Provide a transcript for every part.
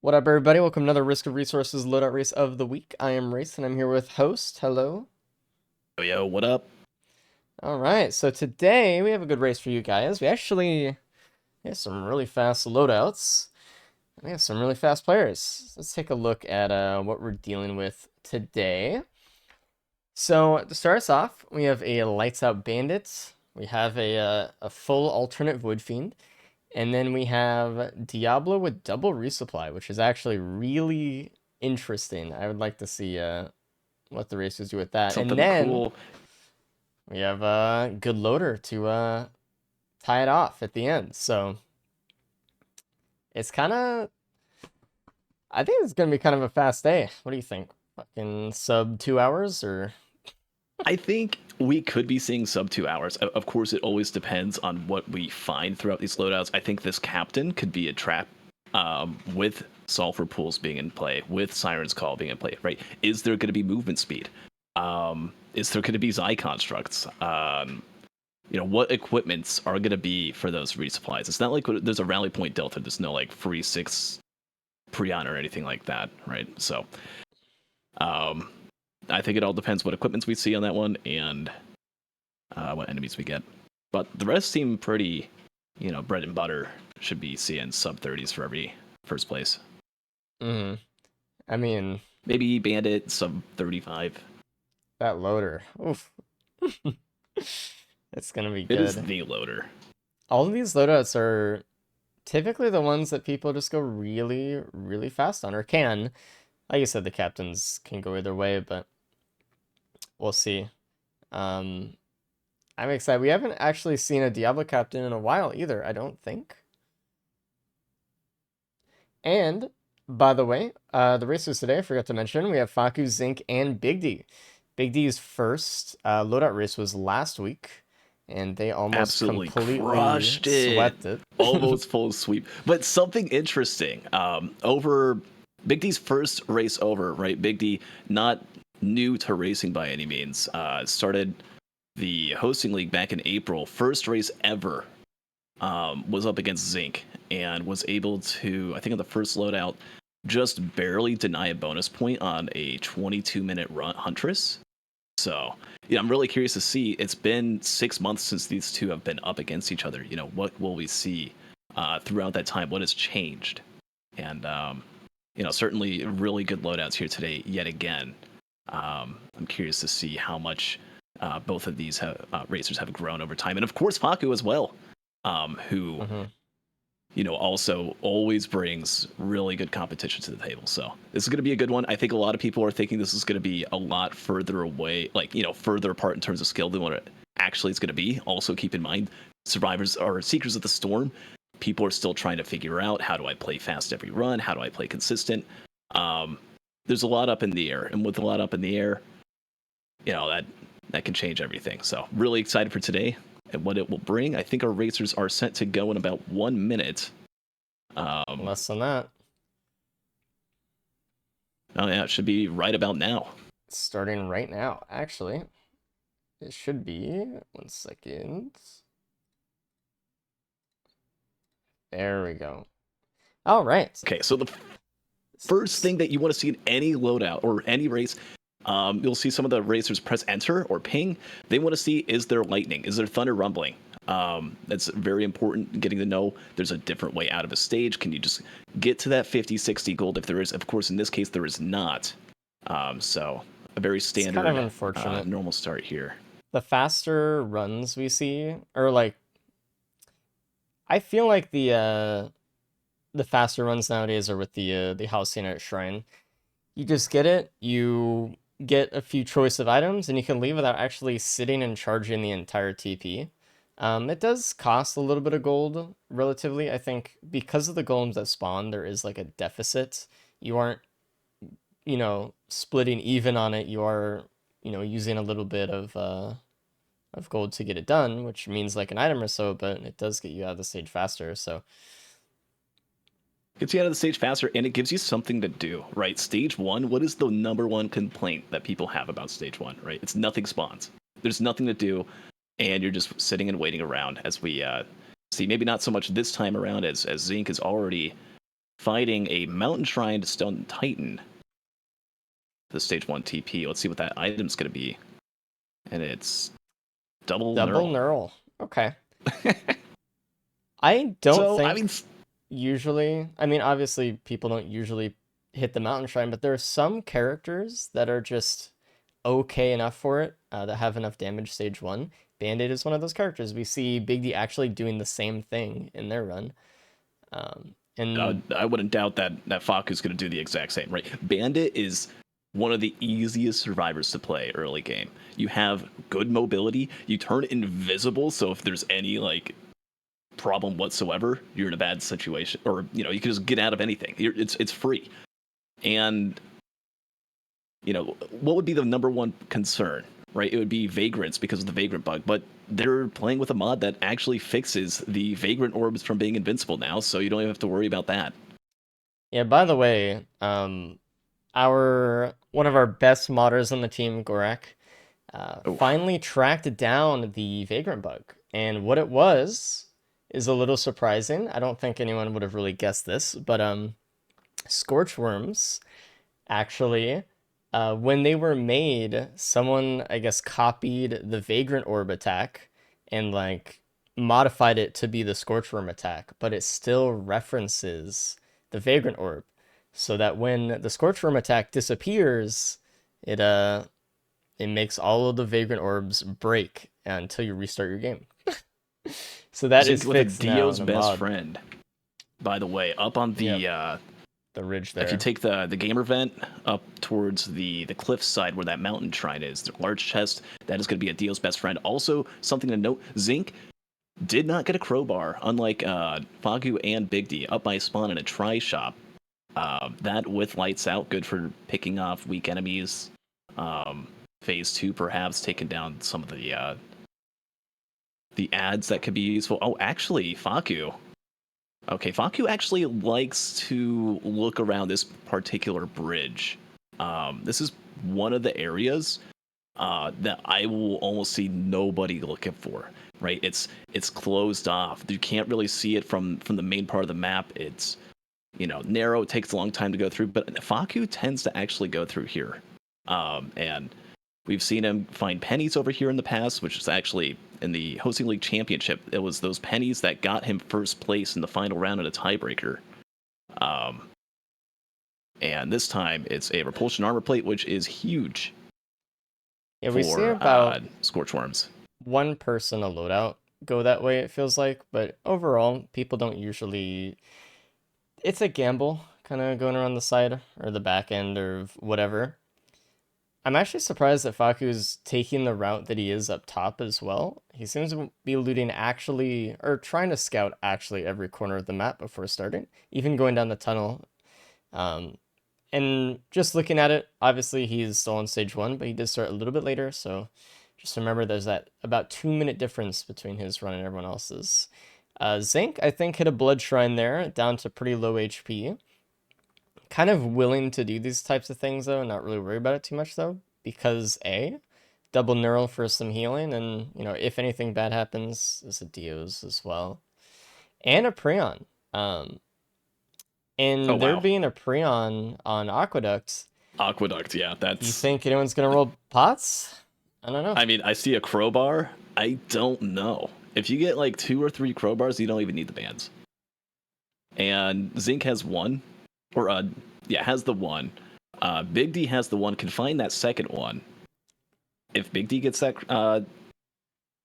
What up, everybody? Welcome to another Risk of Resources Loadout Race of the Week. I am Race, and I'm here with host. Hello. Yo, what up? All right, so today we have a good race for you guys. We have some really fast loadouts, and we have some really fast players. Let's take a look at what we're dealing with today. So to start us off, we have a Lights Out Bandit. We have a full alternate Void Fiend. And then we have Diablo with double resupply, which is actually really interesting. I would like to see what the racers do with that. And Something then cool. we have a good loader to tie it off at the end. So it's kind of, I think it's going to be kind of a fast day. What do you think? Fucking sub 2 hours or? I think we could be seeing sub 2 hours. Of course, it always depends on what we find throughout these loadouts. I think this captain could be a trap with sulfur pools being in play, with Siren's Call being in play, right? Is there going to be movement speed? Is there going to be Xi constructs? What equipments are going to be for those resupplies? It's not like there's a rally point delta. There's no like free six Prion or anything like that, right? So Um, I think it all depends what equipments we see on that one and what enemies we get. But the rest seem pretty, bread and butter. Should be seeing sub 30s for every first place. Mm-hmm. I mean, Maybe Bandit sub 35. that loader. Oof. It's going to be It is good. the loader. All of these loadouts are typically the ones that people just go really, really fast on, or can. Like you said, the captains can go either way, but we'll see. Um, I'm excited. We haven't actually seen a Diablo captain in a while either, I don't think. And by the way, the racers today, I forgot to mention, we have Faku, Zinc, and Big D. Big D's first loadout race was last week, and they almost Absolutely completely crushed it. swept it. Almost full sweep. But something interesting. Over Big D's first race over, right? Big D, not new to racing by any means. Started the hosting league back in April. First race ever was up against Zinc and was able to, I think on the first loadout, just barely deny a bonus point on a 22-minute run Huntress. So, yeah, I'm really curious to see. It's been 6 months since these two have been up against each other. What will we see throughout that time? What has changed? And, certainly really good loadouts here today, yet again. I'm curious to see how much both of these racers have grown over time. And, of course, Faku as well, who Mm-hmm. also always brings really good competition to the table. So this is going to be a good one. I think a lot of people are thinking this is going to be a lot further away, like, further apart in terms of skill than what it actually is going to be. Also, keep in mind, survivors are seekers of the storm. People are still trying to figure out, how do I play fast every run? How do I play consistent? There's a lot up in the air. And with a lot up in the air, that can change everything. So really excited for today and what it will bring. I think our racers are set to go in about 1 minute. Less than that. Oh yeah, it should be right about now. Starting right now, actually. It should be. 1 second. There we go. All right. Okay, so the first thing that you want to see in any loadout or any race, you'll see some of the racers press enter or ping. They want to see, is there lightning? Is there thunder rumbling? That's very important, getting to know there's a different way out of a stage. Can you just get to that 50, 60 gold? If there is, of course, in this case, there is not. So a very It's kind of standard, unfortunate. normal start here. The faster runs we see, or like, I feel like the faster runs nowadays are with the housing at Shrine. You just get it, you get a few choice of items, and you can leave without actually sitting and charging the entire TP. It does cost a little bit of gold, relatively. I think because of the golems that spawn, there is like a deficit. You aren't, splitting even on it. You are, using a little bit of gold to get it done, which means like an item or so, but it does get you out of the stage faster. So Gets you out of the stage faster, and it gives you something to do, right? Stage one, what is the number one complaint that people have about stage one, right? It's nothing spawns. There's nothing to do, and you're just sitting and waiting around as we see. Maybe not so much this time around as Zinc is already fighting a Mountain Shrine Stone Titan. The stage 1 TP. Let's see what that item's going to be. And it's double Double knurl. knurl. Okay. I don't So, I think mean, usually, I mean, obviously people don't usually hit the mountain shrine, but there are some characters that are just okay enough for it, that have enough damage stage one. Band-Aid is one of those characters. We see Big D actually doing the same thing in their run. And I wouldn't doubt that Faku's going to do the exact same, right? Bandit is one of the easiest survivors to play early game. You have good mobility. You turn invisible, so if there's any like problem whatsoever, you're in a bad situation, or you can just get out of anything. It's free. And what would be the number one concern, right? It would be vagrants because of the vagrant bug, but they're playing with a mod that actually fixes the vagrant orbs from being invincible now, so you don't even have to worry about that. yeah, by the way, our one of our best modders on the team, Gorak, Oh, finally tracked down the vagrant bug. And what it was is a little surprising. I don't think anyone would have really guessed this, but scorch worms actually, when they were made, someone I guess copied the vagrant orb attack and like modified it to be the scorchworm attack, but it still references the vagrant orb, so that when the scorchworm attack disappears, it it makes all of the vagrant orbs break until you restart your game. So that is Zinc with a fixed now in Dio's the best mod. friend, by the way, up on Yep, the the ridge if you there. take the gamer vent up towards the cliff side where that mountain shrine is, the large chest, that is going to be a Dio's best friend. Also, something to note: Zinc did not get a crowbar, unlike Fagu and Big D, up by spawn in a try shop. That with lights out, good for picking off weak enemies. Phase 2, perhaps taking down some of the ads that could be useful. Oh, actually, Faku. Okay, Faku actually likes to look around this particular bridge. This is one of the areas that I will almost see nobody looking for. Right? It's closed off. You can't really see it from the main part of the map. It's narrow. It takes a long time to go through, but Faku tends to actually go through here. And we've seen him find pennies over here in the past, which is actually in the Hosting League Championship. It was those pennies that got him first place in the final round in a tiebreaker. Um, and this time it's a repulsion armor plate, which is huge Yeah, we see for about Scorchworms. one person a loadout go that way, it feels like, but overall, people don't usually. It's a gamble, kind of going around the side or the back end or whatever. I'm actually surprised that Faku's taking the route that he is up top as well. He seems to be looting actually, or trying to scout actually every corner of the map before starting, even going down the tunnel. Um, and just looking at it, obviously he's still on stage one, but he did start a little bit later, so just remember there's that about 2 minute difference between his run and everyone else's. Zinc, I think, hit a blood shrine there, down to pretty low HP. Kind of willing to do these types of things though, not really worry about it too much though, because double neural for some healing, and if anything bad happens, there's a Dios as well, and a Prion. Um, Oh and there wow, being a Prion on Aqueduct, Aqueduct. Yeah, you that's. think anyone's gonna roll pots? I don't know. I mean, I see a crowbar. I don't know. If you get like 2 or 3 crowbars, you don't even need the bands. And Zinc has one, or yeah, has the one. Big D has the one. Can find that second one. If Big D gets that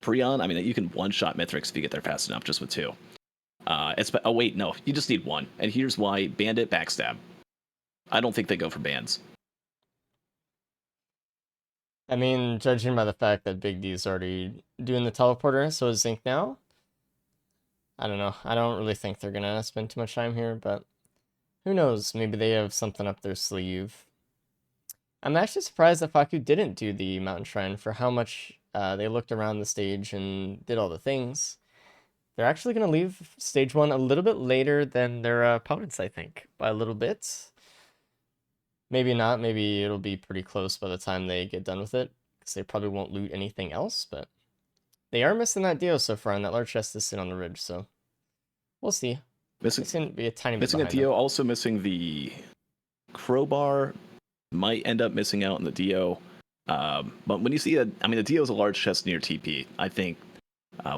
Prion, I mean, you can one shot Mithrix if you get there fast enough, just with two. Oh wait, no, you just need one. And here's why: Bandit, backstab. I don't think they go for bans. I mean, judging by the fact that Big D is already doing the teleporter, so is Zinc now. I don't know. I don't really think they're gonna spend too much time here, but who knows? Maybe they have something up their sleeve. I'm actually surprised that Faku didn't do the Mountain Shrine for how much they looked around the stage and did all the things. They're actually going to leave stage one a little bit later than their opponents, I think, by a little bit. Maybe not. Maybe it'll be pretty close by the time they get done with it, because they probably won't loot anything else, but they are missing that Dio so far, and that large chest is sitting on the ridge, so we'll see. Missing It's going to be a tiny bit missing a behind them. Dio, also missing the crowbar. Might end up missing out on the Dio. But when you see the Dio is a large chest near TP. I think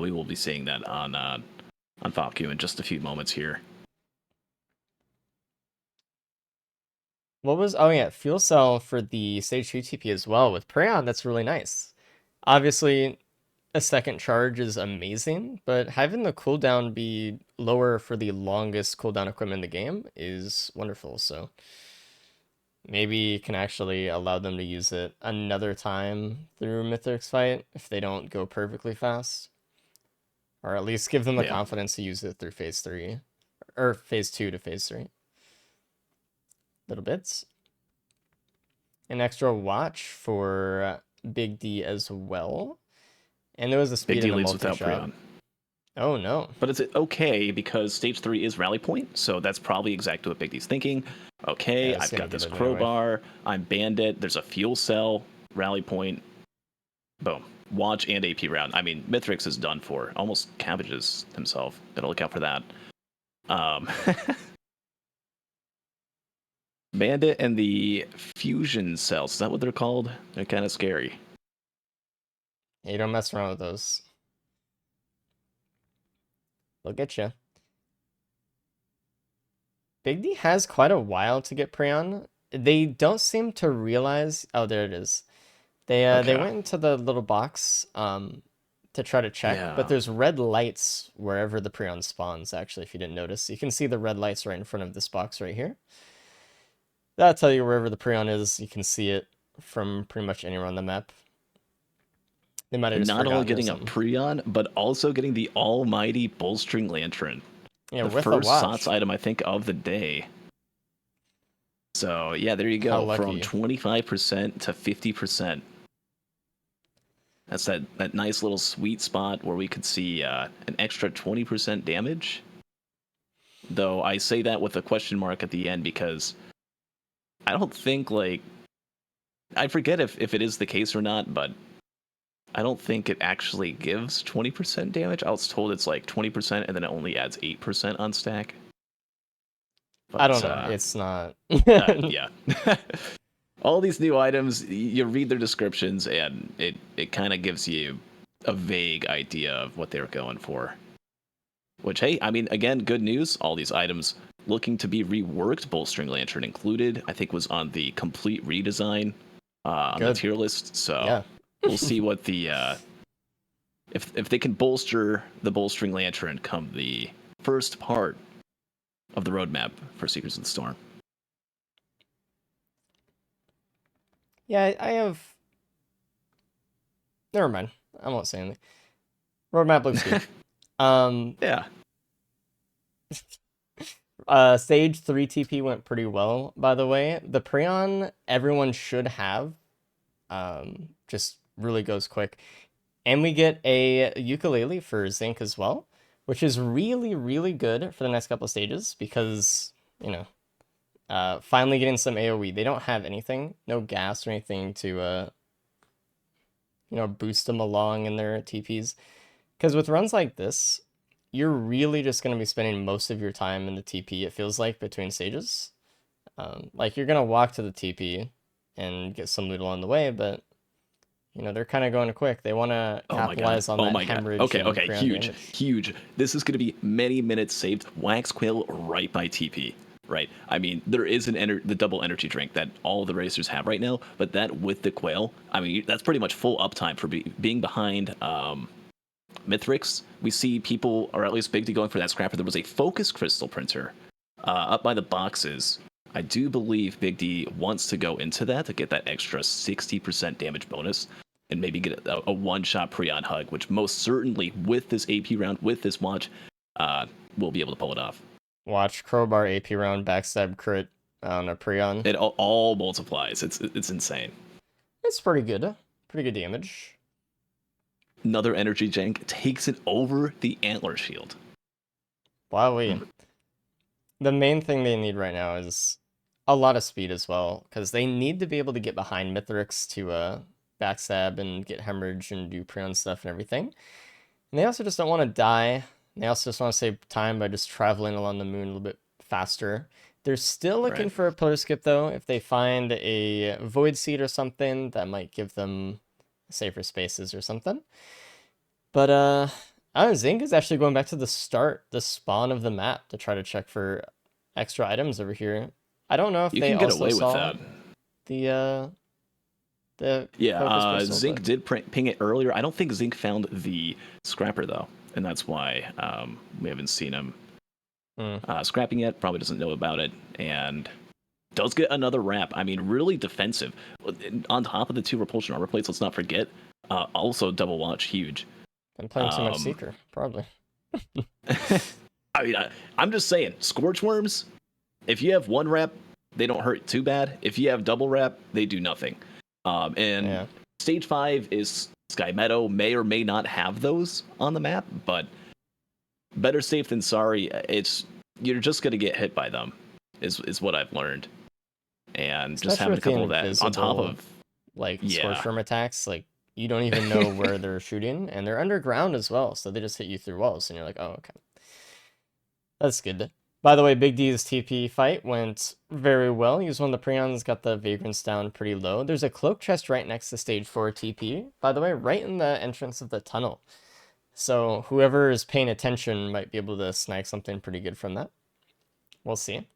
we will be seeing that on FOPQ in just a few moments here. What was... Oh, yeah, fuel cell for the Stage 2 TP as well. With Prayon, that's really nice. Obviously, a second charge is amazing, but having the cooldown be lower for the longest cooldown equipment in the game is wonderful. So maybe you can actually allow them to use it another time through Mythic's fight if they don't go perfectly fast. Or at least give them the Yeah. confidence to use it through phase 3. Or phase 2 to phase 3. Little bits. An extra watch for Big D as well. And there was a Big speed D and a leads without multi-shot. Prion. Oh no. But it's okay because stage 3 is rally point, so that's probably exactly what Big D's thinking. Yeah, Okay, it's I've gonna got get this it anyway. crowbar, I'm bandit, there's a fuel cell, rally point, boom. Watch and AP round. I mean, Mithrix is done for. Almost cabbages himself. Gotta look out for that. Um, bandit and the fusion cells, is that what they're called? They're kind of scary. Yeah, you don't mess around with those. They'll get you. Big D has quite a while to get Prayon. They don't seem to realize. Oh, there it is. They Okay. went into the little box to try to check, but Yeah. there's red lights wherever the Prayon spawns. Actually, if you didn't notice, you can see the red lights right in front of this box right here. That'll tell you wherever the Prayon is. You can see it from pretty much anywhere on the map. They might have just Not only forgotten or getting a something. Prion, but also getting the almighty Bullstring Lantern. Yeah, The with a first SOTS watch. item, I think, of the day. So, yeah, there you How go. From lucky. 25% to 50%. That's that nice little sweet spot where we could see an extra 20% damage. Though I say that with a question mark at the end because I don't think, like, I forget if it is the case or not, but I don't think it actually gives 20% damage. I was told it's like 20% and then it only adds 8% on stack. I don't But know. It's not. yeah. All these new items, you read their descriptions and it kind of gives you a vague idea of what they're going for. Which, hey, I mean, again, good news. All these items looking to be reworked. Bullstring Lantern included, I think was on the complete redesign on the Good. tier list. So Yeah. we'll see what the if they can bolster the Bullstring Lantern come the first part of the roadmap for Secrets of the Storm. Yeah, I have. Never mind. I won't say anything. Roadmap looks good. Um, Yeah. Stage 3 TP went pretty well, by the way. The Prion everyone should have. Just really goes quick. And we get a ukulele for Zinc as well, which is really, really good for the next couple of stages because, you know, finally getting some AoE. They don't have anything, no gas or anything to, boost them along in their TPs. Because with runs like this, you're really just going to be spending most of your time in the TP, it feels like, between stages. Like, you're going to walk to the TP and get some loot along the way, but, they're kind of going quick. They want to Oh my god. capitalize on Oh that my god. hemorrhage Okay, and okay. Prion Huge. damage. Huge. This is going to be many minutes saved. Wax Quail right by TP. Right. I mean, there is the double energy drink that all the racers have right now, but that with the Quail, I mean, that's pretty much full uptime for being behind Mithrix. We see people, or at least Big D, going for that scrapper. There was a focus crystal printer up by the boxes. I do believe Big D wants to go into that to get that extra 60% damage bonus and maybe get a one-shot Prion hug, which most certainly with this AP round, with this watch, will be able to pull it off. Watch crowbar AP round backstab crit on a Prion. It all multiplies. It's insane. It's pretty good. Pretty good damage. Another energy jank takes it over the antler shield. Wowee. The main thing they need right now is a lot of speed as well, because they need to be able to get behind Mithrix to backstab and get hemorrhage and do Prion stuff and everything. And they also just don't want to die They also just want to save time by just traveling along the moon a little bit faster. They're still looking Right. for a pillar skip though. If they find a void seed or something, that might give them safer spaces or something. But I don't know, Zink is actually going back to the start, the spawn of the map to try to check for extra items over here. I don't know if You they can get also away with saw that. the Yeah, focus crystal, Zinc but did ping it earlier. I don't think Zinc found the scrapper though, and that's why we haven't seen him hmm. scrapping yet. Probably doesn't know about it, and does get another wrap. I mean, really defensive. On top of the 2 repulsion armor plates, let's not forget. Also, double watch, huge. Been playing too much Um, Seeker, probably. I mean, I'm just saying, Scorch Worms. If you have 1 wrap, they don't hurt too bad. If you have double wrap, they do nothing. And Yeah. stage 5 is Sky Meadow, may or may not have those on the map, but better safe than sorry. You're just gonna get hit by them, is what I've learned. And just Especially having a with the couple of that on top invisible of like yeah, Scorchworm attacks, like you don't even know where they're shooting, and they're underground as well, so they just hit you through walls, and you're like, oh, okay. That's good. By the way, Big D's TP fight went very well. He was one of the Prions, got the Vagrants down pretty low. There's a cloak chest right next to stage 4 TP, by the way, right in the entrance of the tunnel. So whoever is paying attention might be able to snag something pretty good from that. We'll see.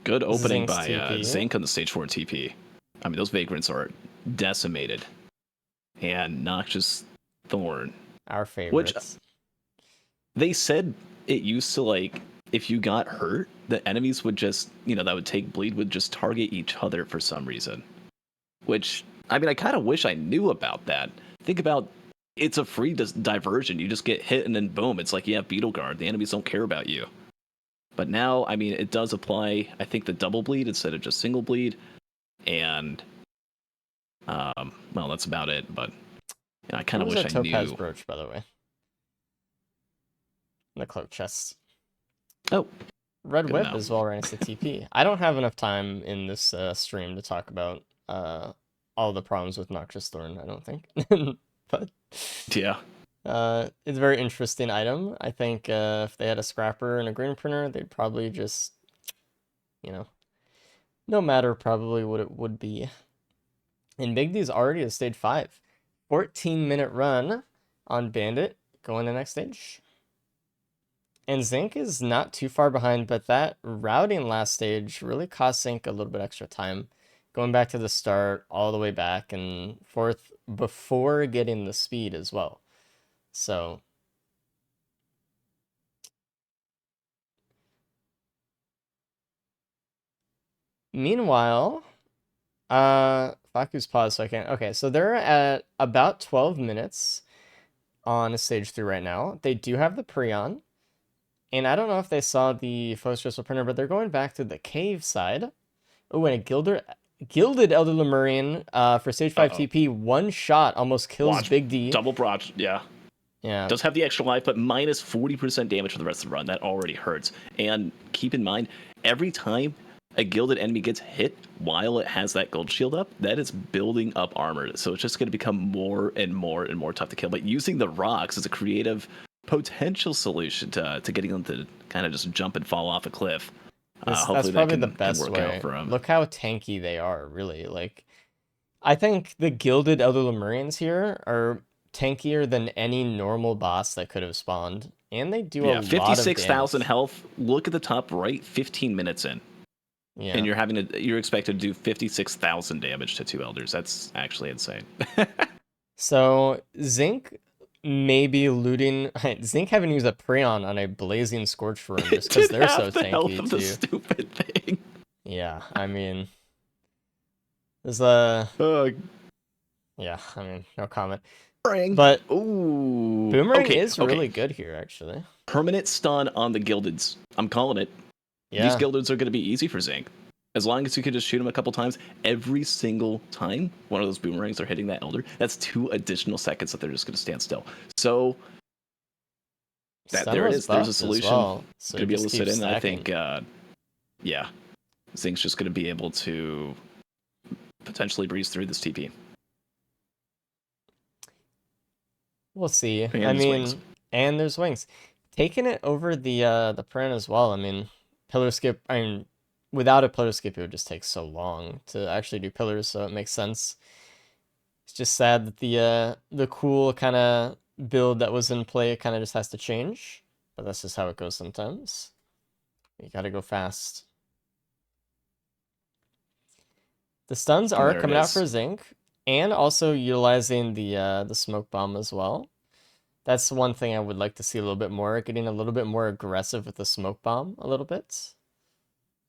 good opening Zink's by TP, Zinc on the stage 4 TP. I mean, those vagrants are decimated. And Noxious Thorn, our which favorites. they said it used to like if you got hurt, the enemies would just that would take bleed would just target each other for some reason. Which I mean, I kind of wish I knew about that. Think about it's a free diversion. You just get hit and then boom, it's like you have Beetle Guard. The enemies don't care about you. But now, I mean, it does apply. I think the double bleed instead of just single bleed, and well, that's about it. But I kind What of was wish that I topaz knew. brooch, by the way? The cloak chest. Oh, Red good to Whip know. as well right next to TP. I don't have enough time in this stream to talk about all the problems with Noxious Thorn, I don't think. But Yeah, it's a very interesting item. I think if they had a scrapper and a green printer, they'd probably just, you know, no matter probably what it would be. And Big D's already at stage 5. 14-minute run on Bandit, going to the next stage. And Zinc is not too far behind, but that routing last stage really cost Zinc a little bit extra time. Going back to the start, all the way back and forth before getting the speed as well. So, meanwhile, Faku's paused so I can't. Okay, so they're at about 12 minutes on stage 3 right now. They do have the Prion. And I don't know if they saw the Focus Crystal Printer, but they're going back to the cave side. Oh, and a Gilded Elder Lemurian for stage 5 uh oh. TP. One shot almost kills Watch Big D. double broach. Yeah, Yeah. does have the extra life, but minus 40% damage for the rest of the run. That already hurts. And keep in mind, every time a gilded enemy gets hit while it has that gold shield up, that is building up armor. So it's just going to become more and more and more tough to kill. But using the rocks is a creative potential solution to getting them to kind of just jump and fall off a cliff. That's Hopefully that probably the can best work out way. for them. Look how tanky they are, really. Like, I think the Gilded Elder Lemurians here are tankier than any normal boss that could have spawned. And they do a Yeah, lot of 56,000 damage. health. Look at the top right, 15 minutes in. And Yeah. you're expected to do 56,000 damage to 2 elders. That's actually insane. So, Zinc may be looting. Zinc haven't used a Prion on a Blazing Scorch Room just It because did they're so half the health tanky, of the too. stupid thing. Yeah, I mean, there's a. Uh, Yeah, I mean, no comment. Boomerang. But Ooh. Boomerang Okay, is okay. really good here, actually. Permanent stun on the Gildeds. I'm calling it. These Yeah, Gildeds are going to be easy for Zinc. As long as you can just shoot them a couple times, every single time one of those boomerangs are hitting that Elder, that's 2 additional seconds that they're just going to stand still. So that stun there it was is. There's a buffed as solution. well, so Going to it be able just to sit keeps in. I stacking. think, yeah, Zinc's just going to be able to potentially breeze through this TP. We'll see. I And his wings. mean, and there's wings. Taking it over the Pran as well. I mean, pillar skip. I mean, without a pillar skip, it would just take so long to actually do pillars. So it makes sense. It's just sad that the cool kind of build that was in play kind of just has to change. But that's just how it goes sometimes. You gotta go fast. The stuns And are there it coming out for is. Zinc, and also utilizing the smoke bomb as well. That's one thing I would like to see a little bit more, getting a little bit more aggressive with the smoke bomb a little bit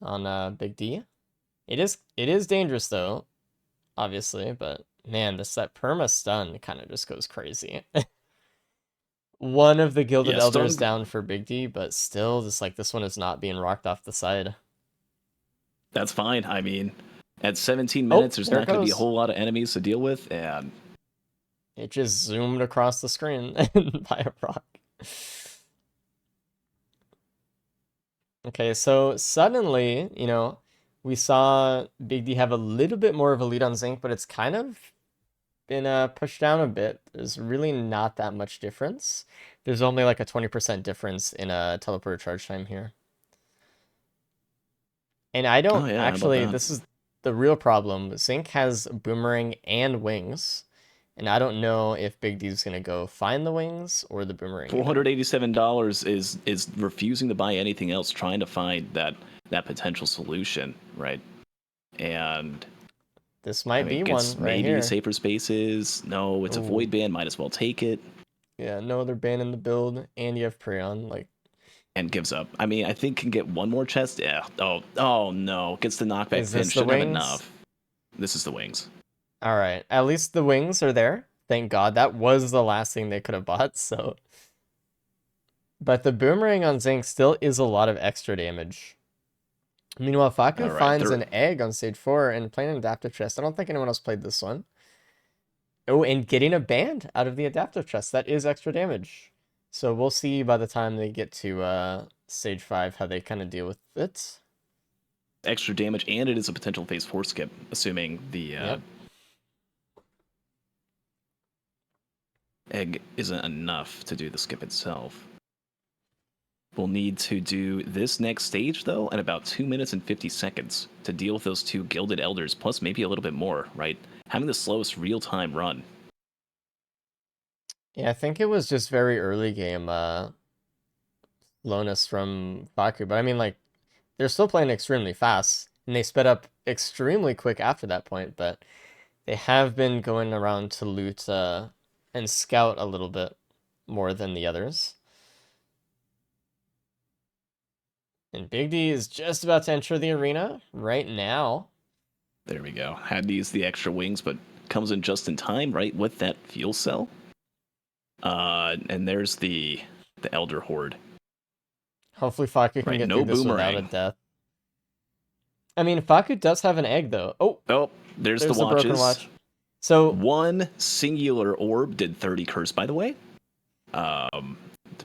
on Big D. It is dangerous though, obviously, but man, that perma stun kind of just goes crazy. One of the Gilded Yeah, Elders stun. down for Big D, but still, just like this one is not being rocked off the side. That's fine. I mean, at 17 Oh, minutes, there's there it not going to be a goes. whole lot of enemies to deal with, and It just zoomed across the screen by a rock. Okay, so suddenly, we saw Big D have a little bit more of a lead on Zinc, but it's kind of been pushed down a bit. There's really not that much difference. There's only like a 20% difference in teleporter charge time here. And I oh don't yeah, how about actually, that? this is the real problem. Zinc has Boomerang and Wings, and I don't know if Big D's gonna go find the Wings or the Boomerang even. $487 is refusing to buy anything else, trying to find that potential solution, right? And This I might mean, be it's one right maybe here. safer spaces. No, it's a Oh, void ban. Might as well take it. yeah, no other ban in the build, and you have Preon. Like, And gives up. I mean, I think can get one more chest. Yeah. Oh no. Gets the knockback is pin. this the Shouldn't have Wings? enough. This is the wings. All right, at least the Wings are there. Thank God. That was the last thing they could have bought, so. But the Boomerang on Zinc still is a lot of extra damage. Meanwhile, Faku All right. finds Third. an egg on stage 4 and playing an adaptive chest. I don't think anyone else played this one. Oh, and getting a band out of the adaptive chest. That is extra damage. So we'll see by the time they get to stage 5 how they kind of deal with it. Extra damage, and it is a potential phase 4 skip, assuming the Yep. egg isn't enough to do the skip itself. We'll need to do this next stage, though, in about 2 minutes and 50 seconds to deal with those two Gilded Elders, plus maybe a little bit more, right? Having the slowest real time run. Yeah, I think it was just very early game slowness from Faku. But I mean, like, they're still playing extremely fast. And they sped up extremely quick after that point. But they have been going around to loot and scout a little bit more than the others. And Big D is just about to enter the arena right now. There we go. Had to use the extra wings, but comes in just in time, right, with that fuel cell. And there's the Elder Horde, Hopefully Faku can right? get through No this without a boomerang. death. I mean, Faku does have an egg, though. Oh, Oh, there's the there's the broken watches. watch. So One singular orb did 30 curse, by the way. To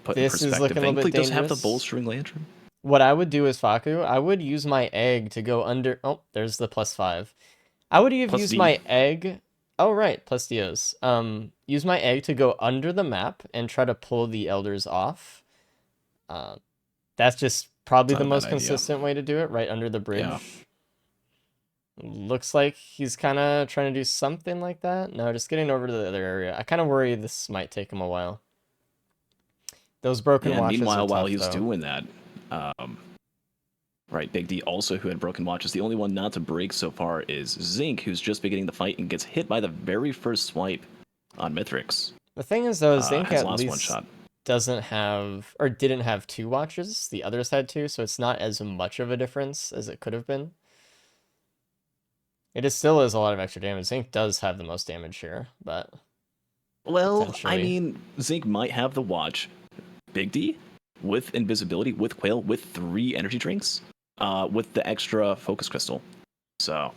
put in this is perspective, looking a little bit thankfully does have the dangerous. bolstering lantern. What I would do is Faku, I would use my egg to go under. Oh, there's the +5. I would have Plus used D. my egg. Oh, right, plus Dios. Use my egg to go under the map and try to pull the elders off. Uh, that's just It's probably not the a bad most idea. consistent way to do it, right under the Yeah. bridge. Looks like he's kind of trying to do something like that. No, just getting over to the other area. I kind of worry this might take him a while. Those broken Yeah, watches are meanwhile, while tough, he's though. doing that, um, right, Big D also who had broken watches. The only one not to break so far is Zinc, who's just beginning the fight and gets hit by the very first swipe on Mithrix. The thing is, though, Zinc Has at lost one least shot. doesn't have, or didn't have two watches. The others had two, so it's not as much of a difference as it could have been. It is still is a lot of extra damage. Zinc does have the most damage here, but Well, I potentially. mean, Zinc might have the watch. Big D, with invisibility, with Quail, with 3 energy drinks, with the extra focus crystal. So,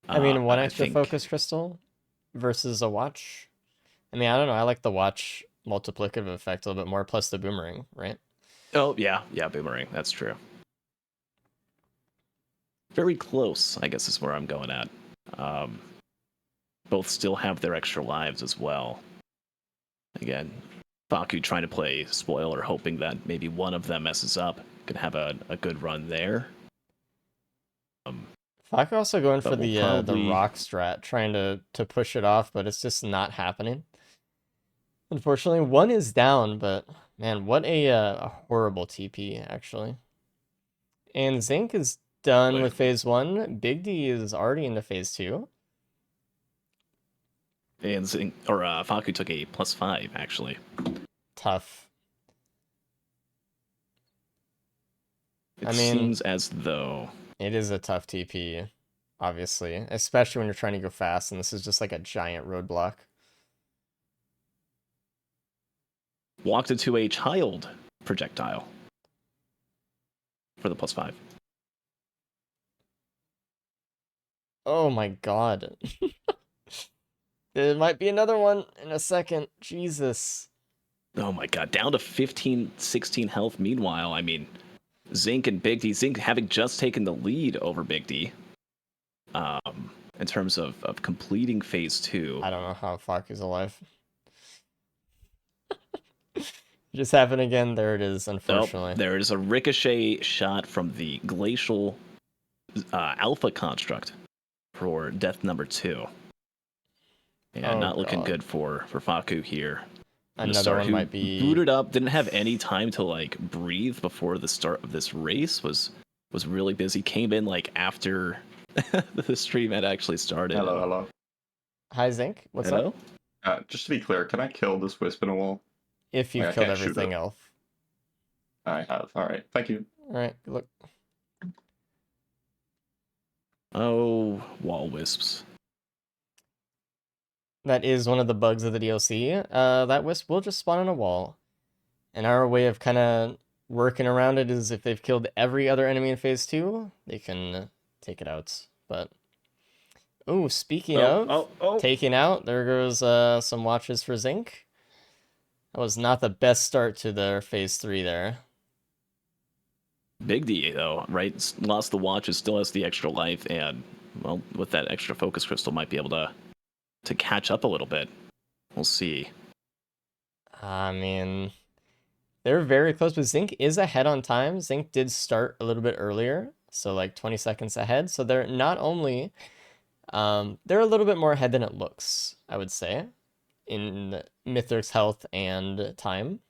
I mean, one I extra think. focus crystal versus a watch. I mean, I don't know. I like the watch multiplicative effect a little bit more, plus the boomerang, right? Oh yeah, yeah, boomerang. That's true. Very close, I guess, is where I'm going at. Um, Both still have their extra lives as well. Again, Faku trying to play spoiler, hoping that maybe one of them messes up. Can have a good run there. Falk also going for But we'll the probably rock strat, trying to push it off, but it's just not happening. Unfortunately, one is down, but man, what a horrible TP actually. And Zinc is done with phase 1. Big D is already into phase 2. and Faku took a +5 actually. Tough. It I mean, seems as though it is a tough TP, obviously, especially when you're trying to go fast, and this is just like a giant roadblock. walked into a child projectile for the +5. Oh my god. There might be another one in a second. Jesus. Oh my god, down to 15, 16 health. Meanwhile, I mean, Zinc and Big D, Zinc having just taken the lead over Big D in terms of completing phase 2. I don't know how fuck is alive. Just happened again. There it is, Oh, unfortunately. there is a ricochet shot from the glacial alpha construct for death number 2. And Oh not looking god. good for Faku here. From the Another start, one who might be... booted up, didn't have any time to like breathe before the start of this race. Was really busy. Came in like after the stream had actually started. Hello, hello. Hi, Zinc. What's Hello? up? Just to be clear, can I kill this wisp in a wall? If you've I killed can't shoot everything it. else. I have. All right. Thank you. Alright, look. Oh, wall wisps. That is one of the bugs of the DLC. That wisp will just spawn on a wall. And our way of kind of working around it is if they've killed every other enemy in phase 2, they can take it out. But, ooh, speaking of taking out, there goes some watches for Zinc. That was not the best start to their phase 3 there. Big D though, right? Lost the watches, still has the extra life, and well, with that extra focus crystal, might be able to catch up a little bit. We'll see. I mean, they're very close, but Zinc is ahead on time. Zinc did start a little bit earlier, so like 20 seconds ahead. So they're not only, they're a little bit more ahead than it looks, I would say, in Mythic's health and time.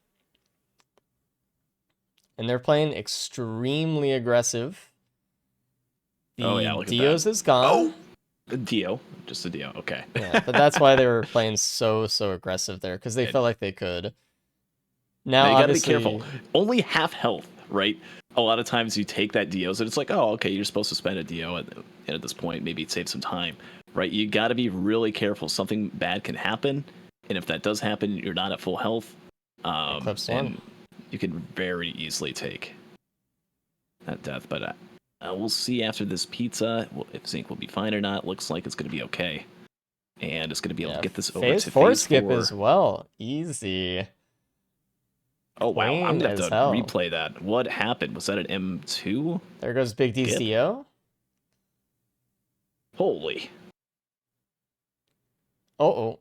And they're playing extremely aggressive. The Oh yeah, look Dios at that. is gone. Oh, Dio, just a Dio. Okay. Yeah, but that's why they were playing so aggressive there, because they felt like they could. Now, you gotta be obviously, careful. Only half health, right? A lot of times you take that Dios and it's like, oh, okay, you're supposed to spend a Dio at this point. Maybe save some time, right? You gotta be really careful. Something bad can happen, and if that does happen, you're not at full health. Eclipse and one. you can very easily take that death. But we'll see after this pizza if Zinc will be fine or not. Looks like it's going to be okay. And it's going to be able to get this over phase to 4 phase skip 4. as well. Easy. Oh, wow. I'm Clean going to as have to hell. replay that. What happened? Was that an M2? There goes Big D's Skip. Dio. Holy. Oh.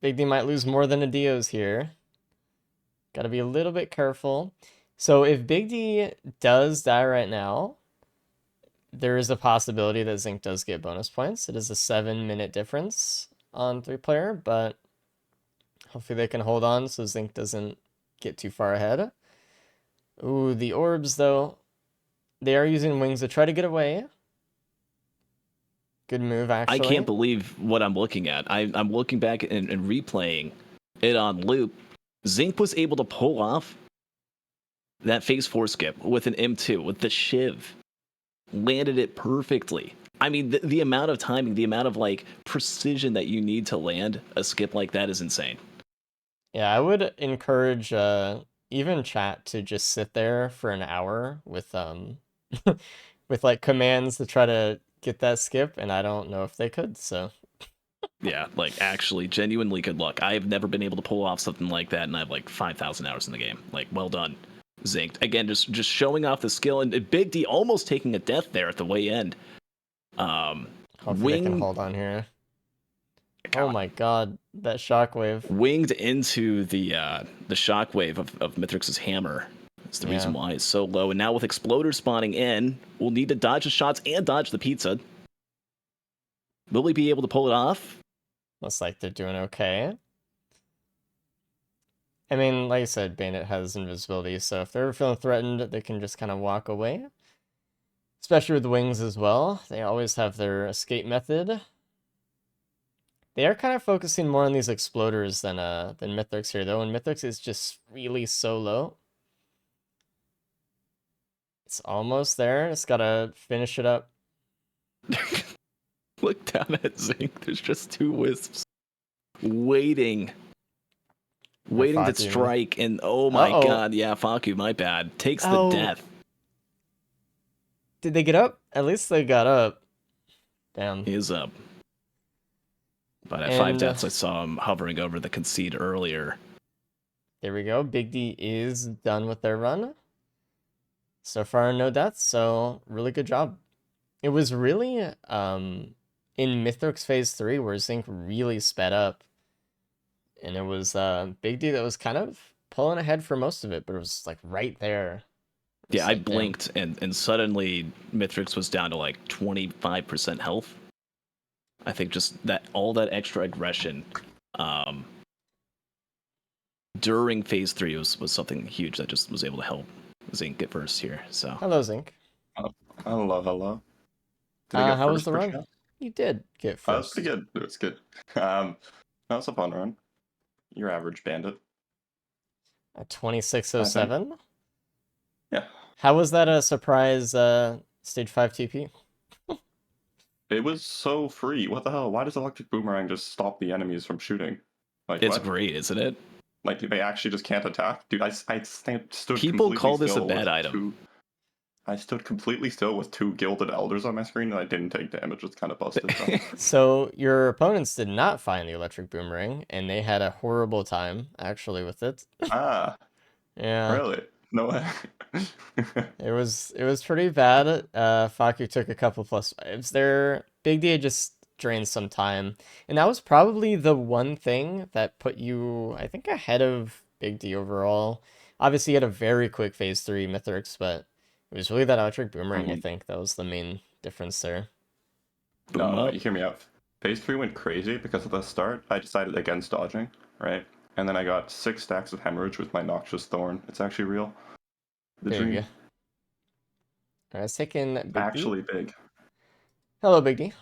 Big D might lose more than a Dio's here. Gotta be a little bit careful. So if Big D does die right now, there is a possibility that Zinc does get bonus points. It is a 7-minute difference on 3-player, but hopefully they can hold on so Zinc doesn't get too far ahead. Ooh, the orbs, though. They are using wings to try to get away. Good move, actually. I can't believe what I'm looking at. I'm looking back and replaying it on loop. Zinc was able to pull off that phase 4 skip with an M2, with the Shiv. Landed it perfectly. I mean, the amount of timing, the amount of like precision that you need to land a skip like that is insane. Yeah, I would encourage even chat to just sit there for an hour with with like commands to try to get that skip, and I don't know if they could, so Yeah, like actually genuinely good luck. I've never been able to pull off something like that, and I have like 5,000 hours in the game. Like, well done, Zinked. Again, just showing off the skill, and Big D almost taking a death there at the way end. hopefully they can hold on here. Oh my god, that shockwave. Winged into the shockwave of Mithrix's hammer. That's the Yeah. reason why it's so low. And now with exploders spawning in, we'll need to dodge the shots and dodge the pizza. Will we be able to pull it off? Looks like they're doing okay. I mean, like I said, Bandit has invisibility, so if they're ever feeling threatened, they can just kind of walk away. Especially with the wings as well. They always have their escape method. They are kind of focusing more on these exploders than Mithrix here, though, and Mithrix is just really so low. It's almost there. Just gotta finish it up. Look down at Zinc. There's just two wisps waiting to Faku. strike. And oh my god, yeah, Faku, my bad. Takes the Oh. death. Did they get up? At least they got up. Damn. He is up. But at 5 deaths, I saw him hovering over the concede earlier. There we go. Big D is done with their run. So far, no deaths, so really good job. It was really in Mithrix Phase 3 where Zinc really sped up. And it was Big D that was kind of pulling ahead for most of it, but it was like right there. Yeah, I blinked and suddenly Mithrix was down to like 25% health. I think just that all that extra aggression during phase 3 was something huge that just was able to help Zinc get first here. So hello, Zinc. Hello. How was the run? Chance? You did get first. That was pretty good. It was good. That was a fun run. Your average bandit. At 2607? Yeah. How was that a surprise stage 5 TP? It was so free. What the hell? Why does electric boomerang just stop the enemies from shooting? Like, it's great, isn't it? Like they actually just can't attack. Dude, I stood. People call this a bad item. I stood completely still with 2 gilded elders on my screen, and I didn't take damage. It's kind of busted. So your opponents did not find the electric boomerang, and they had a horrible time actually with it. Ah. Yeah. Really? No way. It was pretty bad. Faku took a couple +5s there. Big D just drained some time, and that was probably the one thing that put you, I think, ahead of Big D overall. Obviously, you had a very quick phase 3 Mithrix, but it was really that electric boomerang. I think that was the main difference there. No, you hear me out. Phase 3 went crazy because at the start I decided against dodging, right? And then I got 6 stacks of hemorrhage with my Noxious Thorn. It's actually real. There you go. I was taking Big actually D. Big. Hello, Big D.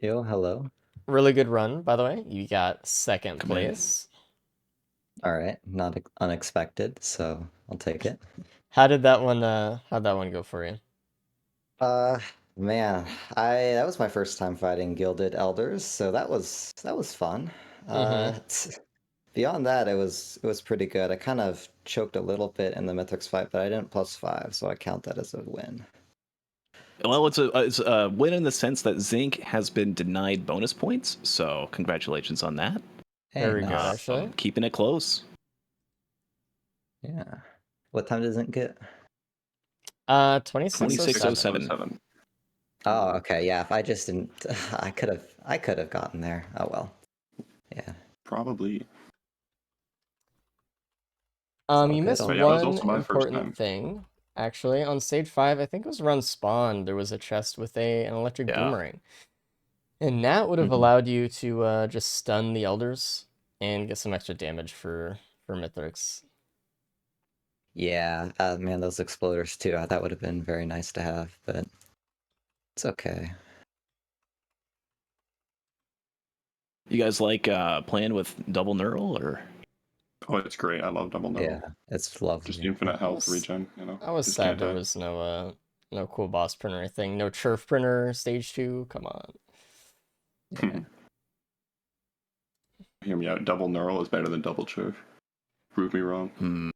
Yo, hello. Really good run, by the way. You got second place. All right, not unexpected, so I'll take it. How'd that one go for you? Man, that was my first time fighting Gilded Elders, so that was fun. Beyond that, it was pretty good. I kind of choked a little bit in the Mithrix fight, but I didn't +5, so I count that as a win. Well, it's a win in the sense that Zinc has been denied bonus points, so congratulations on that. Hey, very good, actually. Keeping it close. Yeah. What time does Zinc get? 2607. Oh, okay. Yeah, if I just didn't, I could have gotten there. Oh well. Yeah. Probably. You missed one important thing. Actually, on stage 5, I think it was run spawn. There was a chest with an electric boomerang, and that would have allowed you to just stun the elders and get some extra damage for Mithrix. Yeah, man, those exploders too. That would have been very nice to have, but it's okay. You guys like playing with double neural or? Oh, it's great. I love double neural. Yeah, it's lovely. Just infinite health regen, you know. I was sad there was no cool boss print or anything. No Churf printer stage 2. Come on. Yeah. Hear me out. Double neural is better than double Churf. Prove me wrong.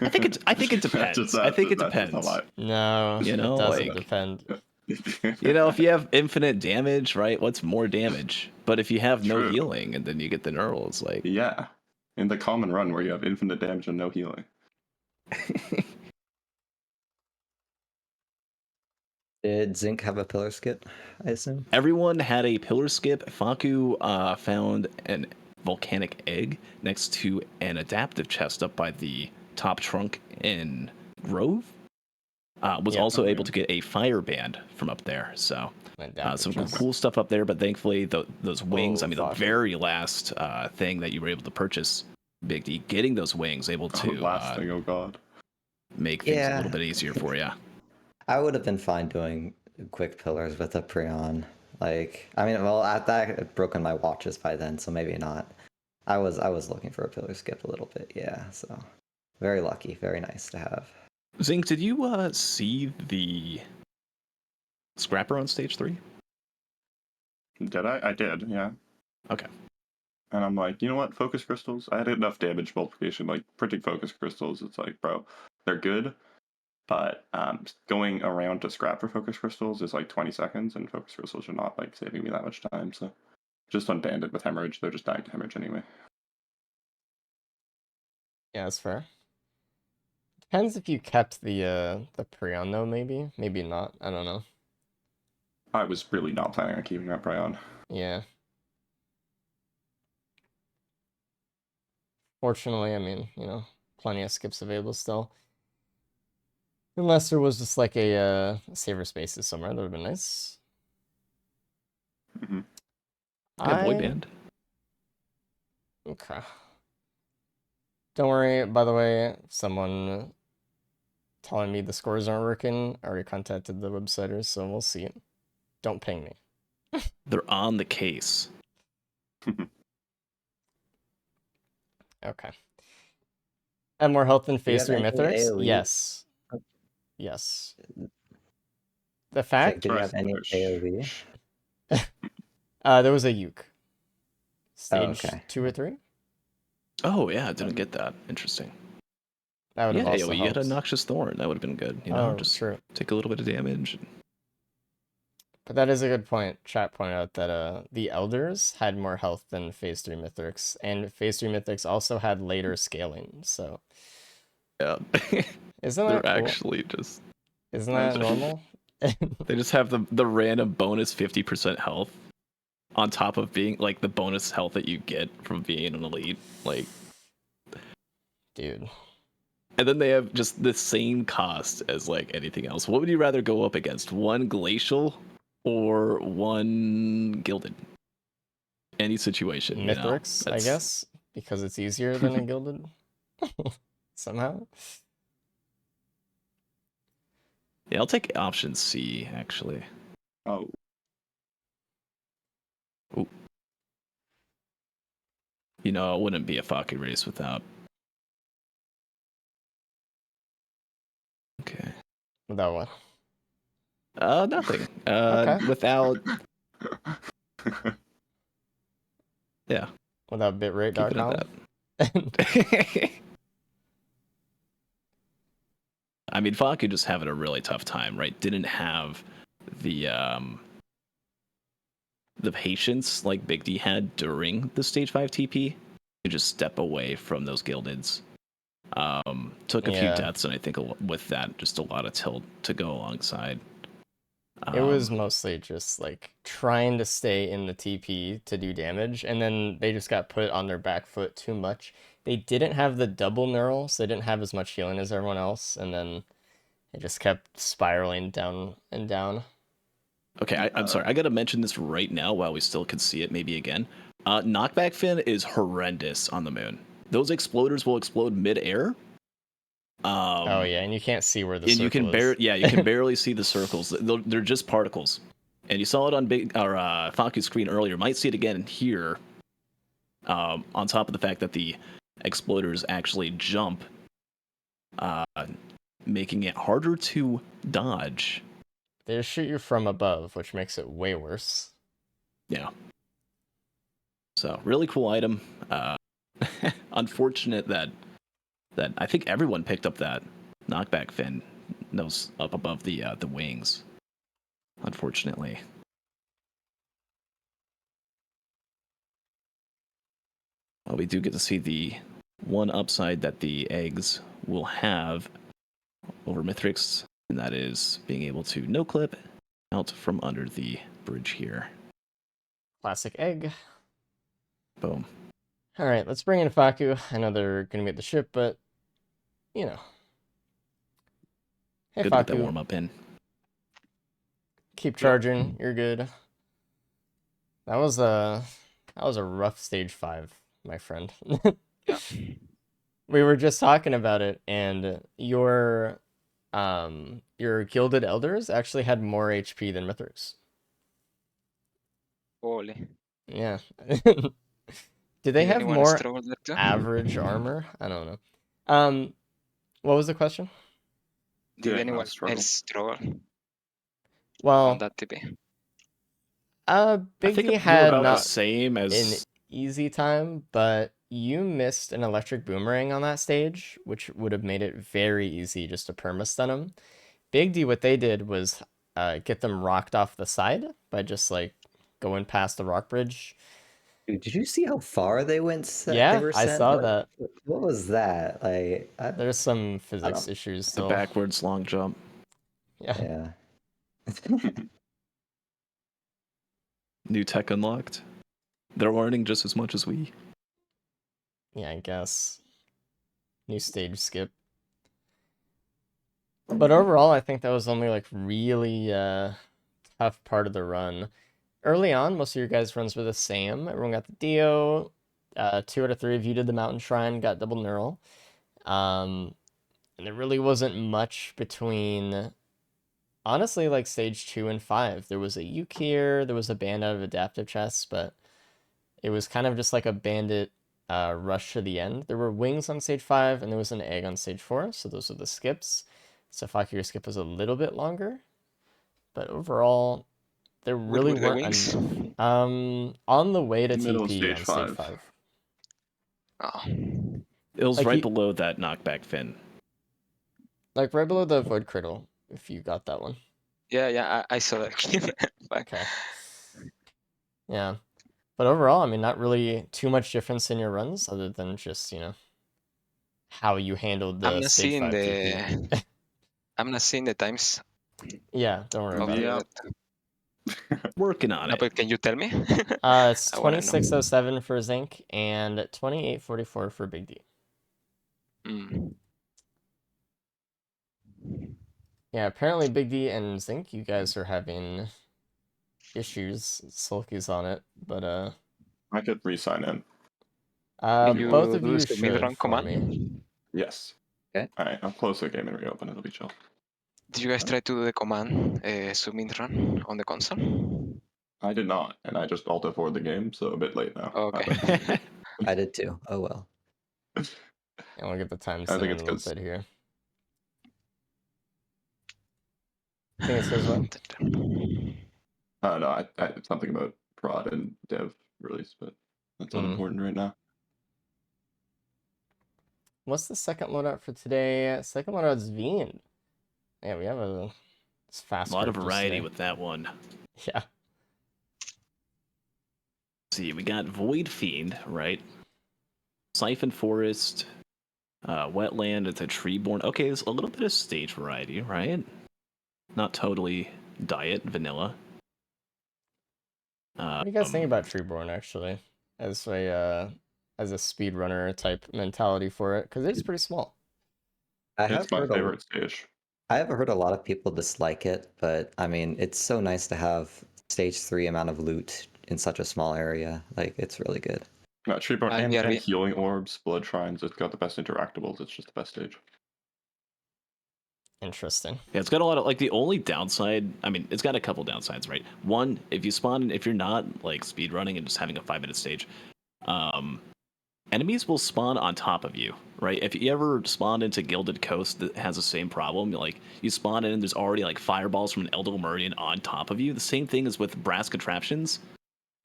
I think it depends. I think it depends. No, you know, it doesn't depend. You know, if you have infinite damage, right? What's more damage? But if you have no healing and then you get the neural, it's like yeah, in the common run where you have infinite damage and no healing. Did Zinc have a pillar skip, I assume? Everyone had a pillar skip. Faku found an volcanic egg next to an adaptive chest up by the top trunk in Grove. Was Yeah. also Oh, able yeah. to get a fire band from up there. So Adaptive some chest. cool stuff up there. But thankfully, those wings. Oh, I mean, fuck. the very last thing that you were able to purchase, Big D, getting those wings, able Oh, to last thing, oh god. make things a Yeah. little bit easier for you. I would have been fine doing quick pillars with a Prion. Like, I mean, well, I had broken my watches by then, so maybe not. I was looking for a pillar skip a little bit, yeah. So very lucky, very nice to have. Zink, did you see the scrapper on stage 3? Did I? I did, yeah. Okay. And I'm like, you know what? Focus crystals. I had enough damage multiplication. Like printing focus crystals, it's like, bro, they're good, but going around to scrap for focus crystals is like 20 seconds, and focus crystals are not like saving me that much time. So just unbanded with hemorrhage, they're just dying to hemorrhage anyway. Yeah, that's fair. Depends if you kept the Prion though, maybe not. I don't know. I was really not planning on keeping that Prion. Yeah. Fortunately, I mean, plenty of skips available still. Unless there was just like a saver spaces somewhere, that would have been nice. Mm-hmm. Yeah, void I band. Okay. Don't worry, by the way, someone telling me the scores aren't working. I already contacted the websiters, so we'll see. Don't ping me. They're on the case. Okay. Have more health than Do you phase have 3 any Mythics? AoE? Yes. Yes. The Like, fact did you have any AoE? there was a Uke. Oh, Stage okay. 2 or 3? Oh yeah, I didn't get that. Interesting. That would have Yeah, also AoE, you had a helped. Noxious Thorn. That would have been good. Oh, Just true. take a little bit of damage. But that is a good point. Chat pointed out that the Elders had more health than Phase 3 Mythics, and Phase 3 Mythics also had later scaling, so... Yeah. Isn't They're that cool? actually just... Isn't that normal? They just have the random bonus 50% health on top of being, like, the bonus health that you get from being an elite. Like... Dude. And then they have just the same cost as, like, anything else. What would you rather go up against? One Glacial or one Gilded? Any situation, Mithrix, I guess, because it's easier than a Gilded. Somehow. Yeah, I'll take option C, actually. Oh, Ooh. It wouldn't be a Faku race without. Okay. Without what? Nothing. Okay. Without. Yeah. Without Keep it at bitrate.com. that. I mean, Faku just having a really tough time, right? Didn't have the patience like Big D had during the stage 5 TP to just step away from those Gildeds. Took a few Yeah. deaths, and I think with that, just a lot of tilt to go alongside. It was mostly just like trying to stay in the TP to do damage, and then they just got put on their back foot too much. They didn't have the double neural, so they didn't have as much healing as everyone else, and then it just kept spiraling down and down. Okay, I'm sorry. I gotta mention this right now while we still can see it maybe again. Knockback Fin is horrendous on the moon. Those exploders will explode mid-air. Oh yeah, and you can't see where the and you can circle is. you can barely see the circles. They're just particles. And you saw it on Faku's screen earlier. Might see it again here. On top of the fact that the exploders actually jump, making it harder to dodge. They just shoot you from above, which makes it way worse. Yeah. So really cool item. Unfortunate that I think everyone picked up that knockback fin nose up above the wings. Unfortunately. Well, we do get to see the one upside that the eggs will have over Mithrix, and that is being able to no clip out from under the bridge here. Classic egg. Boom. All right, let's bring in Faku. I know they're gonna be at the ship, but you know. Hey Good to get that Faku, warm up in. keep charging. You're good. That was a rough stage 5, my friend. Yeah. We were just talking about it, and your gilded elders actually had more HP than Mithras. Holy. Yeah. Do they Did have anyone more struggle there too? average armor? I don't know. What was the question? Did Yeah, anyone struggle. else struggle on Well, that TP? I Big think D we're had about the not same an as. easy time, but you missed an electric boomerang on that stage, which would have made it very easy just to perma-stun him. Big D, what they did was get them rocked off the side by just like going past the rock bridge. Dude, did you see how far they went? They Yeah, were I sent. saw that. What was that? Like, There's some I physics don't. issues The still. backwards long jump. Yeah. Yeah. New tech unlocked. They're learning just as much as we. Yeah, I guess. New stage skip. But overall, I think that was only like really tough part of the run. Early on, most of your guys' runs were the same. Everyone got the Dio. 2 out of 3 of you did the Mountain Shrine, got double neural. And there really wasn't much between, honestly, like stage 2 and 5. There was a Ukir, there was a band out of adaptive chests, but it was kind of just like a bandit rush to the end. There were wings on stage 5, and there was an egg on stage 4, so those are the skips. So Fakir's skip was a little bit longer, but overall, there What really were the weren't wings? enough. On the way to Middle of TP stage on stage 5. 5. Oh, It was Like right you, below that knockback fin. like right below the void cradle, if you got that one. yeah, I saw that. Fuck. Okay. Yeah. But overall, I mean, not really too much difference in your runs other than just, how you handled I'm the not stage seeing 5 TP. I'm not seeing the times Yeah, don't worry of about the it. Yeah. roulette. Working on No, it. but can you tell me? It's I wanna know. 2607 for Zinc and 2844 for Big D. Mm. Yeah, apparently Big D and Zinc, you guys are having issues. Sulky's on it, but I could re-sign in. Can both you of do the you submit should run for me. command? Yes. Okay. Alright, I'll close the game and reopen. It'll be chill. Did you guys try to do the command submit run on the console? I did not, and I just alt F4 the game, so a bit late now. Oh, My okay. bad. I did too. Oh well. And we'll get the times I in think a it's little because bit here. I think it says what? no, it's something about prod and dev release, but that's unimportant right now. What's the second loadout for today? Second loadout's Veen. Yeah, we have a fast A lot of characters variety today. with that one. Yeah. See, we got Void Fiend, right? Siphon Forest, Wetland, it's a Treeborn. Okay, there's a little bit of stage variety, right? Not totally diet, vanilla. What do you guys think about Treeborn actually? As a speedrunner type mentality for it, because it's pretty small. I have It's my heard favorite stage. I have heard a lot of people dislike it, but I mean, it's so nice to have stage 3 amount of loot in such a small area. Like, it's really good. No, Treeborn I and agree. healing orbs, blood shrines. It's got the best interactables. It's just the best stage. Interesting. Yeah, it's got a lot of, like, the only downside, I mean, it's got a couple downsides, right? One, if you spawn, if you're not, like, speedrunning and just having a 5-minute stage, enemies will spawn on top of you, right? If you ever spawn into Gilded Coast that has the same problem, like, you spawn in and there's already, like, fireballs from an Elder Lemurian on top of you. The same thing is with Brass Contraptions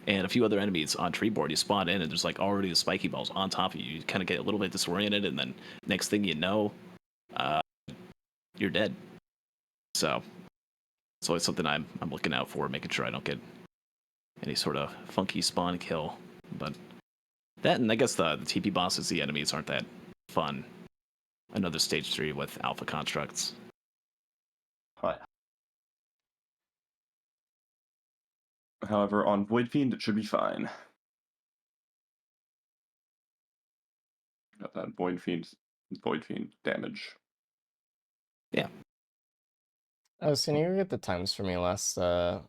and a few other enemies on Treeboard. You spawn in and there's, like, already the spiky balls on top of you. You kind of get a little bit disoriented, and then next thing you know, you're dead. So it's always something I'm looking out for, making sure I don't get any sort of funky spawn kill. But that, and I guess the TP bosses, the enemies aren't that fun. Another stage 3 with alpha constructs. Hi. However, on Void Fiend, it should be fine. Got that Void Fiend damage. Yeah. Oh, so can you get the times for me last loadout?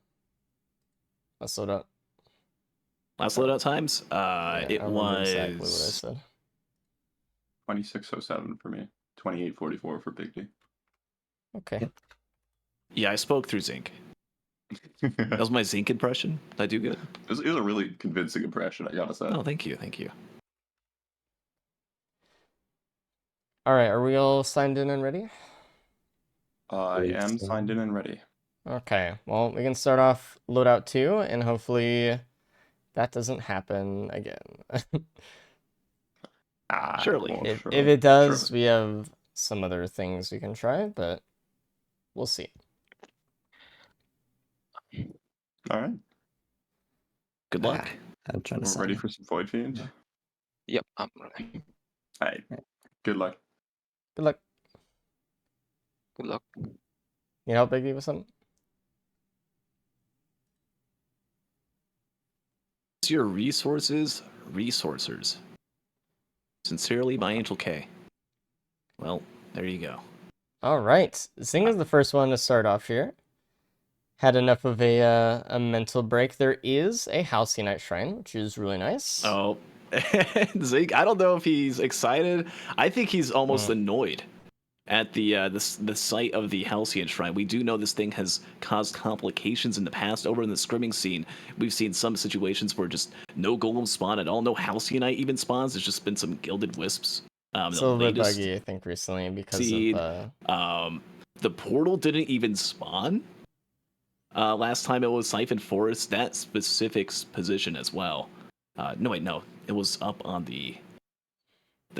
Last Oh, loadout times, yeah, it I remember exactly what I was said. 2607 for me. 2844 for Big D. Okay. I spoke through Zinc. That was my Zinc impression. Did I do good? It was a really convincing impression, I gotta say. Oh, thank you. All right, are we all signed in and ready? I am signed in and ready. Okay, well, we can start off loadout 2, and hopefully that doesn't happen again. Surely. If Surely. it does, we have some other things we can try, but we'll see. All right. Good luck. I'm trying to We're sign ready in. for some Void Fiend. Yep, I'm ready. All right. Good luck. Good luck. Good luck. Need help, Biggie, with something? Your resources, resourcers. Sincerely, my Angel K. Well, there you go. All right, Zing is the first one to start off here. Had enough of a mental break. There is a Halcyon Shrine, which is really nice. Oh, Zeke, I don't know if he's excited. I think he's almost annoyed at the sight of the Halcyon Shrine. We do know this thing has caused complications in the past. Over in the scrimming scene, we've seen some situations where just no golems spawn at all, no Halcyonite even spawns. There's just been some gilded wisps. It's The a little bit latest buggy, I think, recently because seed, of the portal didn't even spawn. Last time it was Siphon Forest, that specific position as well. No, it was up on the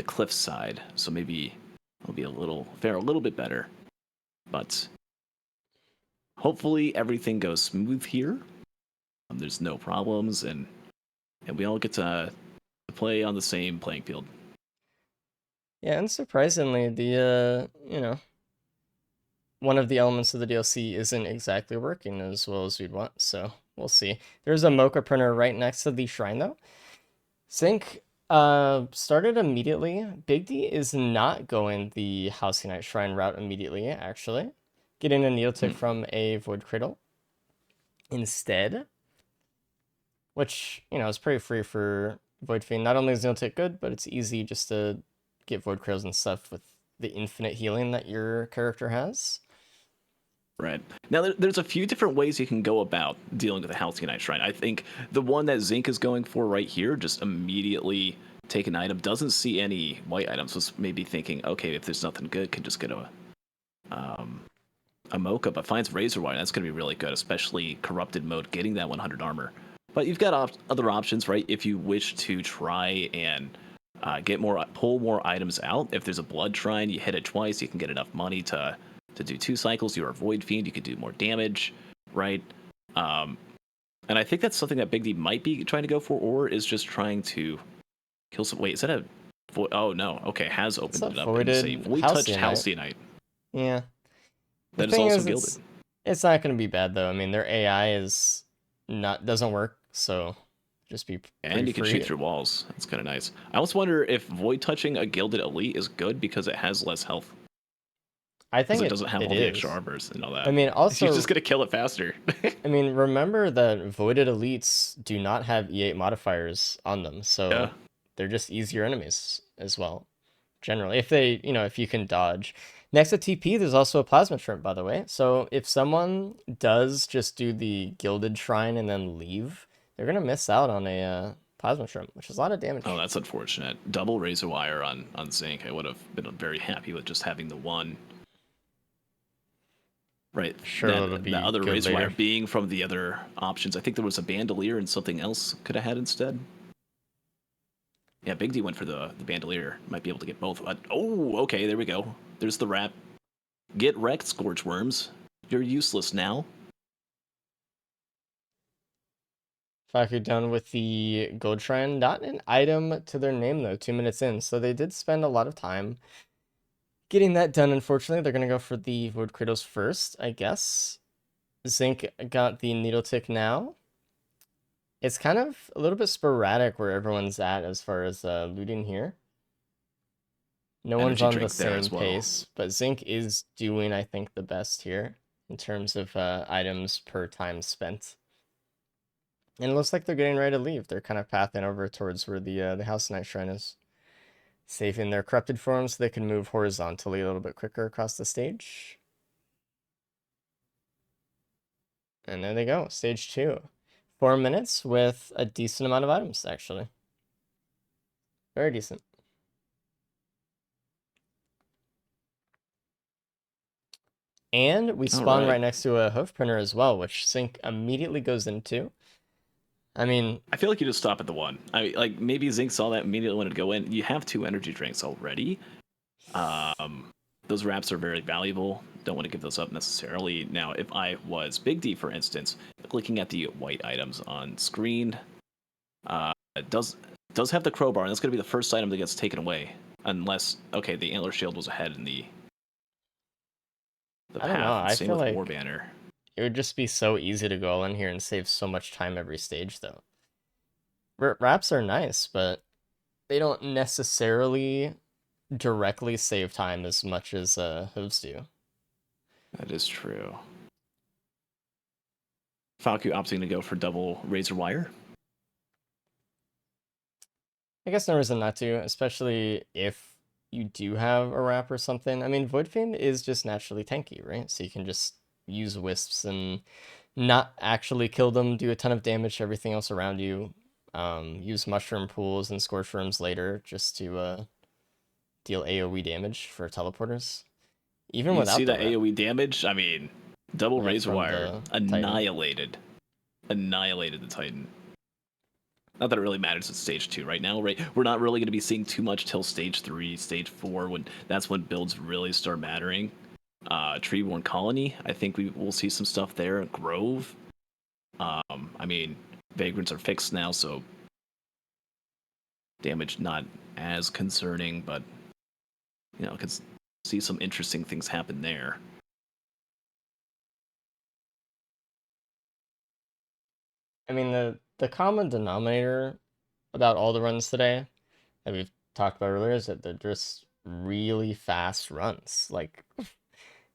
cliff side, so maybe it'll be a little bit better. But hopefully everything goes smooth here. There's no problems, and we all get to play on the same playing field. Yeah, and surprisingly, one of the elements of the DLC isn't exactly working as well as we'd want, so we'll see. There's a Mocha printer right next to the shrine, though. Sync started immediately. Big D is not going the Halcyon Shrine route immediately, actually. Getting a Needle Tick from a Void Cradle instead, which, is pretty free for Void Fiend. Not only is Needle Tick good, but it's easy just to get Void Cradles and stuff with the infinite healing that your character has. Right. Now, there's a few different ways you can go about dealing with the Halcyonite Shrine. I think the one that Zinc is going for right here, just immediately take an item, doesn't see any white items, was maybe thinking, okay, if there's nothing good, can just get a Mocha, but finds Razor Wire. That's going to be really good, especially Corrupted mode, getting that 100 armor. But you've got other options, right? If you wish to try and pull more items out. If there's a Blood Shrine, you hit it twice, you can get enough money to do 2 cycles. You're a Void Fiend, you could do more damage, right? And I think that's something that Big D might be trying to go for, or is just trying to kill some. Wait, is that a void? Oh no, okay, has opened it up and say Void Touch Halcynite. Yeah. That is also gilded. It's not going to be bad though. I mean, their AI doesn't work, so just be and you can free. shoot through walls. That's kind of nice. I almost wonder if Void Touching a gilded elite is good because it has less health. I think it doesn't have all the extra armors and all that. I mean, also you're just gonna kill it faster. I mean, remember that voided elites do not have E8 modifiers on them, so they're just easier enemies as well. Generally, if you can dodge. Next to TP, there's also a plasma shrimp, by the way. So if someone does just do the gilded shrine and then leave, they're gonna miss out on a plasma shrimp, which is a lot of damage. Oh, that's unfortunate. Double razor wire on Zinc. I would have been very happy with just having the one. Right. Sure, it'll be the other good razor later. wire being from the other options. I think there was a bandolier and something else could have had instead. Yeah, Big D went for the bandolier. Might be able to get both. Oh, okay, there we go. There's the wrap. Get wrecked, Scorch Worms. You're useless now. Faku done with the gold shrine. Not an item to their name though, 2 minutes in. So they did spend a lot of time getting that done. Unfortunately, they're going to go for the Void Cradles first, I guess. Zinc got the Needle Tick now. It's kind of a little bit sporadic where everyone's at as far as looting here. No one's Energy on the drink there same as well. pace, but Zinc is doing, I think, the best here in terms of items per time spent. And it looks like they're getting ready to leave. They're kind of pathing over towards where the House Knight Shrine is, saving their corrupted forms so they can move horizontally a little bit quicker across the stage. And there they go, stage 2. 4 minutes with a decent amount of items, actually. Very decent. And we spawn right next to a hoof printer as well, which Sync immediately goes into. I mean, I feel like you just stop at the one. Like maybe Zinc saw that immediately wanted to go in. You have 2 energy drinks already. Those wraps are very valuable. Don't want to give those up necessarily. Now, if I was Big D, for instance, looking at the white items on screen, it does have the crowbar, and that's going to be the first item that gets taken away, unless the antler shield was ahead in the I don't know. path. I Same feel with like war banner. it would just be so easy to go in here and save so much time every stage, though. Wraps are nice, but they don't necessarily directly save time as much as hooves do. That is true. Falco opting to go for double razor wire. I guess no reason not to, especially if you do have a wrap or something. I mean, Void Fiend is just naturally tanky, right? So you can just use wisps and not actually kill them, do a ton of damage to everything else around you. Use mushroom pools and scorch worms later just to deal AoE damage for teleporters. Even You without see the that wrap, AoE damage? I mean, double right, razor from wire the Titan. annihilated the Titan. Not that it really matters at stage 2 right now, right? We're not really going to be seeing too much till stage 3, stage 4, when that's when builds really start mattering. Treeborn Colony, I think we will see some stuff there. Grove. I mean, Vagrants are fixed now, so damage not as concerning, but can see some interesting things happen there. I mean, the common denominator about all the runs today that we've talked about earlier is that they're just really fast runs. Like,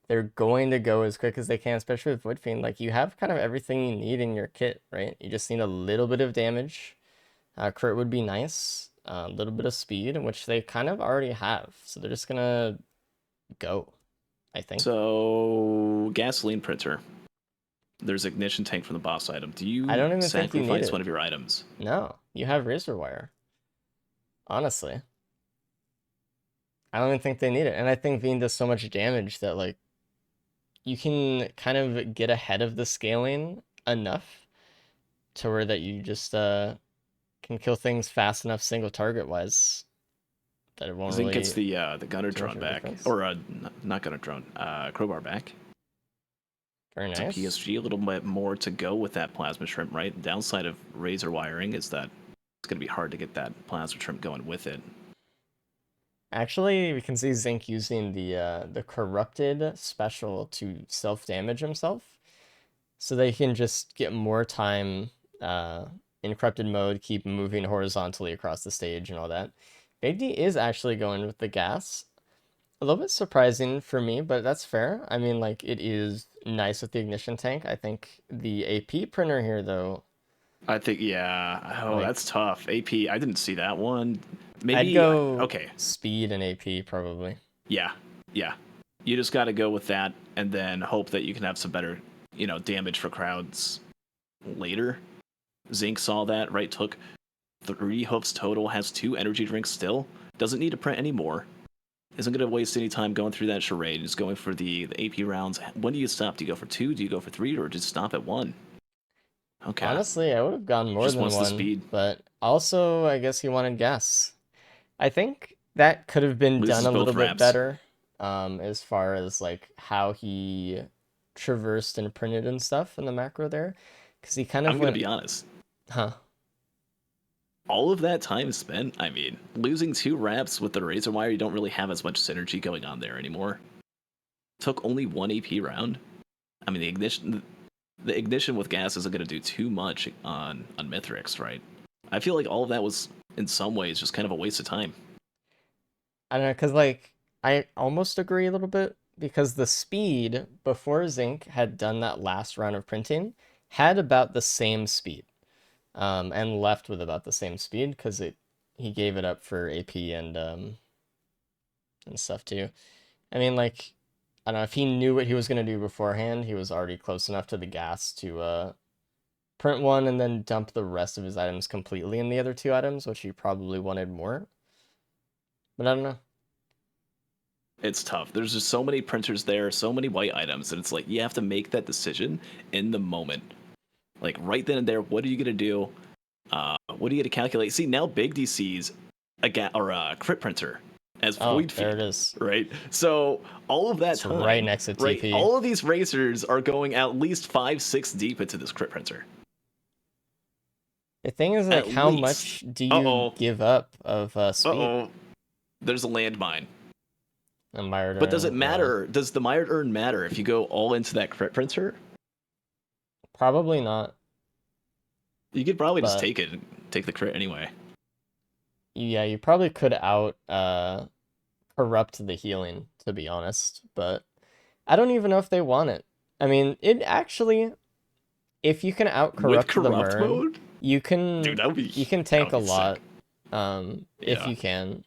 they're going to go as quick as they can, especially with Void Fiend. Like, you have kind of everything you need in your kit, right? You just need a little bit of damage. Crit would be nice. A little bit of speed, which they kind of already have. So they're just gonna go, I think. So, gasoline printer. There's ignition tank from the boss item. Do you I don't even think you need sacrifice it. one of your items? No, you have razor wire. Honestly, I don't even think they need it. And I think Veen does so much damage that, like, you can kind of get ahead of the scaling enough to where that you just can kill things fast enough single target wise that it won't Zink really gets the gunner too much drone of a back, difference. or not gunner drone, crowbar back. Very It's a nice. PSG, a little bit more to go with that plasma shrimp, right? The downside of razor wiring is that it's going to be hard to get that plasma shrimp going with it. Actually, we can see Zinc using the corrupted special to self-damage himself, so they can just get more time in corrupted mode, keep moving horizontally across the stage and all that. Big D is actually going with the gas. A little bit surprising for me, but that's fair. I mean, like, it is nice with the ignition tank. I think the AP printer here, though, I think, yeah. Oh, like, that's tough. AP, I didn't see that one. I'd Maybe, go okay. speed and AP probably. Yeah, yeah. You just got to go with that and then hope that you can have some better, damage for crowds later. Zinc saw that, right? Took 3 hoofs total, has 2 energy drinks still. Doesn't need to print anymore. Isn't going to waste any time going through that charade. Just going for the AP rounds. When do you stop? Do you go for 2? Do you go for 3? Or just stop at 1? Okay. Honestly, I would have gone more Just than wants the 1, speed. but also I guess he wanted gas. I think that could have been done Loses a both little bit wraps. better, as far as like how he traversed and printed and stuff in the macro there, because he kind of I'm going went, to be honest. huh? All of that time spent, I mean, losing 2 wraps with the razor wire, you don't really have as much synergy going on there anymore. Took only 1 AP round. I mean, the ignition, the ignition with gas isn't going to do too much on Mithrix, right? I feel like all of that was in some ways just kind of a waste of time. I don't know, because like I almost agree a little bit because the speed before Zinc had done that last round of printing had about the same speed, and left with about the same speed because he gave it up for AP and stuff too. I mean, like I don't know if he knew what he was gonna do beforehand, he was already close enough to the gas to print one and then dump the rest of his items completely in the other two items, which he probably wanted more. But I don't know. It's tough. There's just so many printers there, so many white items, and it's like you have to make that decision in the moment. Like right then and there, what are you gonna do? What are you gonna calculate? See, now Big D sees a crit printer as Oh, void there feed, it is. right? So all of that It's time, right next to right? TP. All of these racers are going at least 5-6 deep into this crit printer. The thing is, like, At how least. much do Uh you oh. give up of Uh speed? oh. There's a landmine. A Myred But does it Urn, yeah. matter? Does the Mired Urn matter if you go all into that crit printer? Probably not, You could probably just but take it, take the crit anyway. yeah, you probably could out corrupt the healing, to be honest. But I don't even know if they want it. I mean, it actually, if you can out With corrupt the corrupt Mern, mode? you Dude, can that would be tank a sick. lot, if Yeah. you can.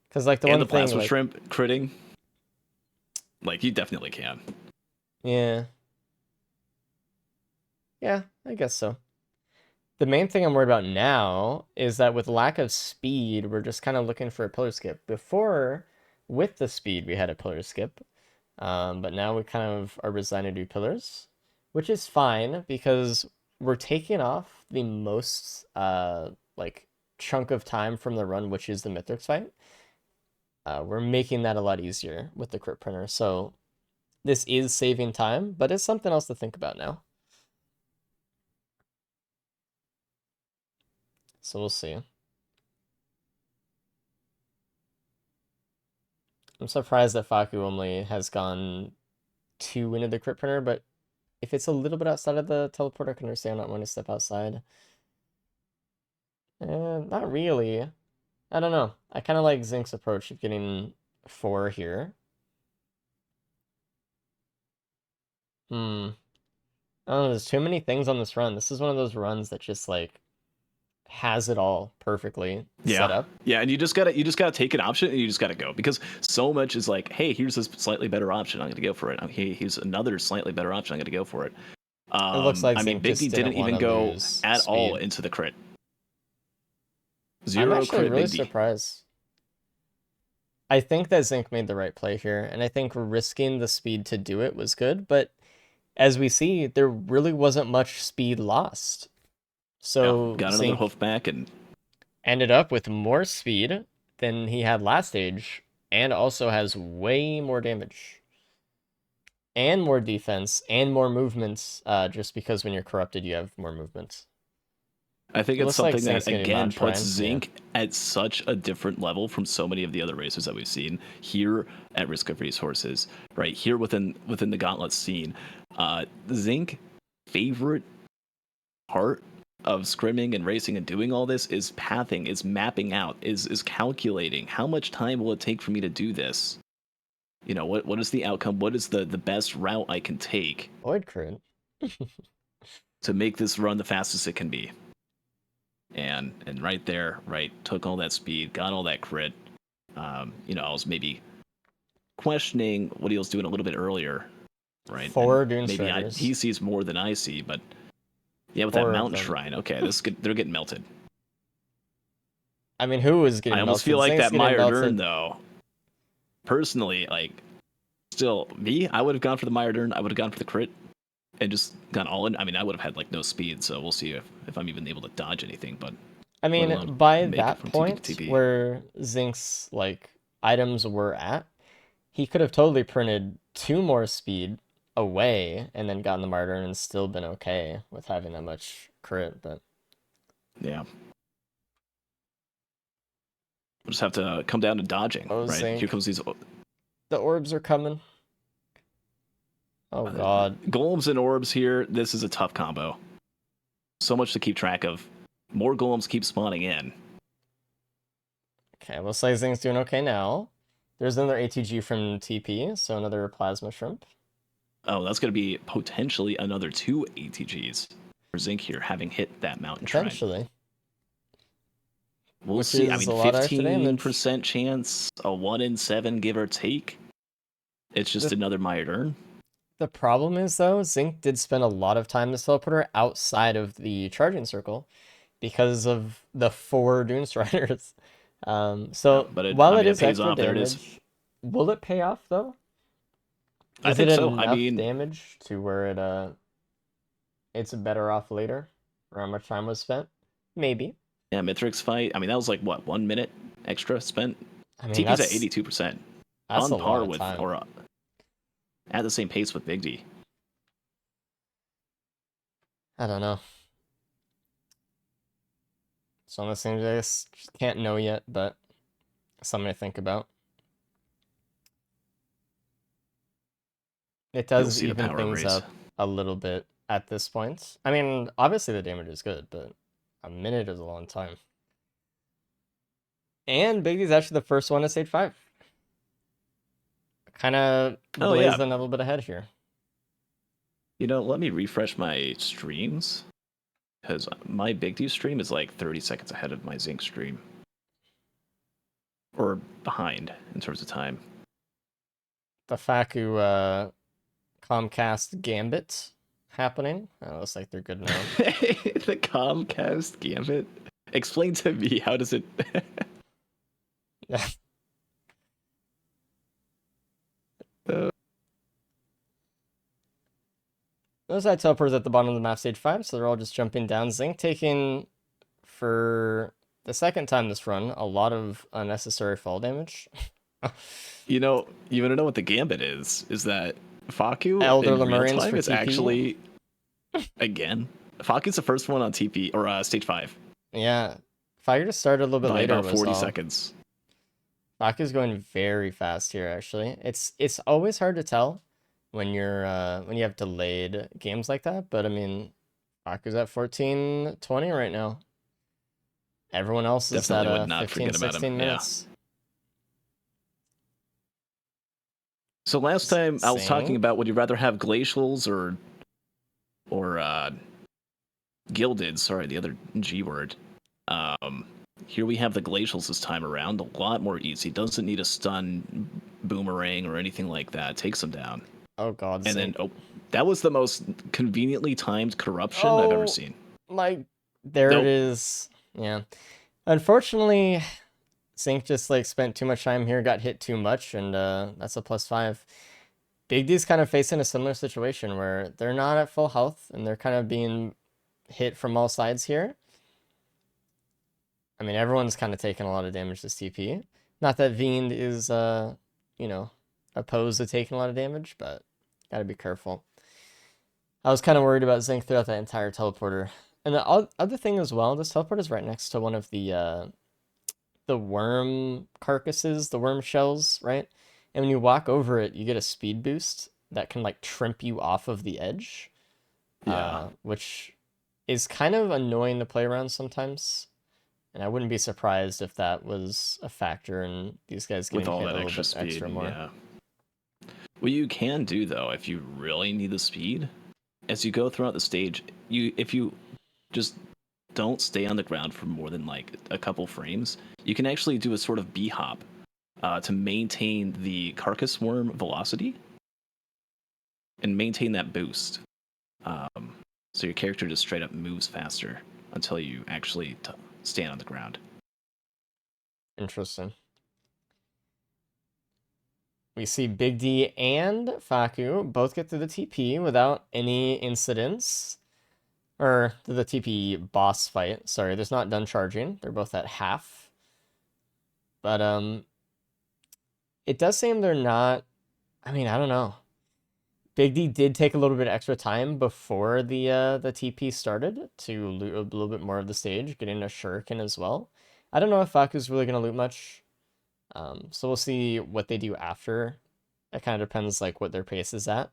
Because like the And one the thing, plasma like, shrimp critting. Like you definitely can. yeah, yeah, I guess so. The main thing I'm worried about now is that with lack of speed, we're just kind of looking for a pillar skip. Before, with the speed, we had a pillar skip, but now we kind of are resigned to do pillars, which is fine because we're taking off the most like chunk of time from the run, which is the Mithrix fight. We're making that a lot easier with the crit printer, so this is saving time, but it's something else to think about now. So we'll see. I'm surprised that Faku only has gone 2 into the crit printer, but if it's a little bit outside of the teleport, I can understand not wanting to step outside. Not really. I don't know. I kind of like Zinc's approach of getting 4 here. Hmm. I don't know, there's too many things on this run. This is one of those runs that just like has it all perfectly set Yeah. up. Yeah, and you just gotta take an option and you just gotta go because so much is like, hey, here's this slightly better option. I'm gonna go for it. Here's another slightly better option. I'm gonna go for it. It looks like I mean, Zinc Big just D didn't didn't want even to go lose at all speed. into the crit. I'm 0 actually crit really Big D. surprised. I think that Zinc made the right play here, and I think risking the speed to do it was good, but as we see, there really wasn't much speed lost. Yeah, So got another Zinc hoof back and ended up with more speed than he had last stage, and also has way more damage. And more defense, and more movements, just because when you're corrupted, you have more movements. I think It it's looks like something Zinc's that getting again Mod puts Shrine. Yeah. Zinc at such a different level from so many of the other racers that we've seen here at Risk of Resources, right here within the Gauntlet scene. Zinc favorite part of scrimming and racing and doing all this is pathing, is mapping out, is calculating how much time will it take for me to do this. You know, what is the outcome? What is the best route I can take Void crit. to make this run the fastest it can be? And right there, right, took all that speed, got all that crit. You know, I was maybe questioning what he was doing a little bit earlier, right? 4 And Dune maybe Striders. he sees more than I see, but yeah, with that 4 of mountain them. shrine, okay, they're getting melted. I mean, who is I getting almost melted? feel like Zinc's that getting Mired Urn melted. though. Personally, like, still me, I would have gone for the Mired Urn. I would have gone for the crit and just gone all in. I mean, I would have had like no speed, so we'll see if I'm even able to dodge anything. But I let mean, alone by make it that from TP to point TP. where Zinc's like items were at, he could have totally printed 2 more speed away and then gotten the martyr and still been okay with having that much crit, but Yeah. We'll just have to come down to dodging, oh, right? Here Zinc. comes these. The orbs are coming. Oh god. Golems and orbs here, this is a tough combo. So much to keep track of. More golems keep spawning in. Okay, looks like Zing's doing okay now. There's another ATG from TP, so another Plasma Shrimp. Oh, that's going to be potentially another 2 ATGs for Zinc here, having hit that mountain shrine. Potentially. We'll Which see. I is mean, a lot of extra damage. 15% chance, a 1 in 7, give or take. It's just another Mired Urn. The problem is, though, Zinc did spend a lot of time this teleporter outside of the charging circle because of the 4 Doomstriders. So but while I it mean, it is pays extra off. There it is. damage, will it pay off, though? I Is think it so. enough I mean, damage to where it's better off later? Or how much time was spent? Maybe. yeah, Mithrix fight. I mean, that was like, what, 1 minute extra spent? I mean, TP's at that's 82%. a On lot par of with, time. or at the same pace with Big D. I don't know. Some of the things I just can't know yet, but something to think about. It You'll does see the even power things raise. up a little bit at this point. I mean, obviously the damage is good, but a minute is a long time. And Big D's actually the first one to stage 5. Kind of blazing a little bit ahead here. You know, let me refresh my streams. Because my Big D stream is like 30 seconds ahead of my Zinc stream. Or behind in terms of time. The Faku Comcast Gambit happening. Oh, looks like they're good now. The Comcast Gambit? Explain to me, how does it... Yeah. Those side teleporters at the bottom of the map, stage 5, so they're all just jumping down. Zinc taking, for the second time this run, a lot of unnecessary fall damage. You know, you want to know what the Gambit is? Is that Faku Elder in real Lemurians time for is TP? actually... Again. Faku's the first one on TP, or stage 5. Yeah. Faku just started a little bit By later. about 40 all. seconds. Faku's going very fast here, actually. It's always hard to tell when you have delayed games like that, but I mean, Faku's at 14:20 right now. Everyone else is Definitely at would not 15, forget about 16 him. minutes. So last time I was talking Same. about, would you rather have glacials or gilded? Sorry, the other G word. Here we have the glacials this time around. A lot more easy. Doesn't need a stun boomerang or anything like that. Takes them down. Oh god, And Zinc. then that was the most conveniently timed corruption I've ever seen. Like, there Nope. it is. Yeah. Unfortunately, Zinc just like spent too much time here, got hit too much, and that's a +5. Big D's kind of facing a similar situation where they're not at full health and they're kind of being hit from all sides here. I mean, everyone's kind of taking a lot of damage this TP. Not that Fiend is, opposed to taking a lot of damage, but gotta be careful. I was kind of worried about Zinc throughout that entire teleporter. And the other thing as well, this teleporter is right next to one of the worm carcasses, the worm shells, right? And when you walk over it, you get a speed boost that can like trimp you off of the edge. Yeah. Which is kind of annoying to play around sometimes. And I wouldn't be surprised if that was a factor in these guys getting With all hit that a little extra bit speed. extra more. Yeah. What you can do though, if you really need the speed, as you go throughout the stage, if you just don't stay on the ground for more than like a couple frames, you can actually do a sort of B-hop to maintain the carcass worm velocity and maintain that boost. So your character just straight up moves faster until you actually stand on the ground. Interesting. We see Big D and Faku both get through the TP without any incidents. Or the TP boss fight. Sorry, there's not done charging. They're both at half. But it does seem they're not. I mean, I don't know. Big D did take a little bit extra time before the TP started to loot a little bit more of the stage, getting a shuriken as well. I don't know if Faku's really gonna loot much. So we'll see what they do after. It kind of depends like what their pace is at.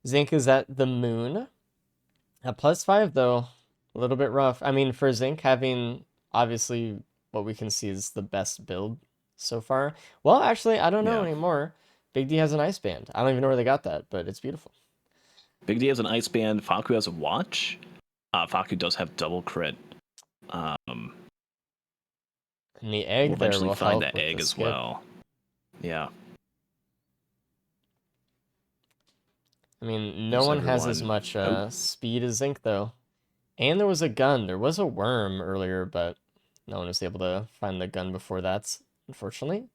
Zinc is at the moon. At +5, though, a little bit rough. I mean, for Zinc, having obviously what we can see is the best build so far. Well, actually, I don't know Yeah. anymore. Big D has an ice band. I don't even know where they got that, but it's beautiful. Big D has an ice band. Faku has a watch. Faku does have double crit. Um, And the we'll egg there eventually will find help that with egg the as skip. well. Yeah. I mean, no There's one has as everyone. much Oh, speed as Zinc, though. And there was a gun. There was a worm earlier, but no one was able to find the gun before that, unfortunately.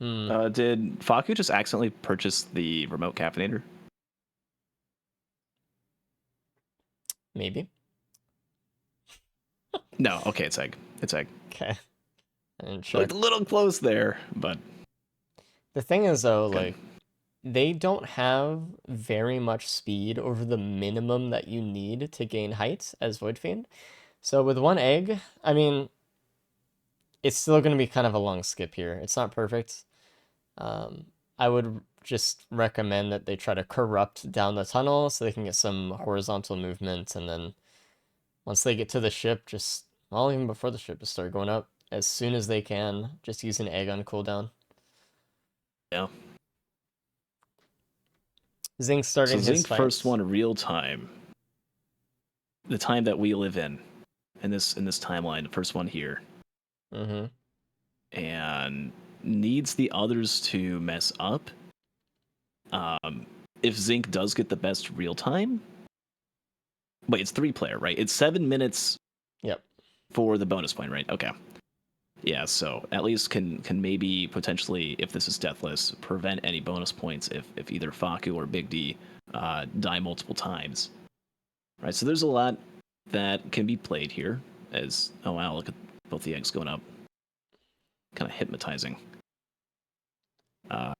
Hmm, did Faku just accidentally purchase the remote caffeinator? maybe. No. Okay, it's egg. It's egg. Okay. I didn't check. Looked a little close there, but The thing is, though, good. like, they don't have very much speed over the minimum that you need to gain height as Void Fiend. So with one egg, I mean, it's still going to be kind of a long skip here. It's not perfect. I would just recommend that they try to corrupt down the tunnel so they can get some horizontal movement, and then once they get to the ship, just, well, even before the ship, just start going up as soon as they can. Just use an egg on cooldown. Yeah. Zing So starting his Zinc first fights. one real time. The time that we live in this timeline, the first one here. Mm-hmm. And needs the others to mess up. If Zinc does get the best real time, wait, it's 3-player, right? It's 7 minutes Yep. for the bonus point, right? Okay. Yeah, so at least can maybe potentially, if this is deathless, prevent any bonus points if either Faku or Big D die multiple times. Right, so there's a lot that can be played here. As oh wow, look at both the eggs going up, kind of hypnotizing. Uh,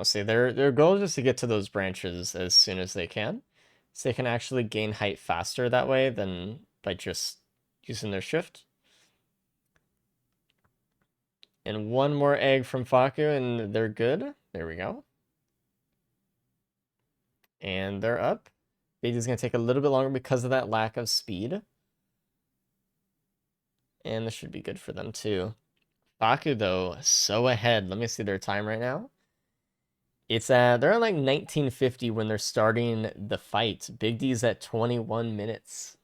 See, their goal is just to get to those branches as soon as they can, so they can actually gain height faster that way than by just using their shift. And one more egg from Faku, and they're good. There we go. And they're up. Beatty's gonna take a little bit longer because of that lack of speed. And this should be good for them too. Faku, though, so ahead. Let me see their time right now. It's they're at like 1950 when they're starting the fight. Big D's at 21 minutes.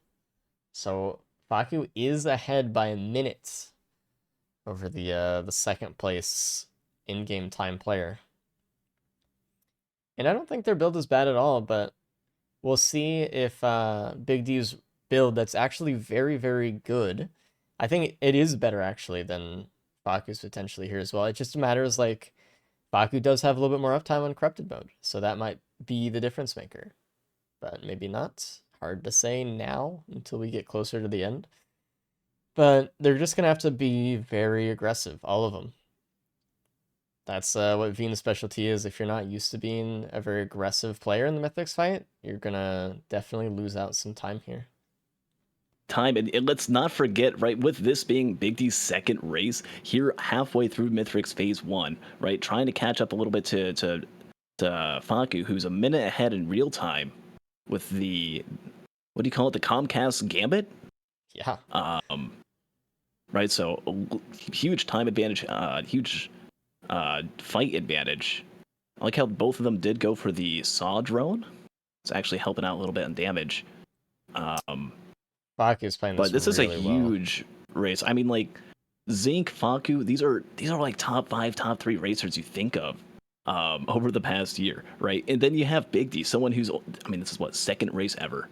So Faku is ahead by a minute over the second place in-game time player. And I don't think their build is bad at all, but we'll see if Big D's build that's actually very, very good. I think it is better actually than Faku's potentially here as well. It just matters like Faku does have a little bit more uptime on corrupted mode, so that might be the difference maker. But maybe not. Hard to say now until we get closer to the end. But they're just gonna have to be very aggressive, all of them. That's what Veen's specialty is. If you're not used to being a very aggressive player in the Mythics fight, you're gonna definitely lose out some time here. time and let's not forget, right, with this being Big D's second race here halfway through Mythics phase 1, right, trying to catch up a little bit to Faku, who's a minute ahead in real time with the, what do you call it, the Comcast Gambit? Yeah. Right, so huge time advantage, huge fight advantage. I like how both of them did go for the Saw drone. It's actually helping out a little bit on damage. Faku's playing this But this is a really well. huge race. I mean, like Zinc, Faku, these are like top 5, top 3 racers you think of over the past year, right? And then you have Big D, someone who's, I mean, this is what, second race ever.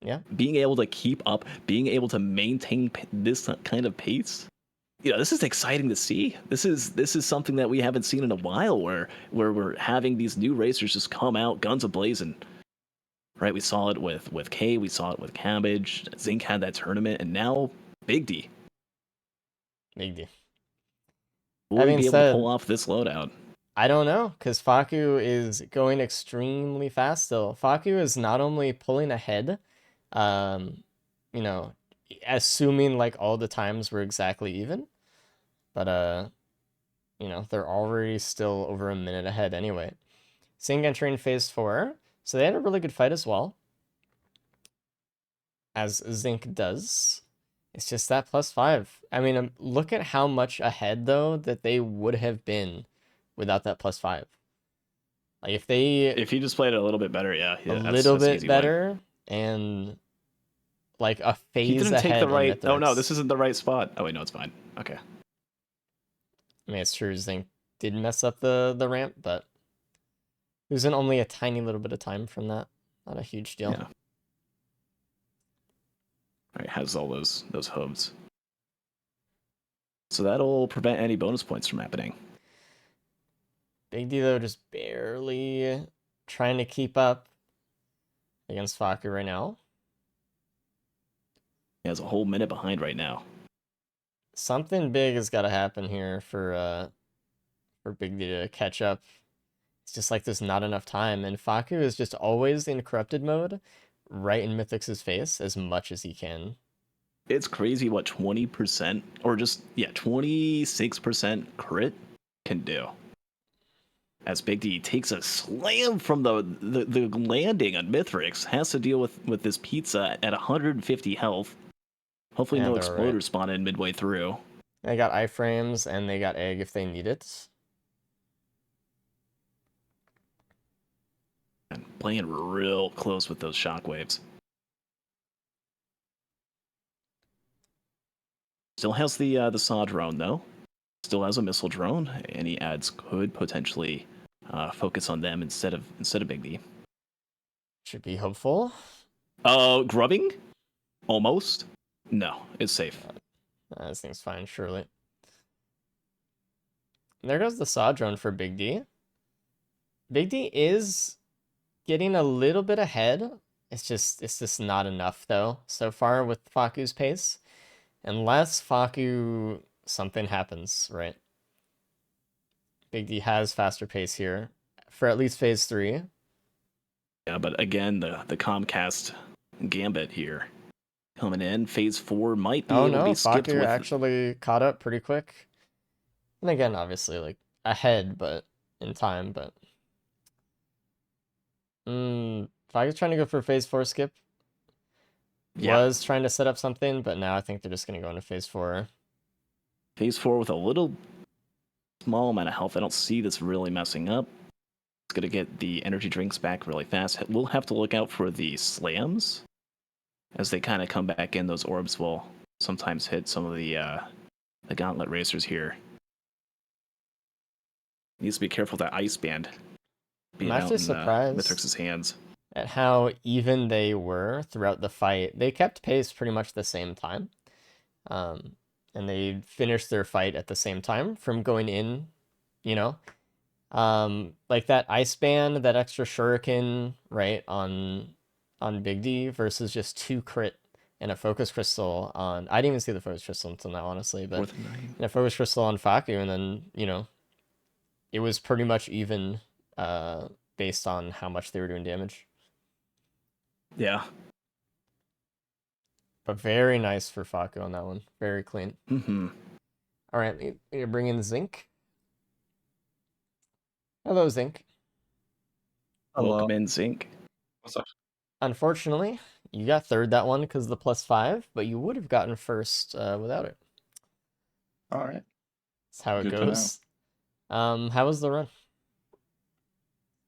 Yeah. Being able to keep up, being able to maintain this kind of pace. You know, this is exciting to see. This is something that we haven't seen in a while, where we're having these new racers just come out guns a-blazing. Right, we saw it with K, we saw it with Cabbage. Zinc had that tournament, and now Big D. Big D. Will That we being be able to said, pull off this loadout? I don't know, because Faku is going extremely fast still. Faku is not only pulling ahead, um, you know, assuming like all the times were exactly even. But you know, they're already still over a minute ahead anyway. Sing entering phase 4. So they had a really good fight as well, as Zinc does. It's just that +5. I mean, look at how much ahead, though, that they would have been without that +5. Like, If he just played it a little bit better, yeah, a that's little an bit easy win. better and like a He phase didn't take the ahead in right. Oh no, Mythrix. this isn't the right spot. Oh wait, no, it's fine. Okay. I mean, it's true Zinc did mess up the ramp, but it was in only a tiny little bit of time from that. Not a huge deal. Yeah. All right, has all those hooves. So that'll prevent any bonus points from happening. Big D, though, just barely trying to keep up against Faku right now. He has a whole minute behind right now. Something big has got to happen here for Big D to catch up. It's just like there's not enough time, and Faku is just always in corrupted mode, right in Mythix's face as much as he can. It's crazy what 20% or just 26% crit can do. As Big D takes a slam from the landing on Mithrix, has to deal with this pizza at 150 health. Hopefully Yeah, no they're exploder right. spawn in midway through. They got iframes and they got egg if they need it. And playing real close with those shockwaves. Still has the saw drone though. Still has a missile drone. Any ads could potentially focus on them instead of Big D. Should be hopeful. Grubbing? Almost. No, it's safe. This thing's fine, surely. And there goes the saw drone for Big D. Big D is getting a little bit ahead. It's just not enough though so far with Faku's pace. Unless Faku something happens, right? Big D has faster pace here for at least phase 3. Yeah, but again, the Comcast gambit here coming in. Phase 4 might be Oh able to no, be skipped Faku with. actually caught up pretty quick. And again, obviously, like ahead, but in time, but Faku's trying to go for phase 4 skip. Yeah, Was trying to set up something, but now I think they're just gonna go into phase 4. phase 4 with a little small amount of health. I don't see this really messing up. It's gonna get the energy drinks back really fast. We'll have to look out for the slams as they kind of come back in. Those orbs will sometimes hit some of the gauntlet racers here. Needs to be careful with that ice band being I'm out actually in surprised Mithrix's hands. at how even they were throughout the fight. They kept pace pretty much the same time. And they finished their fight at the same time from going in, you know. Like that ice band, that extra shuriken, right, on Big D versus just 2 crit and a focus crystal on I didn't even see the focus crystal until now, honestly, but Fourth and 9. and a focus crystal on Faku, and then, you know, it was pretty much even based on how much they were doing damage. Yeah. But very nice for Faku on that one. Very clean. Mm-hmm. All right, you bring in Zinc. Hello, Zinc. Hello. Welcome in, Zinc. What's up? Unfortunately, you got third that one because of the +5, but you would have gotten first without it. All right. That's how it Good to know. goes. How was the run?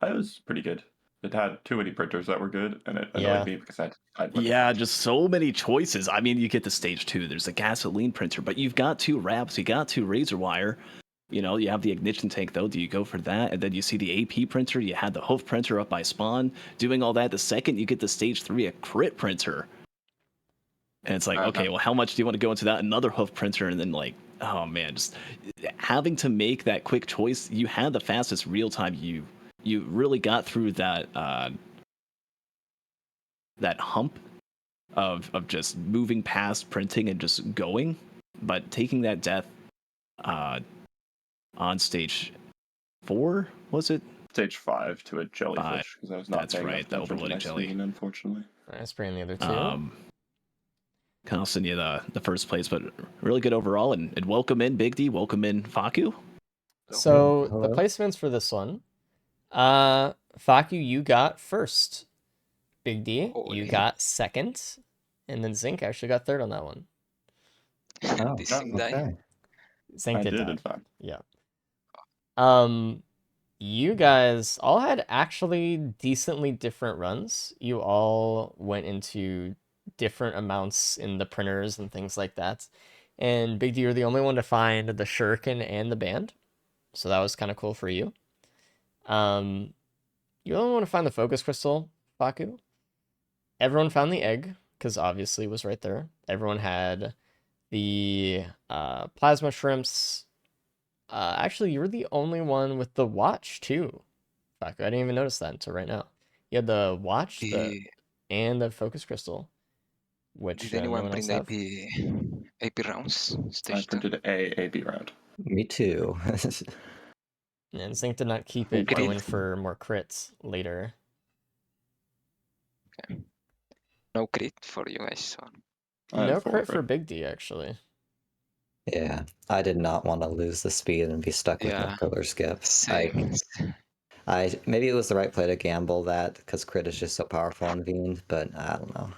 It was pretty good. It had too many printers that were good, and it annoyed Yeah. me because I had Yeah, just so many choices. I mean, you get to stage 2. There's a gasoline printer, but you've got 2 wraps. You got 2 razor wire. You know, you have the ignition tank though. Do you go for that? And then you see the AP printer. You had the hoof printer up by spawn, doing all that. The second you get to stage 3, a crit printer. And it's like, okay, well, how much do you want to go into that? Another hoof printer, and then like, oh man, just having to make that quick choice. You had the fastest real time. You really got through that that hump of just moving past printing and just going, but taking that death on stage 4, was it? Stage 5 to a jellyfish because I was not That's paying right, the attention to overloading my jelly. screen, unfortunately. All right, spraying the other 2. costing you the first place, but really good overall. And welcome in Big D, welcome in Faku. So the Hello. placements for this one, Faku, you got first. Big D, you Holy. got second, and then Zinc actually got third on that one. Oh, This thing die. okay. Zinc I did did, die. in fact. Yeah. You guys all had actually decently different runs. You all went into different amounts in the printers and things like that. And Big D, you're the only one to find the shuriken and the band. So that was kind of cool for you. You only want to find the focus crystal, Faku. Everyone found the egg, because obviously it was right there. Everyone had the plasma shrimps. Actually, you were the only one with the watch, too. Faku, I didn't even notice that until right now. You had the watch and the focus crystal, which Did no anyone one else print have. AP rounds? I Stage 2? printed a AB round. Me too. And Zinc did not keep Ooh, it wow. going for more crits later. Okay. No crit for you guys. So. I had No 4 crit for crit. Big D, actually. Yeah, I did not want to lose the speed and be stuck with no Yeah. pillar skip. Same. I maybe it was the right play to gamble that because crit is just so powerful on Fiend, but I don't know.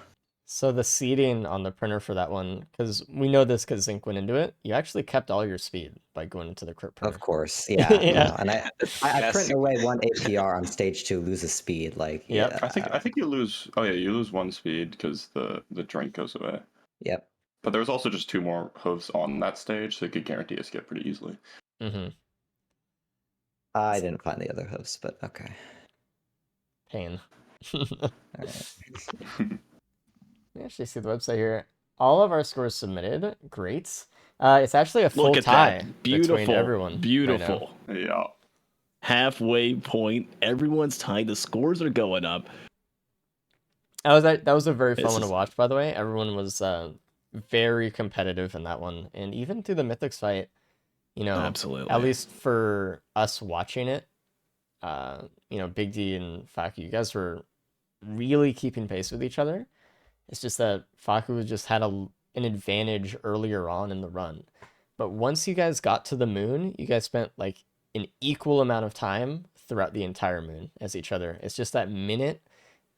So the seeding on the printer for that one, because we know this because Zinc went into it, you actually kept all your speed by going into the crit printer. Of course, yeah, Yeah. no, and I print Classic. away one APR on stage 2, loses speed, like Yep. yeah, I think you lose. Oh yeah, you lose 1 speed because the drink goes away. yep. But there was also just 2 more hooves on that stage, so you could guarantee a skip pretty easily. Mm-hmm. I didn't find the other host, but okay. Pain. All right. Let me actually see the website here. All of our scores submitted. Great. It's actually a full Look at tie that. between Beautiful. everyone right now. Beautiful. Yeah. Halfway point. Everyone's tied. The scores are going up. That was a very fun This one to is- watch, by the way. Everyone was very competitive in that one, and even through the Mythics fight, you know, Absolutely. at least for us watching it, you know, Big D and Faku, you guys were really keeping pace with each other. It's just that Faku just had an advantage earlier on in the run. But once you guys got to the moon, you guys spent like an equal amount of time throughout the entire moon as each other. It's just that minute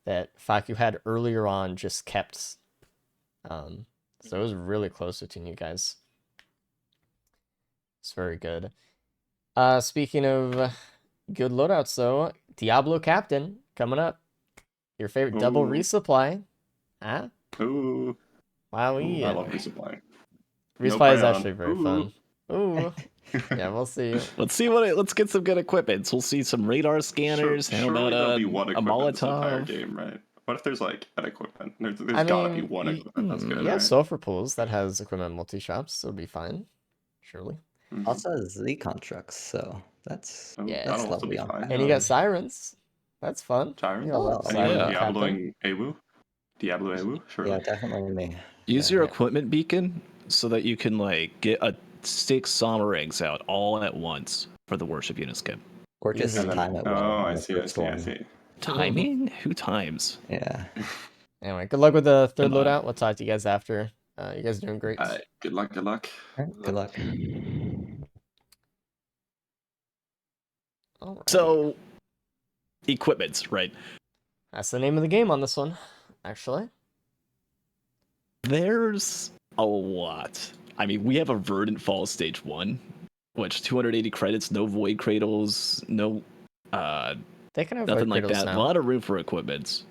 that Faku had earlier on just kept. So it was really close between you guys. It's very good. Speaking of good loadouts, though, Diablo Captain coming up. Your favorite double Ooh. resupply. Huh? Ooh. Wowee. Ooh, I love resupplying. Resupply is Crayon. actually very fun. Ooh. Yeah, we'll see. Let's see let's get some good equipment. We'll see some radar scanners. How Surely about there'll be one a equipment this entire Molotov? game, right? What if there's like an equipment? There's I gotta be mean, one equipment that's good, you have right? sulfur pools that has equipment multi shops, so it'll be fine. Surely. Mhm. Also has Z constructs, so that's Oh, Yeah. that's that'll also be lovely on fine. And you got sirens. That's fun. Sirens? You got a lot of Oh, siren yeah. Captain. Diabloing Ewu? Diablo Ewu? Surely. yeah, definitely me. Use Yeah. your equipment beacon so that you can like get 6 Somerings out all at once for the worship unit skip. Or just Easy. time it well Oh, on I the see, I first see, I one. see. Timing? Who times? Yeah. Anyway, good luck with the third Come on. loadout. We'll talk to you guys after. You guys are doing great. Good luck, good luck. All right, good luck. Alrighty. So, equipments, right? That's the name of the game on this one, actually. There's a lot. I mean, we have a Verdant Fall Stage 1, which 280 credits, no Void Cradles, no They can have nothing void like cradles that. now. A lot of room for equipments.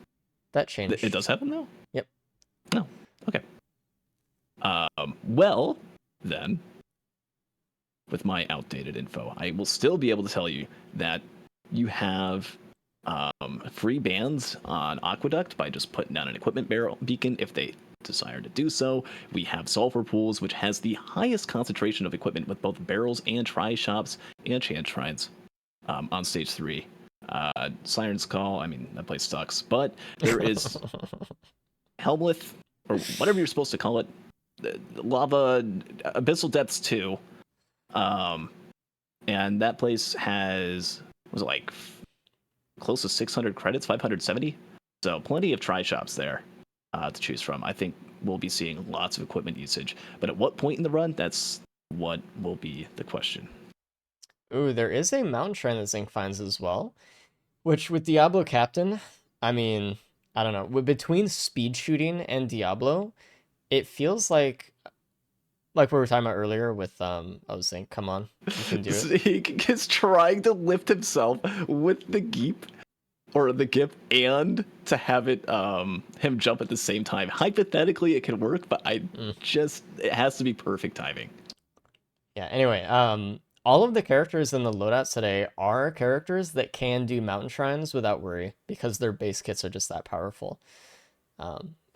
That changed. It does happen now? Yep. No. Okay. Well, then, with my outdated info, I will still be able to tell you that you have free bans on Aqueduct by just putting down an equipment barrel beacon if they desire to do so. We have Sulfur Pools, which has the highest concentration of equipment with both barrels and tri-shops and chant shrines on stage 3. Siren's Call, I mean, that place sucks, but there is Helmleth, or whatever you're supposed to call it, Lava Abyssal Depths 2. And that place has, was it like close to 600 credits, 570? So plenty of tri-shops there. to choose from. I think we'll be seeing lots of equipment usage, but at what point in the run, that's what will be the question. Ooh, there is a mountain shrine that Zinc finds as well, which with Diablo Captain, I mean, I don't know. Between speed shooting and Diablo, it feels like we were talking about earlier with Zinc, come on, you can do it. He is trying to lift himself with the Geep or the Gip and to have it him jump at the same time. Hypothetically, it could work, but it has to be perfect timing. Yeah, anyway, all of the characters in the loadouts today are characters that can do mountain shrines without worry because their base kits are just that powerful.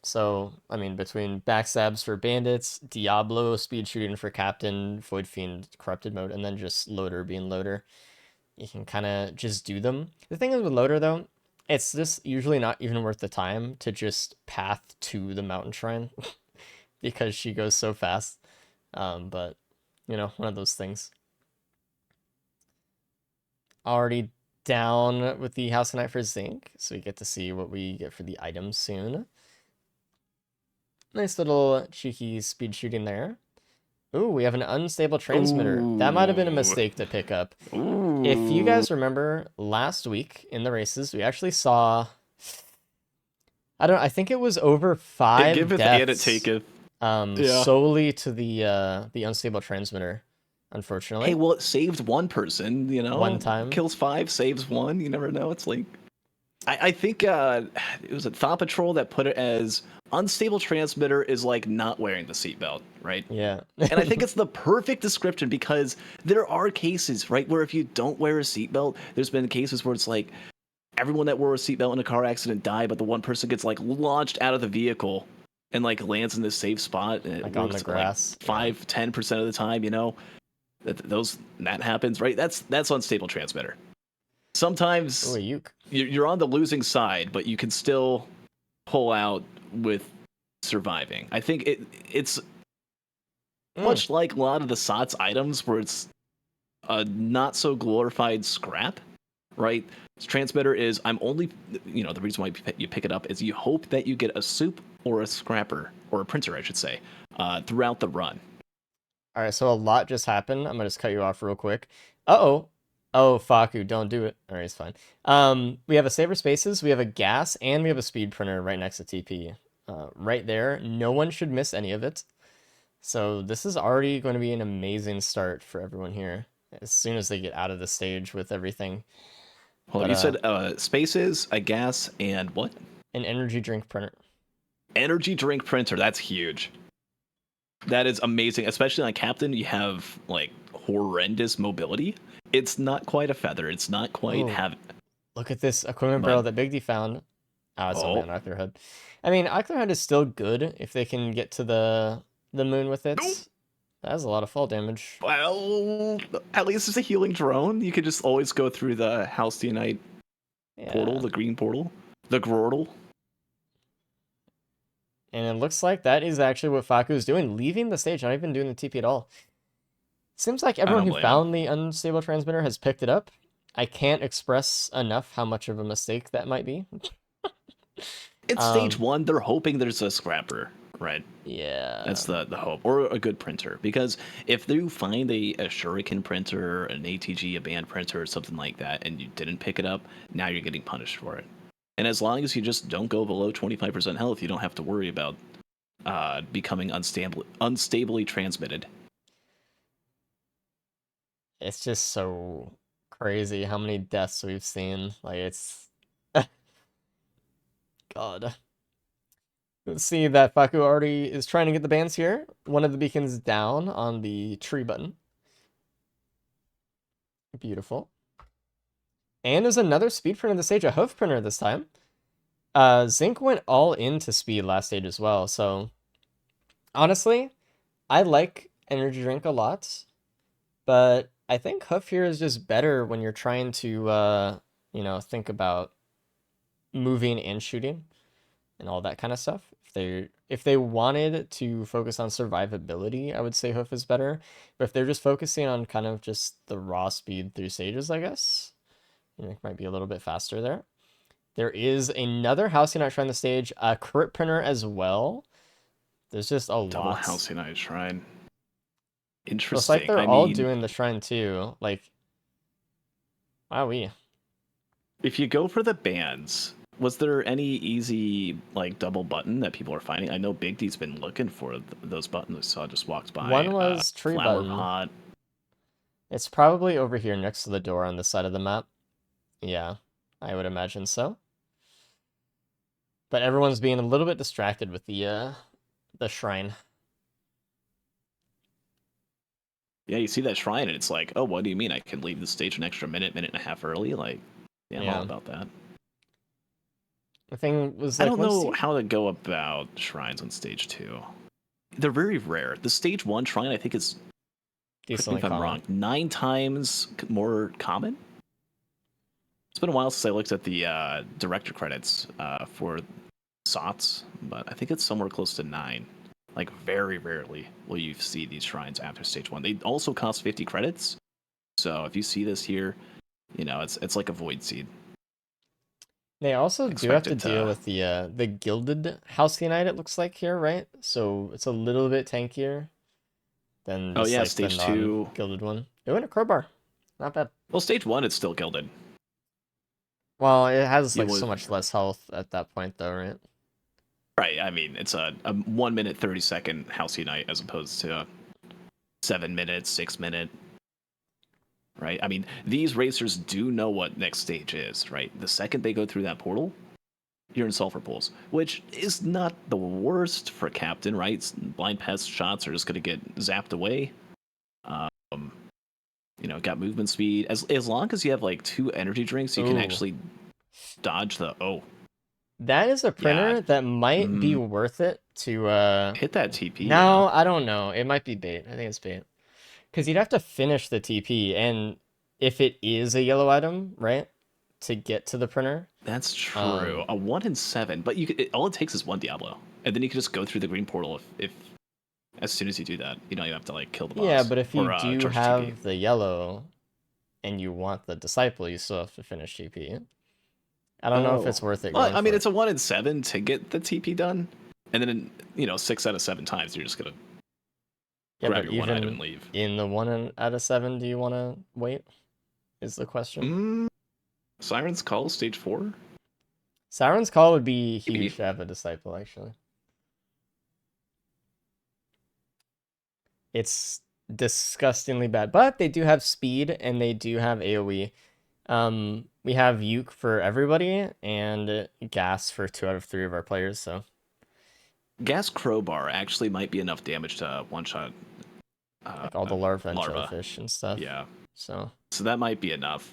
So, I mean, between backstabs for bandits, Diablo, speed shooting for captain, Void Fiend, corrupted mode, and then just loader being loader, you can kind of just do them. The thing is with loader though, it's just usually not even worth the time to just path to the mountain shrine because she goes so fast. But you know, one of those things. Already down with the House of Night for Zinc, so we get to see what we get for the items soon. Nice little cheeky speed shooting there. Ooh, we have an unstable transmitter. That might have been a mistake to pick up. Ooh. If you guys remember last week in the races, we actually saw, I think it was over 5 it giveth deaths. And it taketh. Solely to the unstable transmitter, unfortunately. Hey, well, it saved one person, you know? One time. Kills 5, saves 1. You never know. It's like... I think it was a Thought Patrol that put it as unstable transmitter is like not wearing the seatbelt, right? Yeah. And I think it's the perfect description because there are cases, right, where if you don't wear a seatbelt, there's been cases where it's like everyone that wore a seatbelt in a car accident died, but the one person gets like launched out of the vehicle and like lands in this safe spot, and it like works on the grass. Like 5-10% of the time, you know. That happens, right? That's unstable transmitter. Sometimes you're on the losing side, but you can still pull out with surviving. I think it's much like a lot of the SOTS items where it's a not so glorified scrap, right? Transmitter is I'm only, you know, the reason why you pick it up is you hope that you get a soup or a scrapper or a printer, I should say, throughout the run. All right, so a lot just happened. I'm gonna just cut you off real quick. Uh-oh. Oh, Faku, don't do it. All right, it's fine. We have a Saber Spaces, we have a gas, and we have a speed printer right next to TP. Right there. No one should miss any of it. So this is already going to be an amazing start for everyone here as soon as they get out of the stage with everything. Well, you said Spaces, a gas, and what? An energy drink printer. Energy drink printer. That's huge. That is amazing, especially on Captain. You have like horrendous mobility. It's not quite a feather. It's not quite Look at this equipment barrel that Big D found. Oh, it's only an Ocular Hood. I mean, Ocular Hood is still good if they can get to the moon with it. Nope. That has a lot of fall damage. Well, at least it's a healing drone. You could just always go through the Halcyon portal, the green portal, the Grordle. And it looks like that is actually what Faku is doing, leaving the stage, not even doing the TP at all. Seems like everyone who found the unstable transmitter has picked it up. I can't express enough how much of a mistake that might be. It's stage 1. They're hoping there's a scrapper, right? Yeah. That's the hope. Or a good printer. Because if you find a shuriken printer, an ATG, a band printer, or something like that, and you didn't pick it up, now you're getting punished for it. And as long as you just don't go below 25% health, you don't have to worry about becoming unstably transmitted. It's just so crazy how many deaths we've seen. Like, it's... God. Let's see that Faku already is trying to get the bands here. One of the beacons down on the tree button. Beautiful. And there's another speed printer on the stage, a hoof printer this time. Zinc went all into speed last stage as well, so honestly, I like energy drink a lot, but I think hoof here is just better when you're trying to you know, think about moving and shooting and all that kind of stuff. If they wanted to focus on survivability, I would say hoof is better. But if they're just focusing on kind of just the raw speed through stages, I guess, you know, it might be a little bit faster there. There is another Halcyon Shrine on the stage, a crit printer as well. There's just a Double lot. Halcyon Shrine. So Interesting. it's like they're I all mean, doing the shrine too. Like, wowee. if you go for the bands, was there any easy like double button that people are finding? I know Big D's been looking for those buttons. I saw just walked by. One was tree Flower button. Pot. It's probably over here next to the door on the side of the map. Yeah, I would imagine so. But everyone's being a little bit distracted with the shrine. Yeah, you see that shrine and it's like, oh, what do you mean? I can leave the stage an extra minute, minute and a half early? Like, yeah, I'm all Yeah. about that. The thing was I like, don't once know you- how to go about shrines on stage 2. They're very rare. The stage 1 shrine, I think, is, correct me decently if I'm common. wrong, 9 times more common. It's been a while since I looked at the director credits for SOTS, but I think it's somewhere close to 9. Like, very rarely will you see these shrines after stage 1. They also cost 50 credits, so if you see this here, you know, it's like a void seed. They also do have to Expected deal to- with the gilded Halcyon, it looks like here, right? So it's a little bit tankier than Oh just yeah, like the stage 2. non-gilded one. Oh, and a crowbar. Not bad. Well, stage 1, it's still gilded. Well, it has You like so would- much less health at that point though, right? Right, I mean, it's a 1 minute, 30-second Halcyon as opposed to a 7 minutes, 6 minute. Right? I mean, these racers do know what next stage is, right? The second they go through that portal, you're in sulfur pools, which is not the worst for Captain, right? Blind pest shots are just going to get zapped away. You know, got movement speed. As long as you have like 2 energy drinks, you can Ooh. actually dodge the That is a printer that might be worth it to hit that TP. No, I don't know. It might be bait. I think it's bait. Because you'd have to finish the TP, and if it is a yellow item, right, to get to the printer. That's true. A 1 in 7, but all it takes is 1 Diablo, and then you can just go through the green portal if as soon as you do that, you don't even have to like kill the boss. Yeah, but if you or, do charge have TP. the yellow, and you want the disciple, you still have to finish TP. I don't know if it's worth it. Well, going I mean, for it's a 1 in 7 to get the TP done, and then 6 out of 7 times you're just gonna grab but your 1 item even and leave. in the 1 out of 7, do you want to wait? Is the question. Siren's Call stage 4. Siren's Call would be Maybe. huge to have a disciple, actually. It's disgustingly bad, but they do have speed and they do have AoE. We have Uke for everybody and Gas for 2 out of 3 of our players, so. Gas Crowbar actually might be enough damage to one-shot Like all the larvae and larva. jellyfish and stuff. Yeah. So that might be enough.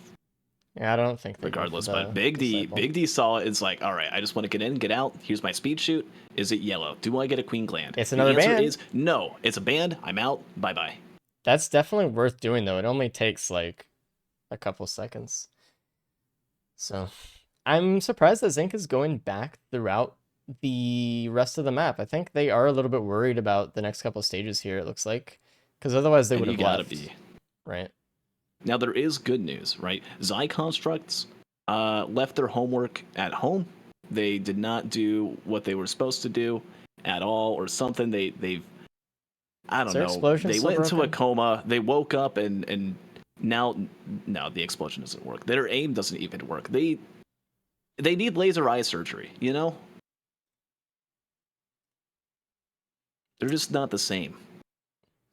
yeah, I don't think they go for Regardless, the but Big disciple. D saw it. It's like, all right, I just want to get in, get out. Here's my speed shoot. Is it yellow? Do I get a Queen Gland? It's another the answer band. is no. It's a band. I'm out. Bye bye. That's definitely worth doing though. It only takes like a couple seconds. So I'm surprised that Zinc is going back throughout the rest of the map. I think they are a little bit worried about the next couple stages here, it looks like. Because otherwise they would have gotta left. be. Right. Now there is good news, right? Xi Constructs left their homework at home. They did not do what they were supposed to do at all, or something. They've I don't know. Explosion They still went into a broken? coma. They woke up and now no, the explosion doesn't work. Their aim doesn't even work. They need laser eye surgery. You know, they're just not the same.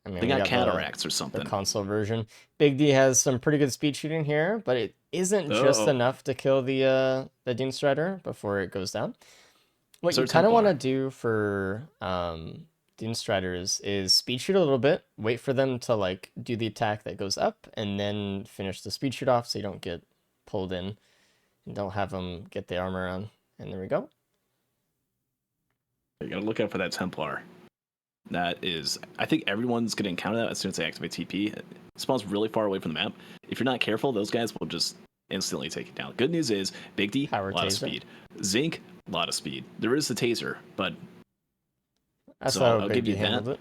I mean, They we got got cataracts or the something. console version. Big D has some pretty good speed shooting here, but it isn't just Uh-oh. enough to kill the Dune Strider before it goes down. What you Sir kind of want to Templar. do for Dune Striders is speed shoot a little bit, wait for them to like do the attack that goes up, and then finish the speed shoot off so you don't get pulled in, and don't have them get the armor on. And there we go. You gotta look out for that Templar. That is, I think everyone's gonna encounter that as soon as they activate TP. It spawns really far away from the map. If you're not careful, those guys will just instantly take you down. Good news is, Big D, a Power lot of taser. speed. Zinc, a lot of speed. There is the taser, but That's So how I'll Big give D you that. handled it.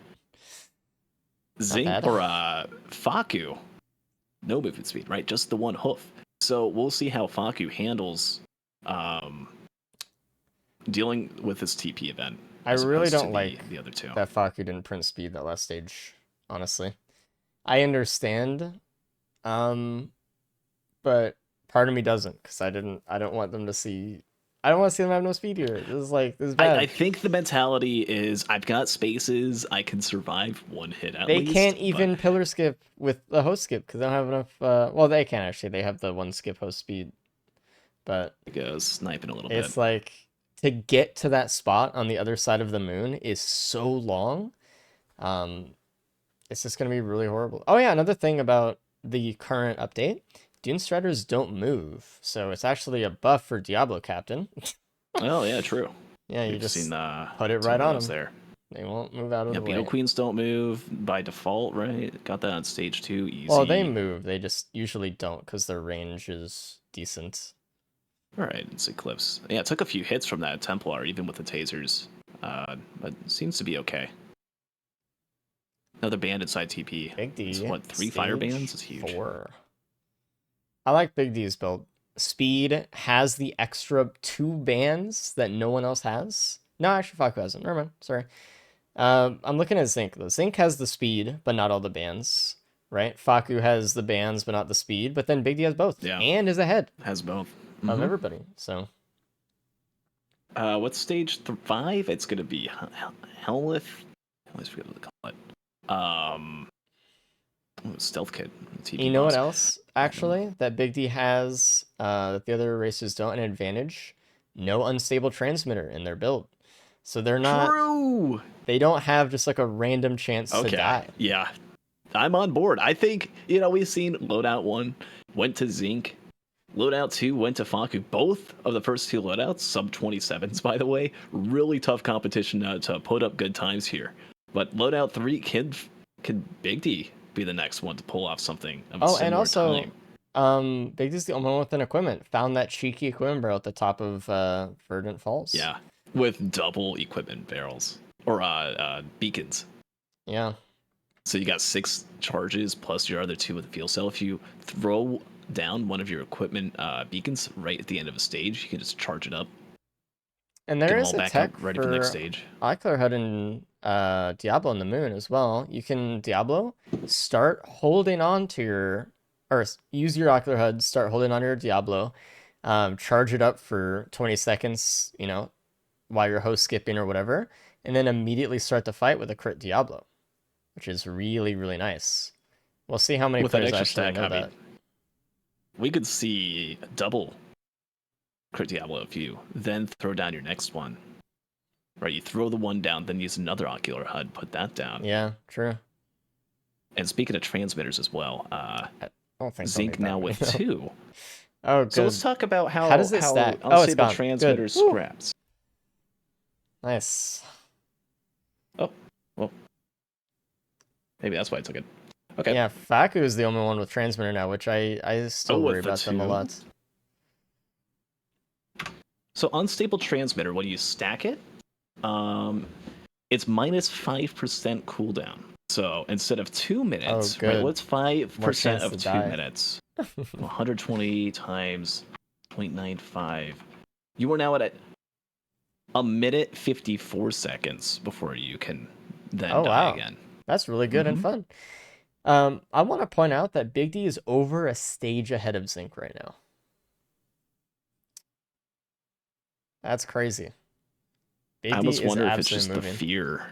Zinc bad. or Faku, no movement speed, right? Just the one hoof. So we'll see how Faku handles dealing with this TP event. I As really opposed to don't like the other two. that Faku didn't print speed that last stage, honestly. I understand, but part of me doesn't, because I don't want them to see. I don't want to see them have no speed here. This is bad. I think the mentality is I've got spaces, I can survive one hit at They least. can't even pillar skip with the host skip because they don't have enough. Well, they can actually. They have the one skip host speed, but It goes sniping a little it's bit. like to get to that spot on the other side of the moon is so long. It's just gonna be really horrible. Oh yeah, another thing about the current update, Dune Striders don't move, so it's actually a buff for Diablo Captain. Oh yeah, true. Yeah, you We've just seen put it some right of on those them. there. They won't move out of Yeah, the Beetle way. Queens don't move by default, right? Got that on stage 2, easy. Well, they move. They just usually don't because their range is decent. All right, it's Eclipse. Yeah, it took a few hits from that Templar, even with the tasers, but it seems to be okay. Another band inside TP. Big D. It's what, 3 fire stage bands? It's huge. 4. I like Big D's build. Speed has the extra 2 bands that no one else has. No, actually, Faku hasn't. Never mind. Sorry. I'm looking at Zinc. The Zinc has the speed, but not all the bands. Right? Faku has the bands, but not the speed. But then Big D has both. Yeah. And is ahead Has both. of everybody. So. What's stage 5? It's gonna be Helmeth. I always forget what they call it. Stealth Kit. TP You know boss. what else, actually, that Big D has that the other races don't? An advantage? No unstable transmitter in their build. So they're not. True! They don't have just like a random chance to die. Yeah. I'm on board. I think, we've seen Loadout 1 went to Zinc. Loadout 2 went to Faku. Both of the first 2 loadouts, sub 27s, by the way. Really tough competition to put up good times here. But Loadout 3 can Big D be the next one to pull off something of a similar and also, time. Big D's the only one with an equipment. Found that cheeky equipment barrel at the top of Verdant Falls. Yeah, with double equipment barrels or beacons. Yeah. So you got 6 charges plus your other 2 with the fuel cell. If you throw down one of your equipment beacons right at the end of a stage, you can just charge it up. And there Get them is all a back tech up, ready for the next stage. Molecular HUD and Diablo on the moon as well. You can Diablo start holding on to your, or use your ocular HUD, start holding on to your Diablo, charge it up for 20 seconds, while you're host skipping or whatever, and then immediately start the fight with a crit Diablo, which is really, really nice. We'll see how many With that players extra actually stack, know that. We could see double crit Diablo if you then throw down your next one. Right, you throw the one down, then use another ocular HUD, put that down. Yeah, true. And speaking of transmitters as well, I don't think Zinc now with 2. Oh, good. So let's talk about how does it stack? It's unstable gone. transmitters Good. scraps. Nice. Oh, well, maybe that's why I took it. Okay. Yeah, Faku is the only one with transmitter now, which I still worry with the about them a 2? lot. So unstable transmitter, when you stack it, it's minus 5% cooldown. So instead of 2 minutes, good. right? What's 5% of to 2 die. minutes? 120 times 0.95. You are now at a minute 54 seconds before you can then die wow. again. That's really good and fun. I want to point out that Big D is over a stage ahead of Zinc right now. That's crazy. Big I D almost is wonder if it's absolutely just moving. the fear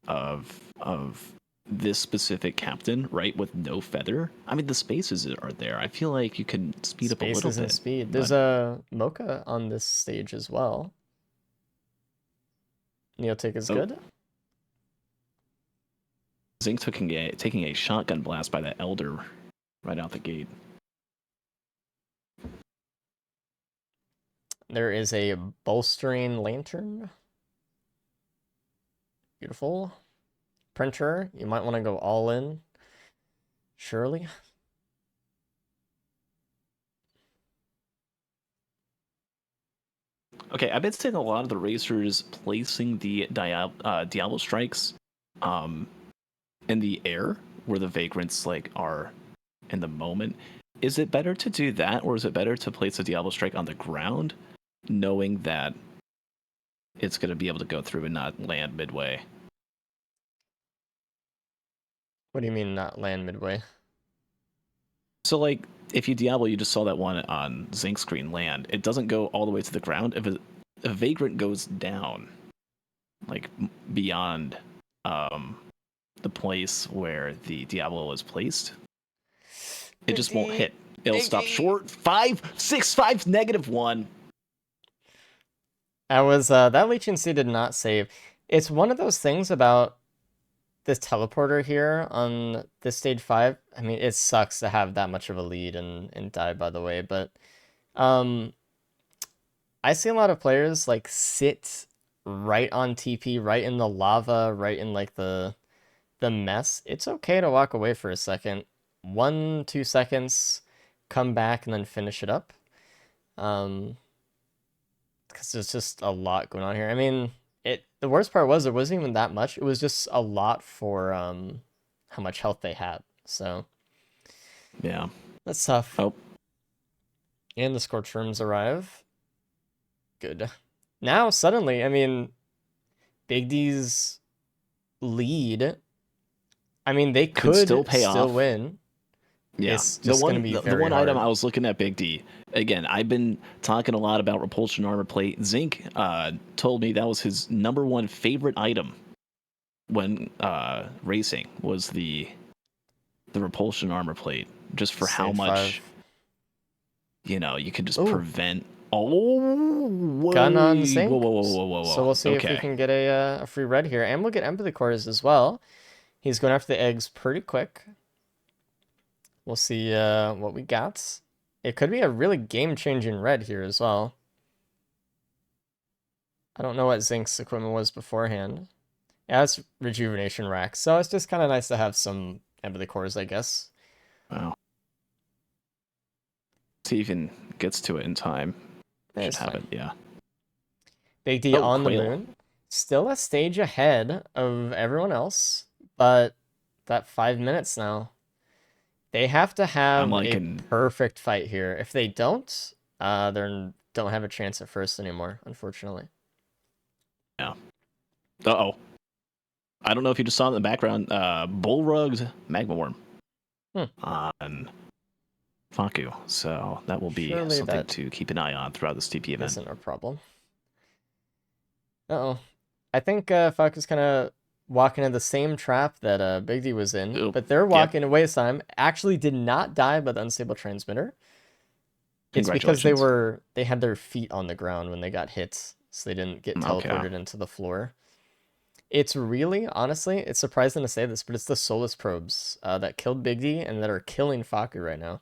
of this specific captain, right, with no feather. I mean, the spaces are there. I feel like you can speed up a little Spaces and bit. speed. There's a Mocha on this stage as well. Neotic is good. Zinc taking a shotgun blast by that Elder right out the gate. There is a bolstering lantern. Beautiful. Printer, you might want to go all in. Surely. Okay, I've been seeing a lot of the racers placing the Diablo strikes in the air where the vagrants are in the moment. Is it better to do that, or is it better to place a Diablo strike on the ground, knowing that it's going to be able to go through and not land midway. What do you mean not land midway? So, like, if you Diablo, you just saw that one on Zinc screen land. It doesn't go all the way to the ground. If a Vagrant goes down, like, beyond the place where the Diablo is placed, it just won't hit. It'll stop short. 5, 6, 5, -1. That was that Leeching Seed did not save. It's one of those things about this teleporter here on this stage 5. I mean, it sucks to have that much of a lead and die, by the way, but I see a lot of players like sit right on TP, right in the lava, right in like the mess. It's okay to walk away for a second. 1-2 seconds, come back and then finish it up. Because there's just a lot going on here. I mean, the worst part was it wasn't even that much. It was just a lot for how much health they had. So yeah, that's tough. Oh, And the Scorch Worms arrive. Good. Now suddenly, I mean, Big D's lead. I mean, they could still pay off. win. Yeah, It's just going to be the one hard. item I was looking at Big D. Again, I've been talking a lot about Repulsion Armor Plate. Zinc told me that was his #1 favorite item when racing was the Repulsion Armor Plate, just for how Stage much 5. you can just Ooh. prevent. Oh, Gun on Zinc. Whoa. So we'll see if we can get a free red here, and we'll get Empathy Cores as well. He's going after the eggs pretty quick. We'll see what we got. It could be a really game-changing red here as well. I don't know what Zinc's equipment was beforehand. Yeah, it's Rejuvenation Rack, so it's just kind of nice to have some Empathy Cores, I guess. Wow. See if he even gets to it in time. Should have it, yeah. Big D on Quail. the moon. Still a stage ahead of everyone else, but that 5 minutes now. They have to have a perfect fight here. If they don't, they don't have a chance at first anymore, unfortunately. Yeah. Uh-oh. I don't know if you just saw it in the background. Bullrugged Magma Worm on Faku. So that will be something to keep an eye on throughout this TP event. Isn't a problem. Uh-oh. I think Faku's kind of walking in the same trap that Big D was in, but they're walking away this time. Actually did not die by the unstable transmitter. It's because they had their feet on the ground when they got hit, so they didn't get teleported into the floor. It's really, honestly, it's surprising to say this, but it's the Solus probes that killed Big D and that are killing Faku right now.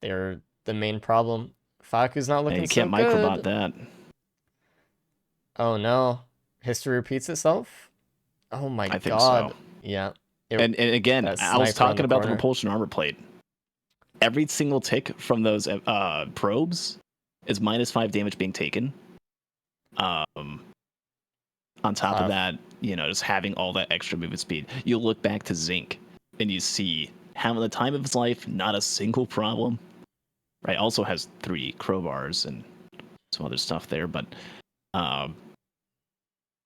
They're the main problem. Faku's not looking so good. You can't microbot that. Oh no. History repeats itself? Oh my god. I think so. Yeah. And again, I was talking about the Repulsion Armor Plate. Every single tick from those probes is -5 damage being taken. On top of that, just having all that extra movement speed. You look back to Zinc and you see having the time of his life, not a single problem. Right? Also has 3 crowbars and some other stuff there, but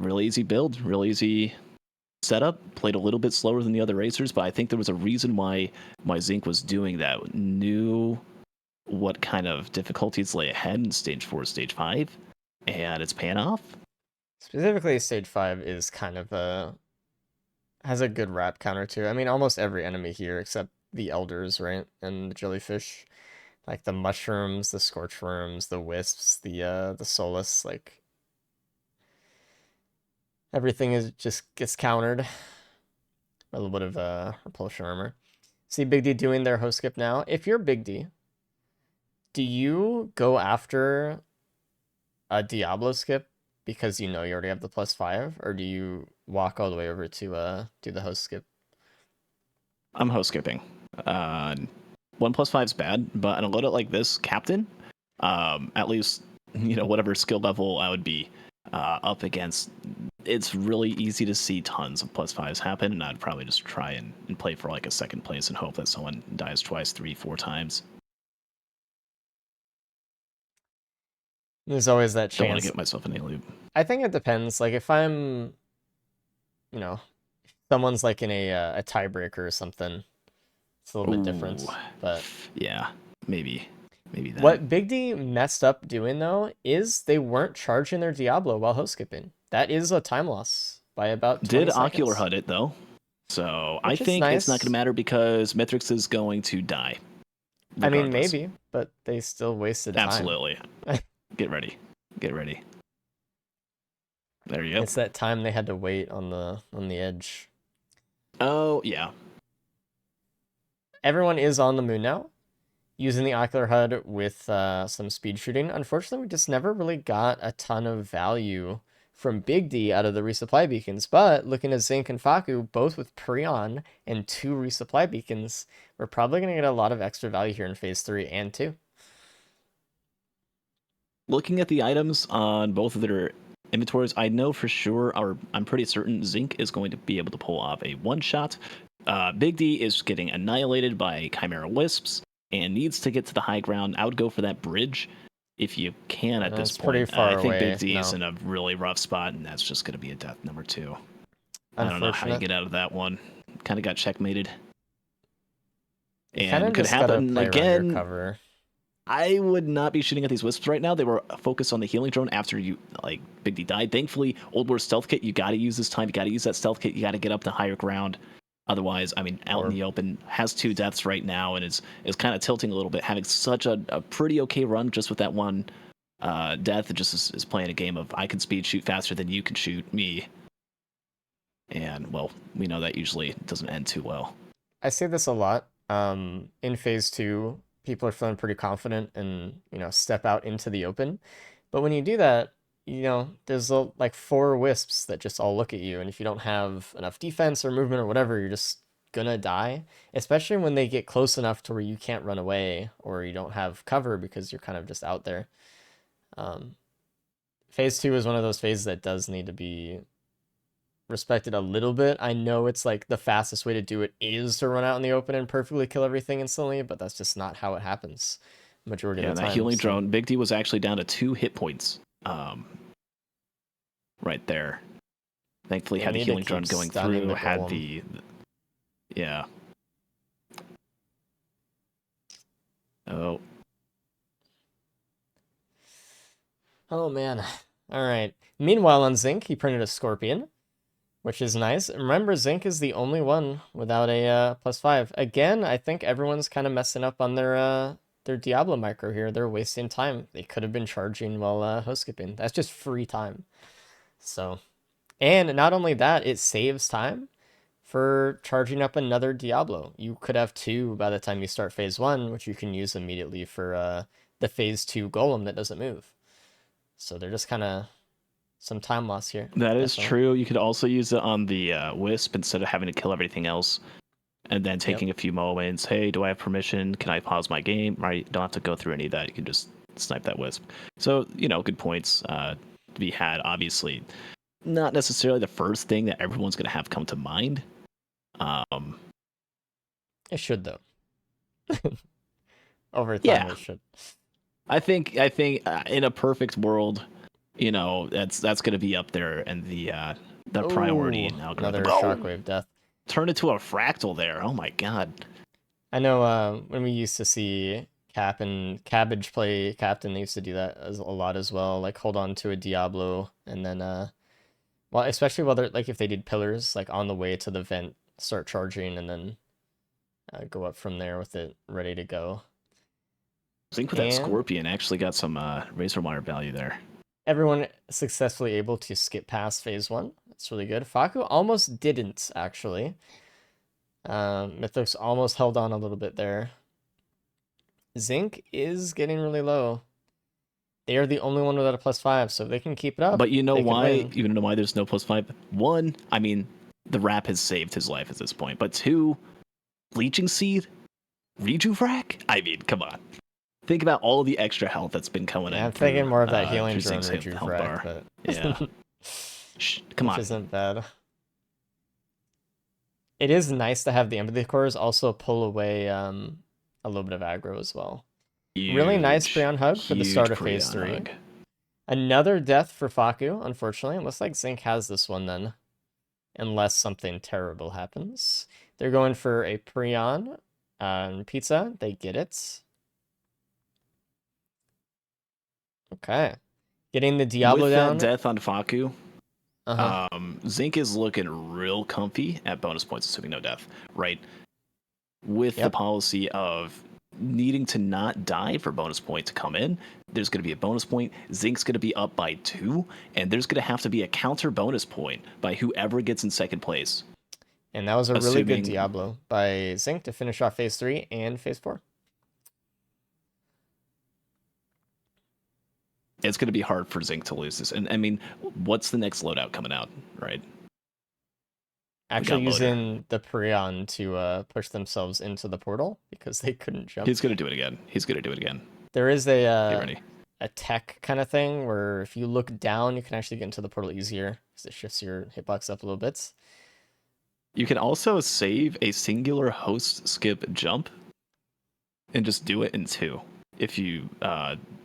real easy build, real easy setup. Played a little bit slower than the other racers, but I think there was a reason why Zinc was doing that. Knew what kind of difficulties lay ahead in stage 4, stage 5, and it's paying off. Specifically, stage 5 is kind of has a good wrap counter too. I mean, almost every enemy here except the elders, right, and the jellyfish, like the mushrooms, the scorch worms, the wisps, the solus, like everything just gets countered. A little bit of repulsion armor. See Big D doing their host skip now. If you're Big D, do you go after a Diablo skip because you already have the +5, or do you walk all the way over to do the host skip? I'm host skipping. 1+5 is bad, but on a loadout like this, Captain, at least whatever skill level I would be up against, it's really easy to see tons of +5s happen, and I'd probably just try and play for like a second place and hope that someone dies twice, 3, 4 times. There's always that Don't want to chance. get myself in a loop. I think it depends. Like if I'm, someone's like in a tiebreaker or something, it's a little bit different. Ooh, But yeah, maybe that. what Big D messed up doing though is they weren't charging their Diablo while host skipping. That is a time loss by about 20 Did Ocular seconds, HUD it though? So I which is think it's not going to nice. matter because Mithrix is going to die. I mean, Regardless. maybe, but they still wasted time. Absolutely. Get ready. Get ready. There you go. It's that time they had to wait on the edge. Oh, yeah. Everyone is on the moon now, using the Ocular HUD with some speed shooting. Unfortunately, we just never really got a ton of value from Big D out of the resupply beacons. But looking at Zinc and Faku, both with Prion and 2 resupply beacons, we're probably going to get a lot of extra value here in Phase 3 and 2. Looking at the items on both of their inventories, I know for sure, or I'm pretty certain, Zinc is going to be able to pull off a one-shot. Big D is getting annihilated by Chimera Wisps and needs to get to the high ground. I would go for that bridge if you can at this It's point. pretty far I think away. Big D No. is in a really rough spot, and that's just going to be a death number 2. I don't know how you Unfortunate. get out of that one. Kind of got checkmated. You kind of And could just gotta happen play around your again. cover. I would not be shooting at these wisps right now. They were focused on the healing drone after Big D died. Thankfully, Old War stealth kit, you got to use this time. You got to use that stealth kit. You got to get up to higher ground. Otherwise, I mean, out in the open, has 2 deaths right now and is kind of tilting a little bit, having such a pretty okay run just with that one death. It just is playing a game of I can speed shoot faster than you can shoot me. And, well, we know that usually doesn't end too well. I say this a lot. In Phase 2, people are feeling pretty confident and, step out into the open. But when you do that, there's like 4 wisps that just all look at you. And if you don't have enough defense or movement or whatever, you're just gonna die. Especially when they get close enough to where you can't run away or you don't have cover because you're kind of just out there. Phase 2 is one of those phases that does need to be respected a little bit. I know it's like the fastest way to do it is to run out in the open and perfectly kill everything instantly, but that's just not how it happens majority of the time. That healing drone, Big D was actually down to 2 hit points right there. Thankfully, had the healing drone going through, had the yeah. Oh man. All right. Meanwhile, on Zinc, he printed a Scorpion, which is nice. Remember, Zinc is the only one without a +5. Again, I think everyone's kind of messing up on their Diablo micro here. They're wasting time. They could have been charging while host skipping. That's just free time. So, and not only that, it saves time for charging up another Diablo. You could have 2 by the time you start Phase 1, which you can use immediately for the Phase 2 Golem that doesn't move. So they're just kind of some time loss here. That is true. You could also use it on the Wisp instead of having to kill everything else. And then taking a few moments. Hey, do I have permission? Can I pause my game? Right? Don't have to go through any of that. You can just snipe that Wisp. So, good points to be had. Obviously, not necessarily the first thing that everyone's going to have come to mind. It should, though. Over time, it should. I think in a perfect world, that's going to be up there and the priority and algorithm. Another shockwave death. Turned into a fractal there. Oh my god. I know when we used to see Cap and Cabbage play Captain, they used to do that a lot as well. Like hold on to a Diablo and then well, especially while they're like if they did pillars, like on the way to the vent, start charging and then go up from there with it ready to go. Zinc with that Scorpion actually got some Razor Wire value there. Everyone successfully able to skip past Phase 1. That's really good. Faku almost didn't, actually. Mythos almost held on a little bit there. Zinc is getting really low. They are the only one without a +5, so if they can keep it up. But you know why? You know why there's no +5? 1, I mean, the wrap has saved his life at this point. But 2, Bleaching Seed? Rejuvac? I mean, come on. Think about all the extra health that's been coming in. I'm thinking more of that healing drone Rejuvac, but yeah. Come on. Which isn't bad. It is nice to have the empathy cores also pull away a little bit of aggro as well. Really nice Prion hug for the start of Phase 3. Another death for Faku, unfortunately. It looks like Zinc has this one then. Unless something terrible happens. They're going for a Prion pizza. They get it. Okay. Getting the Diablo With down. that death on Faku, Uh-huh. Zinc is looking real comfy at bonus points, assuming no death, right? With the policy of needing to not die for bonus point to come in, there's going to be a bonus point. Zinc's going to be up by 2, and there's going to have to be a counter bonus point by whoever gets in second place. And that was a really good Diablo by Zinc to finish off phase 3 and phase 4. It's going to be hard for Zinc to lose this. And I mean, what's the next loadout coming out, right? Actually using the Prion to push themselves into the portal because they couldn't jump. He's going to do it again. He's going to do it again. There is a tech kind of thing where if you look down, you can actually get into the portal easier because it shifts your hitbox up a little bit. You can also save a singular host skip jump and just do it in 2 if you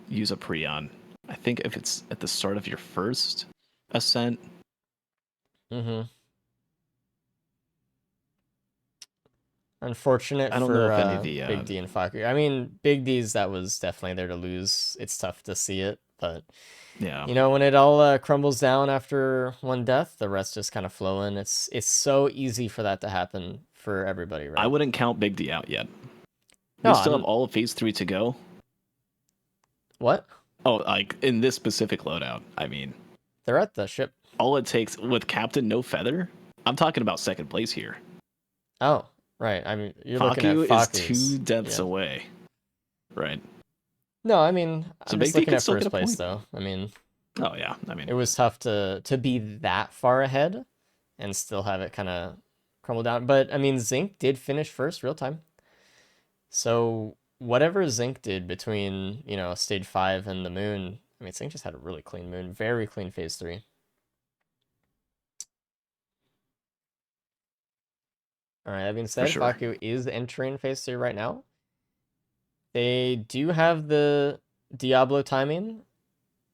use a Prion. I think if it's at the start of your first ascent. Mm-hmm. Unfortunate I don't for know if any of the Big D and Faku. I mean, Big D's that was definitely there to lose. It's tough to see it, but yeah, you know, when it all crumbles down after one death, the rest just kind of flow in. It's so easy for that to happen for everybody, right? I wouldn't count Big D out yet. No, We still have all of phase 3 to go. What? Oh, like in this specific loadout, I mean. They're at the ship. All it takes with Captain No Feather, I'm talking about second place here. Oh, right. I mean, you're Faku looking at Faku's. is 2 deaths away. Right. No, I mean, so I'm just looking at first place, though. I mean... Oh, yeah. I mean... It was tough to be that far ahead and still have it kind of crumble down. But, I mean, Zinc did finish first real time. So, whatever Zinc did between, you know, stage 5 and the moon... I mean, Zinc just had a really clean moon. Very clean phase 3. Alright, that being said, Faku is entering phase 3 right now. They do have the Diablo timing.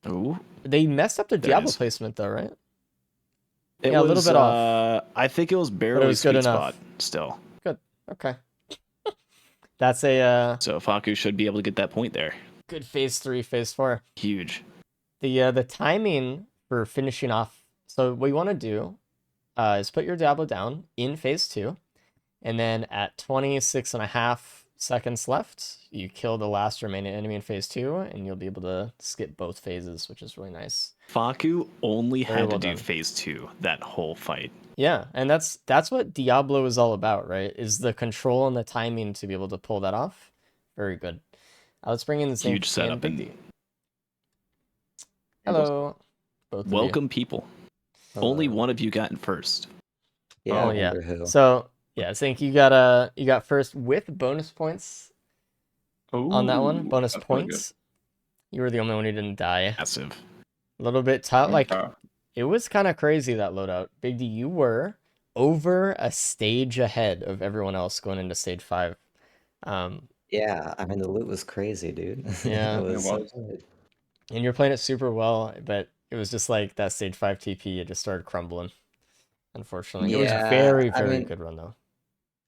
Ooh. They messed up their Diablo placement, though, right? Yeah, a little bit off. I think it was barely sweet spot still. Good. Okay. That's a... So Faku should be able to get that point there. Good phase 3, phase 4. Huge. The timing for finishing off... So what you want to do is put your Diablo down in phase 2. And then at 26.5 seconds left, you kill the last remaining enemy in phase 2, and you'll be able to skip both phases, which is really nice. Faku only had to do phase 2 that whole fight. Yeah, and that's what Diablo is all about, right? Is the control and the timing to be able to pull that off. Very good. Let's bring in the huge setup and hello, both. Welcome, people. Only one of you got in first. Yeah. Oh yeah. So yeah, I think you got first with bonus points. On that one, bonus points. You were the only one who didn't die. Massive. A little bit tough. Like it was kind of crazy that loadout. Big D, you were over a stage ahead of everyone else going into stage 5. Yeah, I mean the loot was crazy, dude. Yeah, it was. And you're playing it super well, but it was just like that stage 5 TP. It just started crumbling. Unfortunately, it was very good run though.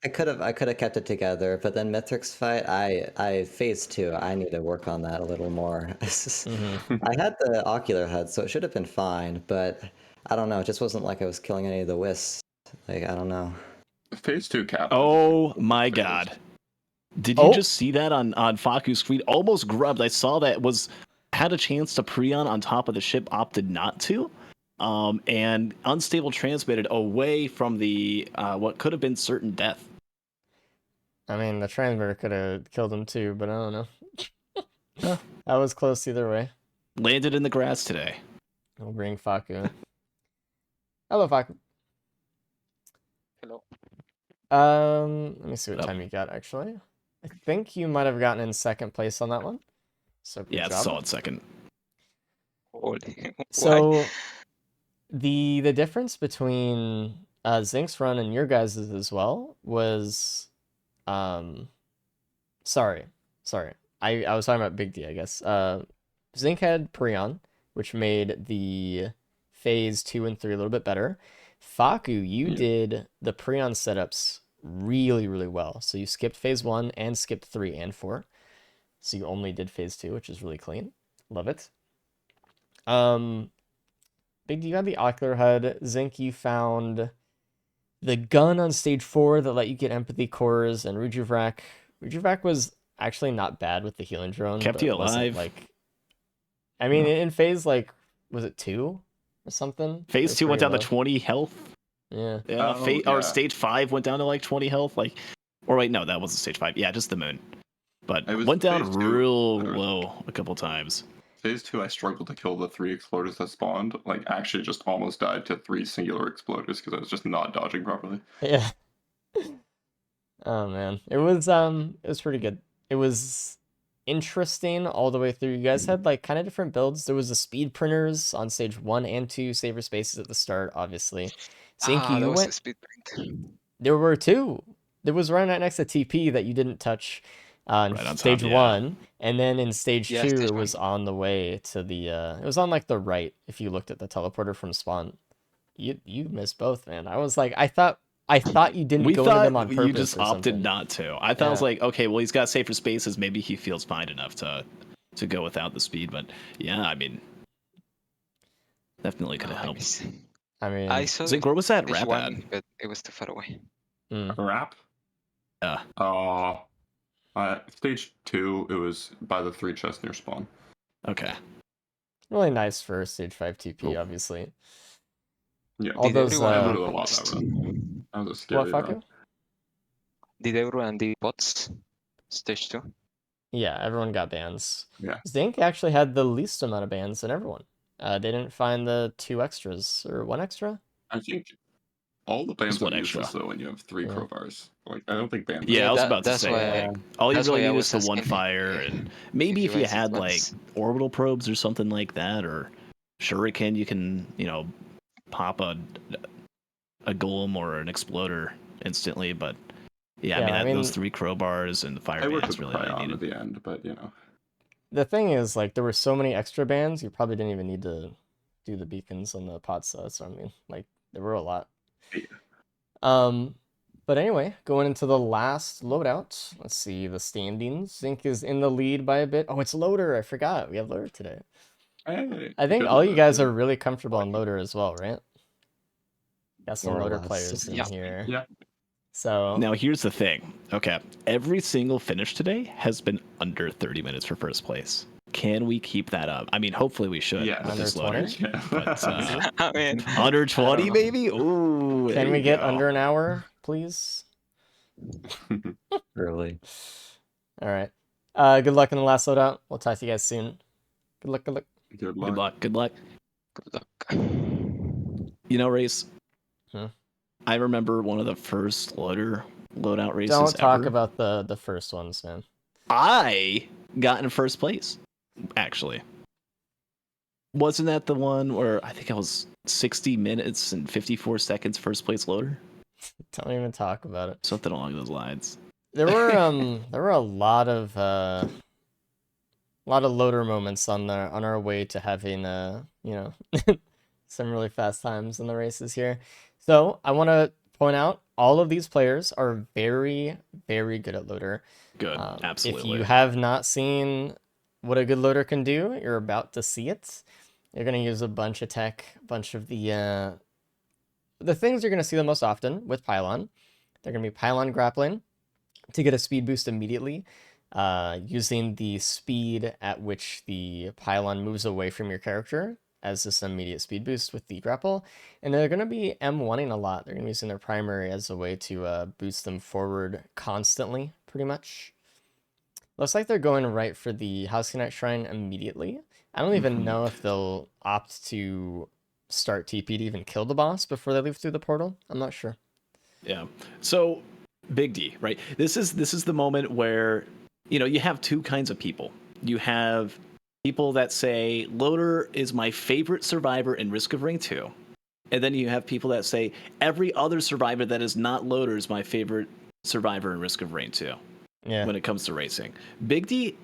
I could have kept it together, but then Mithric's fight, I phase 2. I need to work on that a little more. I had the ocular head, so it should have been fine, but I don't know. It just wasn't like I was killing any of the wisps. Like I don't know. Phase 2 cap. Oh my god! Did you just see that on Faku's screen? Almost grubbed. I saw that had a chance to Prion on top of the ship, opted not to. And unstable transmitted away from the what could have been certain death. I mean, the transmitter could have killed him too, but I don't know. That was close either way. Landed in the grass today. We'll bring Faku. Hello, Faku. Hello. Let me see what time you got, actually. I think you might have gotten in second place on that one. So good job. Solid second. So the difference between Zinc's run and your guys' as well was sorry. I was talking about Big D, I guess. Zinc had Prion, which made the phase 2 and 3 a little bit better. Faku, you Yeah. did the Prion setups really, really well. So you skipped phase 1 and skipped 3 and 4. So you only did phase 2, which is really clean. Love it. Big D, you had the Ocular HUD. Zinc, you found the gun on stage 4 that let you get empathy cores, and Rujuvrak. Rujuvrak was actually not bad with the healing drone, Kept but you it wasn't alive. like. I mean, Yeah. in phase like, was it 2 or something? It Phase was 2 went pretty down to low. 20 health. Yeah. Yeah, Oh, or yeah. stage 5 went down to like 20 health. Like, or wait, no, that wasn't stage 5. Yeah, just the moon. But It was went down phase 2. real Literally. low a couple times. Phase 2, I struggled to kill the 3 exploders that spawned. Like, actually, just almost died to 3 singular exploders because I was just not dodging properly. Yeah. Oh man, it was pretty good. It was interesting all the way through. You guys had like kind of different builds. There was the speed printers on stage 1 and 2, saver spaces at the start, obviously. Zinky, That you was a went. speed print. There were 2. There was right next to TP that you didn't touch in Right on top, stage yeah. 1, and then in stage Yeah, 2 stage it was 1. on the way to the. It was on like the right if you looked at the teleporter from spawn. You missed both, man. I was like, I thought you didn't We go into them thought on you purpose just or opted something. not to. I thought it was Yeah. like, okay, well, he's got safer spaces. Maybe he feels fine enough to go without the speed. But yeah, I mean, definitely could No, have I helped. miss. I I mean, saw Zink, where was that stage rap at? 1, but it was too far away. Wrap? Yeah. Stage 2, it was by the 3 chests near spawn. Okay. really nice for stage 5 TP, Cool. obviously. Yeah. All Did those everyone I uh looted a lot that run. That was a what scary Faku? run. Did everyone do bots? Stage 2? Yeah, everyone got bans. Yeah. Zink actually had the least amount of bans than everyone. They didn't find the 2 extras or 1 extra. I think all the bands Just one are extra. useless though when you have 3 Yeah. crowbars. Like, I don't think bands. Yeah, I was about to that's say, why. like, all you That's really why I need is was the one asking fire, if- and maybe if if you you guys did had like bots. orbital probes or something like that, or shuriken, you can, pop a golem or an exploder instantly. But yeah, Yeah, I I mean, mean, those 3 crowbars and the fire I worked bands with really all you Cryon at needed. the end, but the thing is, like, there were so many extra bans, you probably didn't even need to do the beacons on the pot sets. I mean, like, there were a lot. Yeah. But anyway, going into the last loadout. Let's see the standings. Zink is in the lead by a bit. Oh, it's Loader. I forgot. We have Loader today. Hey, I think good all you loader, guys yeah. are really comfortable on Loader as well, right? Got some More or Loader less. players in Yeah. here. Yeah. So Now, here's the thing. Okay, every single finish today has been under 30 minutes for first place. Can we keep that up? I mean, hopefully we should Yeah. with Under this loader. 20? Yeah. But I mean, under 20 know. maybe? Ooh, there can we you get go. under an hour, please? Early. All right. Good luck in the last loadout. We'll talk to you guys soon. Good luck. Good luck. Good Good luck. luck. Good luck. good luck. You know, Race, Hmm? I remember one of the first loadout races Don't talk ever. about the first ones, man. I got in first place, actually. Wasn't that the one where I think I was 60 minutes and 54 seconds first place loader? Don't even talk about it. Something along those lines. There were a lot of loader moments on our way to having some really fast times in the races here. So I want to point out all of these players are very, very good at loader. Good, If absolutely. you have not seen what a good loader can do, you're about to see it. You're gonna use a bunch of tech, a bunch of the things you're gonna see the most often with pylon. They're gonna be pylon grappling to get a speed boost immediately, using the speed at which the pylon moves away from your character as this immediate speed boost with the grapple. And they're going to be M1ing a lot. They're going to be using their primary as a way to boost them forward constantly, pretty much. Looks like they're going right for the House Connect Shrine immediately. I don't even know if they'll opt to start TP to even kill the boss before they leave through the portal. I'm not sure. Yeah. So, Big D, right? This is the moment where you have two kinds of people. You have people that say Loader is my favorite survivor in Risk of Rain 2. And then you have people that say every other survivor that is not Loader is my favorite survivor in Risk of Rain 2. Yeah. When it comes to racing. Big D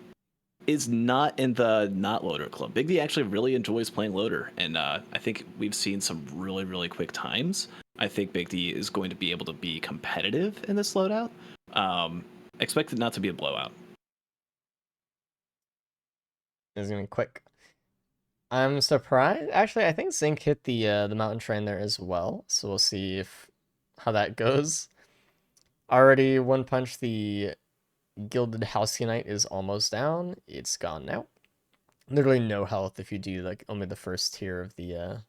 is not in the not loader club. Big D actually really enjoys playing loader, and I think we've seen some really, really quick times. I think Big D is going to be able to be competitive in this loadout. Expect it not to be a blowout. It's gonna be quick. I'm surprised. Actually, I think Zinc hit the mountain train there as well, so we'll see if how that goes. Already one punch. The Gilded Halcyon is almost down. It's gone now. Literally no health if you do like only the first tier of the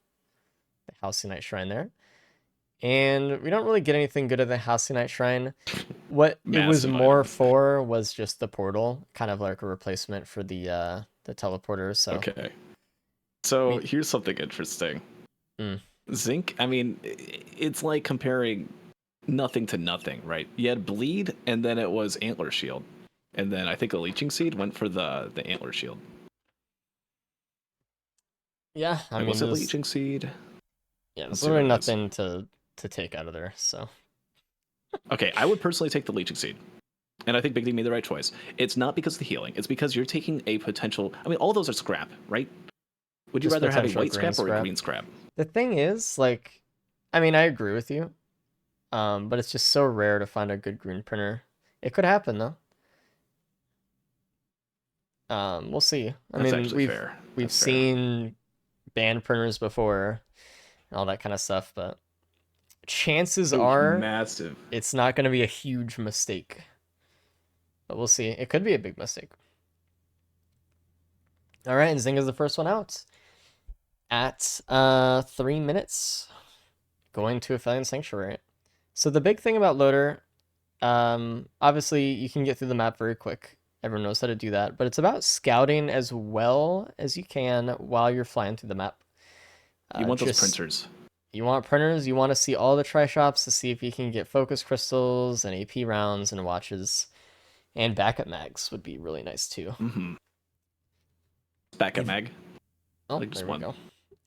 Halcyon Shrine there. And we don't really get anything good at the Halcyon Shrine. What it was Massive more items. for was just the portal, kind of like a replacement for the teleporter. So Okay. So We- here's something interesting. Mm. Zinc, I mean, it's like comparing nothing to nothing, right? You had bleed, and then it was antler shield, and then I think a leeching seed went for the antler shield. yeah, I Wait, mean, was it there's leeching seed? yeah, Let's there's see what literally it is. nothing to take out of there. So Okay, I would personally take the leeching seed. And I think Big D made the right choice. It's not because of the healing. It's because you're taking a potential. I mean, all those are scrap, right? Would you just rather have a potential white green scrap or a scrap. green scrap? The thing is, like, I mean, I agree with you. But it's just so rare to find a good green printer. It could happen though. We'll see. I That's mean, actually fair. we've That's fair. seen band printers before and all that kind of stuff, but chances It was are massive. it's not going to be a huge mistake. But we'll see. It could be a big mistake. All right, and Zynga's the first one out at 3 minutes, going to Aphelion Sanctuary. So the big thing about Loader, obviously you can get through the map very quick. Everyone knows how to do that, but it's about scouting as well as you can while you're flying through the map. You want those Just printers. you want printers, you want to see all the tri shops to see if you can get focus crystals and AP rounds and watches, and backup mags would be really nice too. Mm-hmm. Backup If- mag. Oh, Like just there we one. go.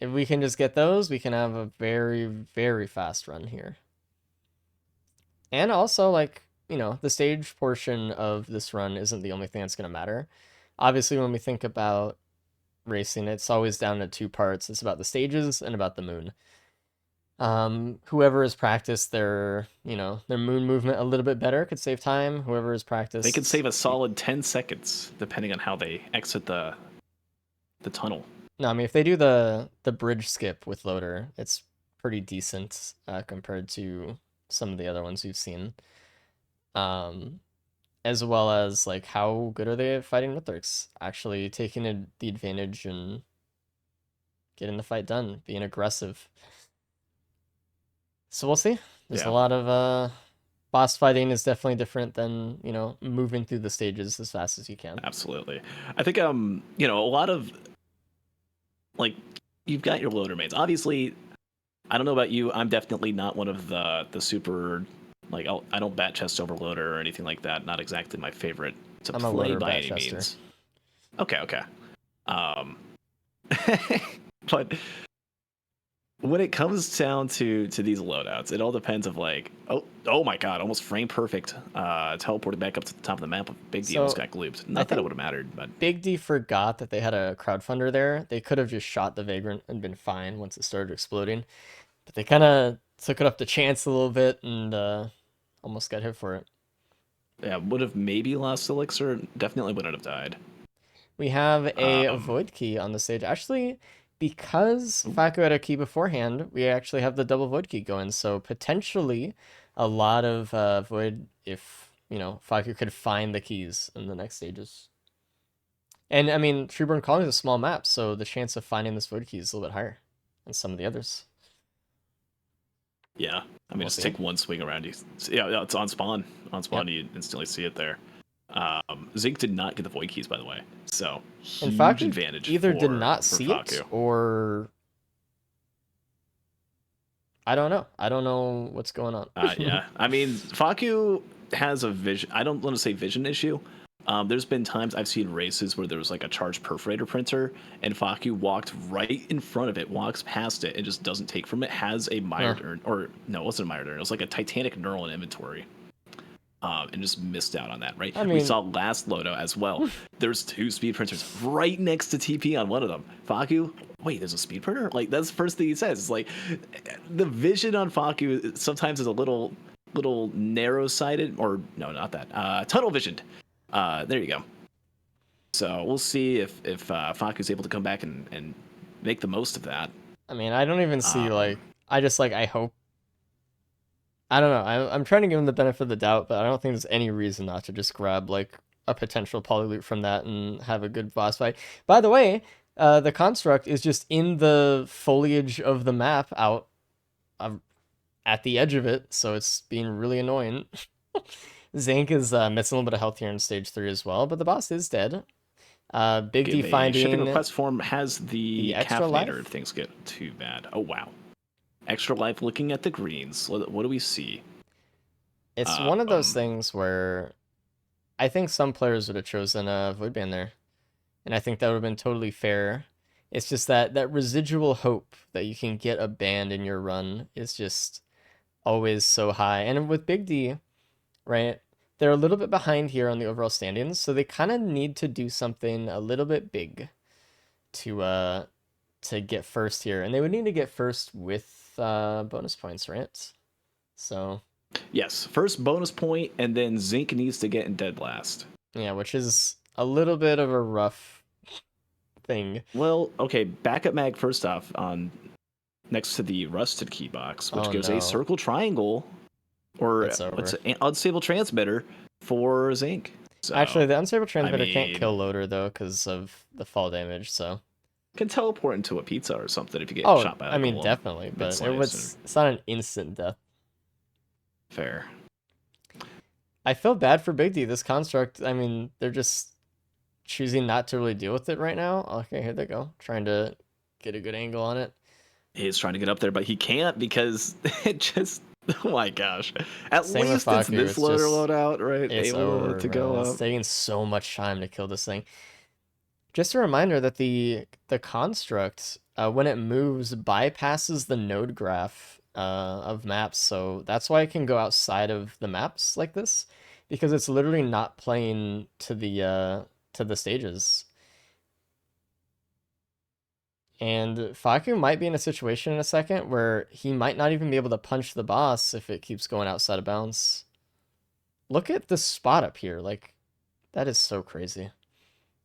If we can just get those, we can have a very, very fast run here. And also, like, you know, the stage portion of this run isn't the only thing that's going to matter. Obviously, when we think about racing, it's always down to two parts. It's about the stages and about the moon. Whoever has practiced their, you know, their moon movement a little bit better could save time. Whoever has practiced, They could save a solid 10 seconds depending on how they exit the tunnel. No, I mean if they do the bridge skip with Loader, it's pretty decent compared to some of the other ones we've seen. As well as like how good are they at fighting Mythics? Actually taking the advantage and getting the fight done, being aggressive. So we'll see. There's a Yeah. lot of boss fighting is definitely different than, you know, moving through the stages as fast as you can. Absolutely. I think you know, a lot of like you've got your loader mains. Obviously, I don't know about you. I'm definitely not one of the super like I don't bat chest overloader or anything like that. Not exactly my favorite to I'm a play loader by bat any chester. means. Okay, okay. But when it comes down to these loadouts, it all depends of like oh my god, almost frame perfect. Teleported back up to the top of the map. Big D almost So, got glooped. I Not that it think would have mattered, but Big D forgot that they had a crowdfunder there. They could have just shot the Vagrant and been fine once it started exploding. But they kind of took it up to chance a little bit and almost got hit for it. yeah, would have maybe lost Elixir. Definitely wouldn't have died. We have a Um, Void Key on the stage. Actually, because Faku had a key beforehand, we actually have the double Void Key going. So potentially a lot of Void if, you know, Faku could find the keys in the next stages. And I mean, Treeburn Calling is a small map, so the chance of finding this Void Key is a little bit higher than some of the others. Yeah, I mean, We'll just see. take one swing around you. Yeah, it's on spawn. On spawn, you instantly see it there. Zeke did not get the void keys, by the way, so And huge Faku advantage. either did for not see Faku. it or I don't know. I don't know what's going on. Yeah, I mean, Faku has a vision. I don't want to say vision issue. There's been times I've seen races where there was like a charged perforator printer, and Faku walked right in front of it, walks past it, and just doesn't take from it. Has a mired urn, or no, it wasn't a mired urn. It was like a Titanic neural in inventory. and just missed out on that, right? I We mean- saw last Loadout as well. There's 2 speed printers right next to TP on one of them. Faku, wait, there's a speed printer? Like, that's the first thing he says. It's like, the vision on Faku sometimes is a little narrow-sighted, or no, not that, tunnel-visioned. There you go. So we'll see if Faku's able to come back and make the most of that. I mean, I don't even see I hope. I don't know. I'm trying to give him the benefit of the doubt, but I don't think there's any reason not to just grab like a potential polyloop from that and have a good boss fight. By the way, the construct is just in the foliage of the map out at the edge of it, so it's being really annoying. Zank is missing a little bit of health here in stage 3 as well, but the boss is dead. Big D Give a finding shipping request form has the extra caffeinator life? if things get too bad. Oh wow. Extra life looking at the greens. What do we see? It's one of those things where I think some players would have chosen a Void Band there. And I think that would have been totally fair. It's just that residual hope that you can get a band in your run is just always so high. And with Big D, right, they're a little bit behind here on the overall standings, so they kind of need to do something a little bit big to get first here. And they would need to get first with bonus points, right? So Yes, first bonus point, and then Zinc needs to get in dead last. yeah, which is a little bit of a rough thing. Well, okay, backup mag first off on next to the rusted key box, which Oh, gives no. a circle triangle, or It's over. what's an unstable transmitter for Zinc. So, Actually, the unstable transmitter can't mean- kill Loader though because of the fall damage. So can teleport into a pizza or something if you get oh, shot by. I like, mean a definitely, but mid-slice it's not an instant death. fair. I feel bad for Big D. This construct, I mean, they're just choosing not to really deal with it right now. Okay, here they go, trying to get a good angle on it. He's trying to get up there, but he can't because it just. Oh my gosh! At Same with least it's Faku, this it's loader just- loadout, right? It's Able over, to go man. up. It's taking so much time to kill this thing. Just a reminder that the construct, when it moves, bypasses the node graph of maps, so that's why it can go outside of the maps like this, because it's literally not playing to the stages. And Faku might be in a situation in a second where he might not even be able to punch the boss if it keeps going outside of bounds. Look at the spot up here, like that is so crazy.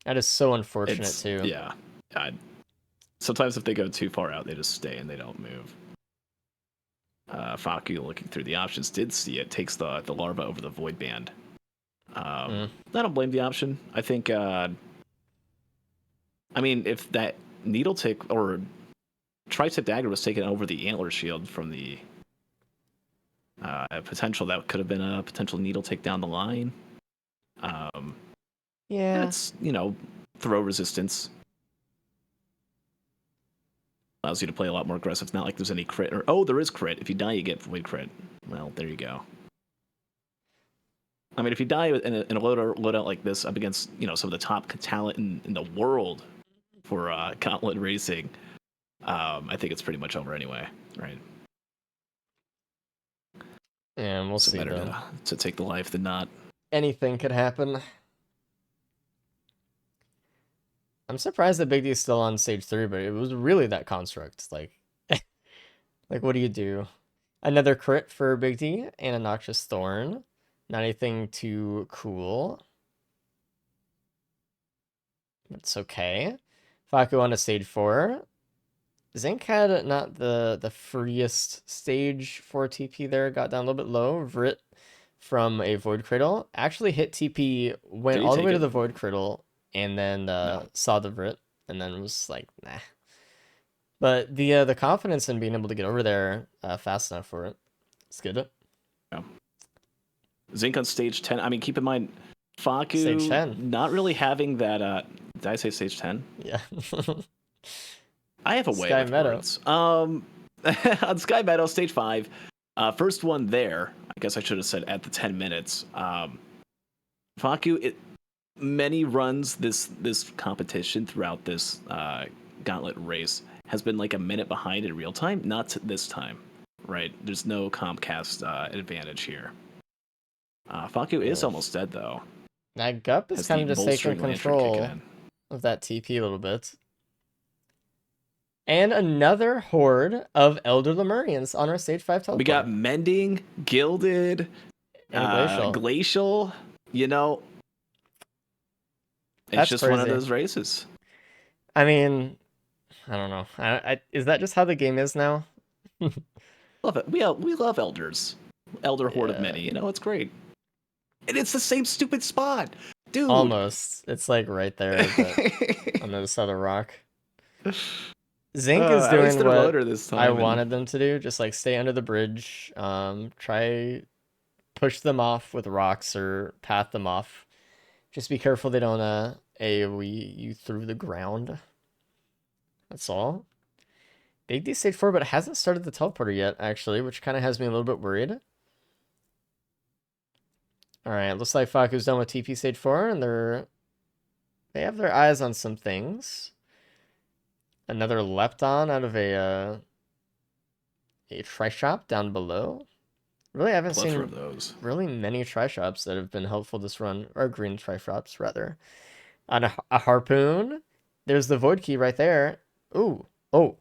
That is so unfortunate too. Yeah. Sometimes if they go too far out, they just stay and they don't move. Faku, looking through the options, did see it. Takes the larva over the void band. I don't blame the option. I think. I mean, if that needle tick or tri-tip dagger was taken over the antler shield from the potential, that could have been a potential needle tick down the line. Yeah. It's, throw resistance. Allows you to play a lot more aggressive. It's not like there's any crit. Oh, there is crit. If you die, you get void crit. Well, there you go. I mean, if you die in a loadout like this up against, some of the top talent in the world for gauntlet racing, I think it's pretty much over anyway, right? Yeah, we'll So see better though. to take the life than not. Anything could happen. I'm surprised that Big D is still on stage 3, but it was really that construct. Like, like what do you do? Another crit for Big D and a Noxious Thorn. Not anything too cool. It's okay. Faku on to stage 4. Zinc had not the freest stage for TP there. Got down a little bit low. Vrit from a Void Cradle actually hit TP, went Did he all the way take to it? the Void Cradle, and then saw the Vrit, and then was like, nah. But the confidence in being able to get over there fast enough for it, it's good. Yeah. Zinc on stage 10. I mean, keep in mind, Faku Stage 10. not really having that. Did I say stage 10? Yeah. I have a way Sky with Meadow. words. On Sky Meadow, stage 5, first one there. I guess I should have said at the 10 minutes. Faku, many runs this competition throughout this gauntlet race has been like a minute behind in real time. Not this time, right? There's no Comcast advantage here. Faku is Oof. almost dead though. That Gup is Has kind the of just taking bolstering lantern kicking control in. of that TP a little bit. And another horde of Elder Lemurians on our stage 5 teleport. We got Mending, Gilded, and Glacial. Glacial. You know, it's That's just one of crazy. those races. I mean, I don't know. Is that just how the game is now? Love it. We love elders. Elder horde of Yeah. many. You know, it's great. And it's the same stupid spot, dude. Almost. It's like right there, but on the other side of the rock. Zinc is at least doing in a what loader this time. I wanted them to do, just like stay under the bridge, try push them off with rocks or path them off. Just be careful they don't AoE you through the ground. That's all. Big D stage 4, but it hasn't started the teleporter yet, actually, which kind of has me a little bit worried. Alright, looks like Faku's done with TP stage 4, and they have their eyes on some things. Another Lepton out of a Tri-Shop down below. Really, I haven't Plethora seen of those. really many Tri-Shops that have been helpful this run, or green Tri-Shops, rather. On a Harpoon. There's the Void Key right there. Ooh. Oh.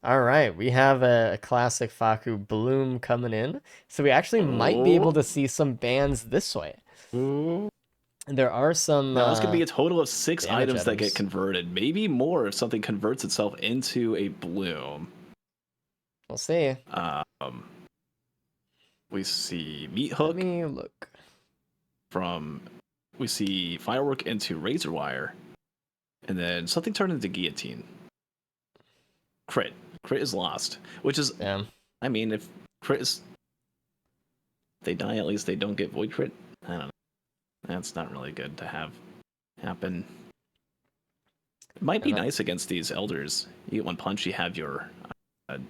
Alright, we have a classic Faku Bloom coming in. So we actually might be able to see some bans this way. There are some... Now, it's going to be a total of 6 damage items that items. get converted. Maybe more if something converts itself into a bloom. We'll see. We see Meat Let Hook me look. we see Firework into Razor Wire. And then something turned into Guillotine. Crit. Crit is lost. Which is... Damn. I mean, if Crit is... they die, at least they don't get Void Crit. I don't know. That's not really good to have happen. It might be nice against these elders. You get one punch, you have your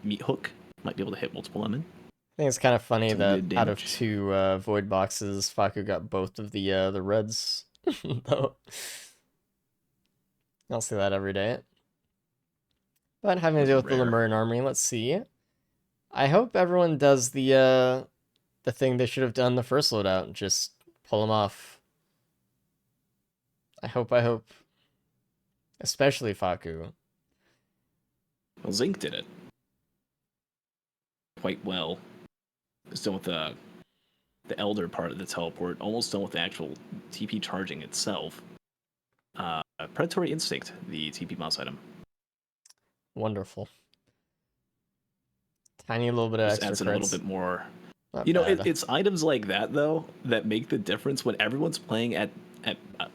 Meat Hook. Might be able to hit multiple lemon. I think it's kind of funny Some that good out of damage. 2 void boxes, Faku got both of the reds. Though I'll see that every day. But having to deal with the Rare. Lemurian army, let's see. I hope everyone does the thing they should have done the first loadout, just pull them off. I hope. Especially Faku. Well, Zinc did it quite well. It's done with the elder part of the teleport, almost done with the actual TP charging itself. Predatory Instinct, the TP mouse item. Wonderful. Tiny little bit of Just extra adds in a little crits. bit more. Not You know, bad. it's items like that though that make the difference when everyone's playing at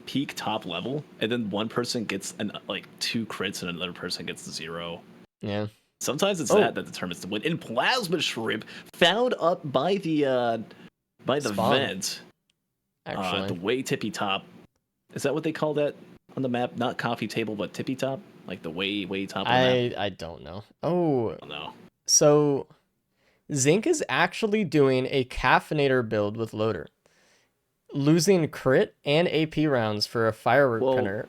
peak top level, and then one person gets like 2 crits and another person gets 0. Yeah. Sometimes it's that determines the win. In Plasma Shrimp, found up by the Spawn, vent, actually. the way tippy top. Is that what they call that on the map? Not coffee table, but tippy top, like the way top of the map. I don't know. Oh, I don't know. so Zinc is actually doing a caffeinator build with Loader, losing crit and AP rounds for a firework printer.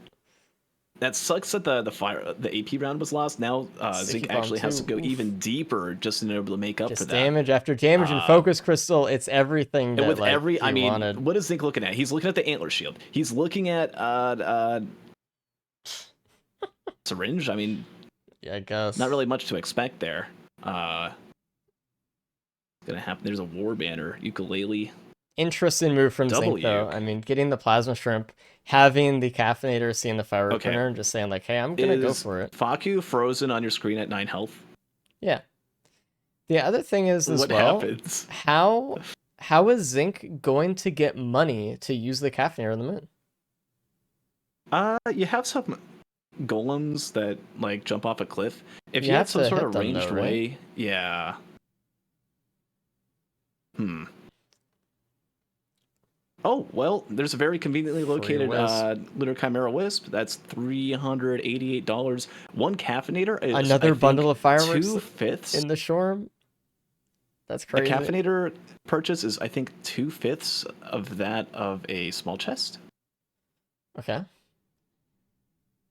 That sucks that the AP round was lost. Now Zinc actually has to go even deeper just in order to make up for that. Damage after damage and focus crystal. It's everything that, and with like, every, I mean, wanted. what is Zinc looking at? He's looking at the antler shield. He's looking at syringe. I mean, Yeah, I guess. not really much to expect there. Gonna happen. There's a war banner, ukulele. Interesting move from Zinc, though. I mean, getting the plasma shrimp, having the caffeinator, seeing the firework printer, and just saying like, "Hey, I'm gonna go for it." Faku frozen on your screen at 9 health. Yeah. The other thing is as what well, happens? how is Zinc going to get money to use the caffeinator on the moon? You have some golems that like jump off a cliff. If You you had have some to sort hit of them, ranged though, right? way, yeah. Oh, well, there's a very conveniently located Lunar Chimera Wisp. That's $388. One caffeinator is Another bundle of fireworks 2/5 in the shore. That's crazy. A caffeinator purchase is, I think, 2/5 of that of a small chest. Okay.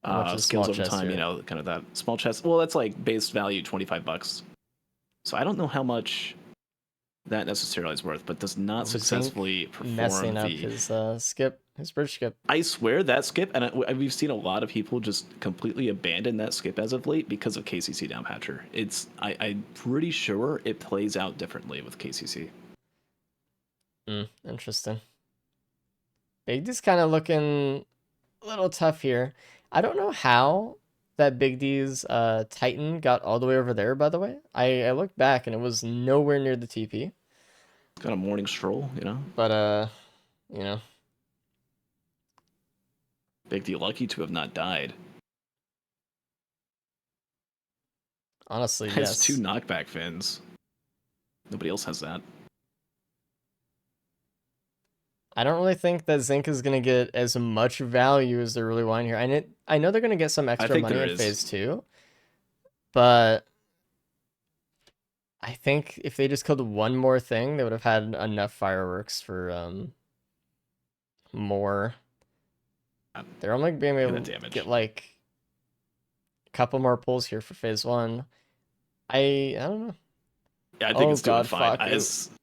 How much is Skills small over chest time, here? you know, kind of that small chest. Well, that's like base value $25. So I don't know how much that necessarily is worth, but does not Zinc successfully perform messing up the. his skip, his bridge skip. I swear that skip, and we've seen a lot of people just completely abandon that skip as of late because of KCC down patcher. I'm pretty sure it plays out differently with KCC. Interesting. Big D's kind of looking a little tough here. I don't know how that Big D's Titan got all the way over there, by the way. I looked back and it was nowhere near the TP. Got a morning stroll, you know. But you know, Big D lucky to have not died. honestly, Has yes. 2 knockback fins. Nobody else has that. I don't really think that Zinc is gonna get as much value as they're really wanting here. I know they're gonna get some extra think money there in is. phase 2, but I think if they just killed one more thing, they would have had enough fireworks for more. They're only being able the to damage. get like a couple more pulls here for phase 1. I don't know. Yeah, I think Oh it's doing God, fine. Faku.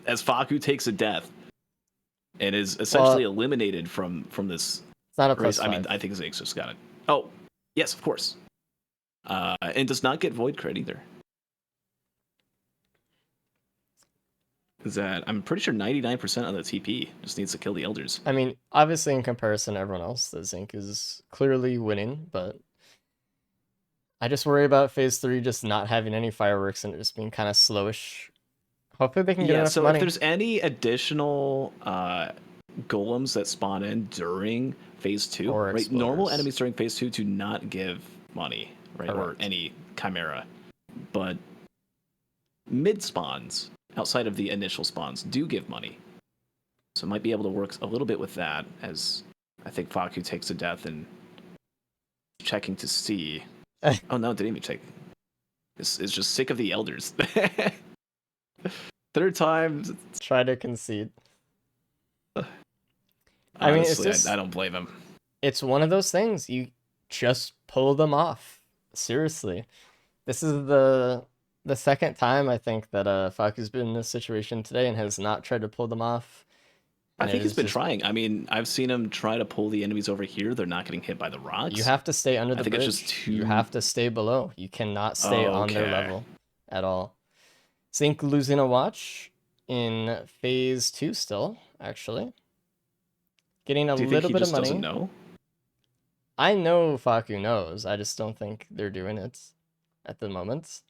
As Faku takes a death and is essentially eliminated from this It's not a race. +5. I mean, I think Zinx just got it. Oh, yes, of course. And does not get Void Crit either. Is that I'm pretty sure 99% of the TP just needs to kill the Elders. I mean, obviously in comparison to everyone else, the Zinc is clearly winning, but I just worry about phase 3 just not having any fireworks and it just being kind of slowish. Hopefully they can get Yeah, enough so money. if there's any additional golems that spawn in during phase 2, Or right? Normal exploders. enemies during phase 2 do not give money, right? Or Correct. any chimera. But mid spawns, outside of the initial spawns, do give money. So might be able to work a little bit with that as I think Faku takes a death and checking to see. Oh no, didn't even check. This is just sick of the elders. Third time. Try to concede. Honestly, it's just, I don't blame him. It's one of those things. You just pull them off. Seriously. This is the second time I think that Faku's been in this situation today and has not tried to pull them off. I And think it he's is been just- trying. I mean, I've seen him try to pull the enemies over here. They're not getting hit by the rocks. You have to stay under the think bridge. it's just too. You have to stay below. You cannot stay on their Okay. level at all. Zinc losing a watch in phase 2 still, actually. Getting a Do you think little he bit of just money. doesn't know? I know Faku knows. I just don't think they're doing it at the moment.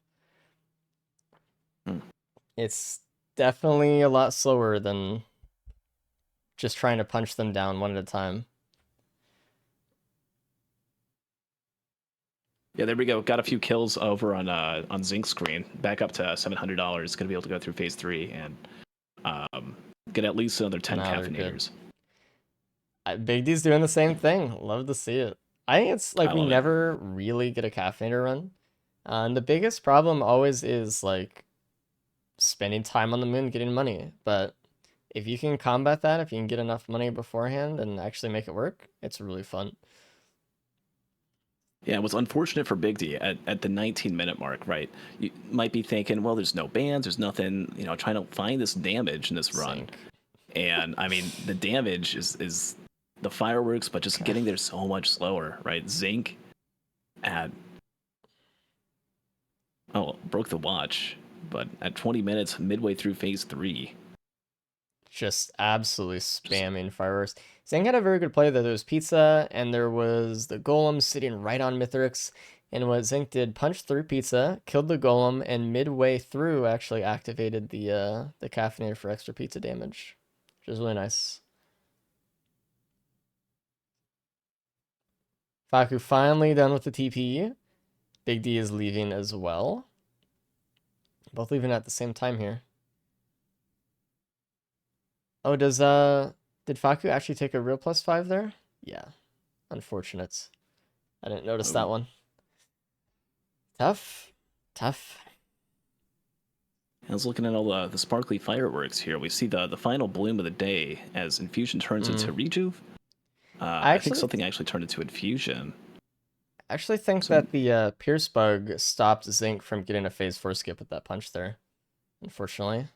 It's definitely a lot slower than just trying to punch them down one at a time. Yeah, there we go. Got a few kills over on Zinc's screen. Back up to $700. Going to be able to go through phase 3 and get at least another 10 Now they're good. caffeinators. Big D's doing the same thing. Love to see it. I think it's like I we love it. never really get a caffeinator run. And the biggest problem always is like spending time on the moon getting money. But if you can combat that, if you can get enough money beforehand and actually make it work, it's really fun. Yeah, it was unfortunate for Big D at the 19-minute mark, right? You might be thinking, well, there's no bans, there's nothing, trying to find this damage in this run. Sync. And I mean, the damage is the fireworks, but just getting there so much slower, right? Zinc broke the watch, but at 20 minutes, midway through phase 3. Just absolutely spamming fireworks. Zang had a very good play though. There was pizza and there was the golem sitting right on Mithrix. And what Zinc did, punched through pizza, killed the golem, and midway through actually activated the caffeinator for extra pizza damage, which is really nice. Faku finally done with the TP. Big D is leaving as well. Both leaving at the same time here. Oh, did Faku actually take a real +5 there? Yeah. Unfortunate. I didn't notice that one. Tough. I was looking at all the sparkly fireworks here. We see the final bloom of the day as Infusion turns into Rejuve. I think something actually turned into Infusion. I actually think that the Pierce bug stopped Zinc from getting a phase 4 skip with that punch there, unfortunately.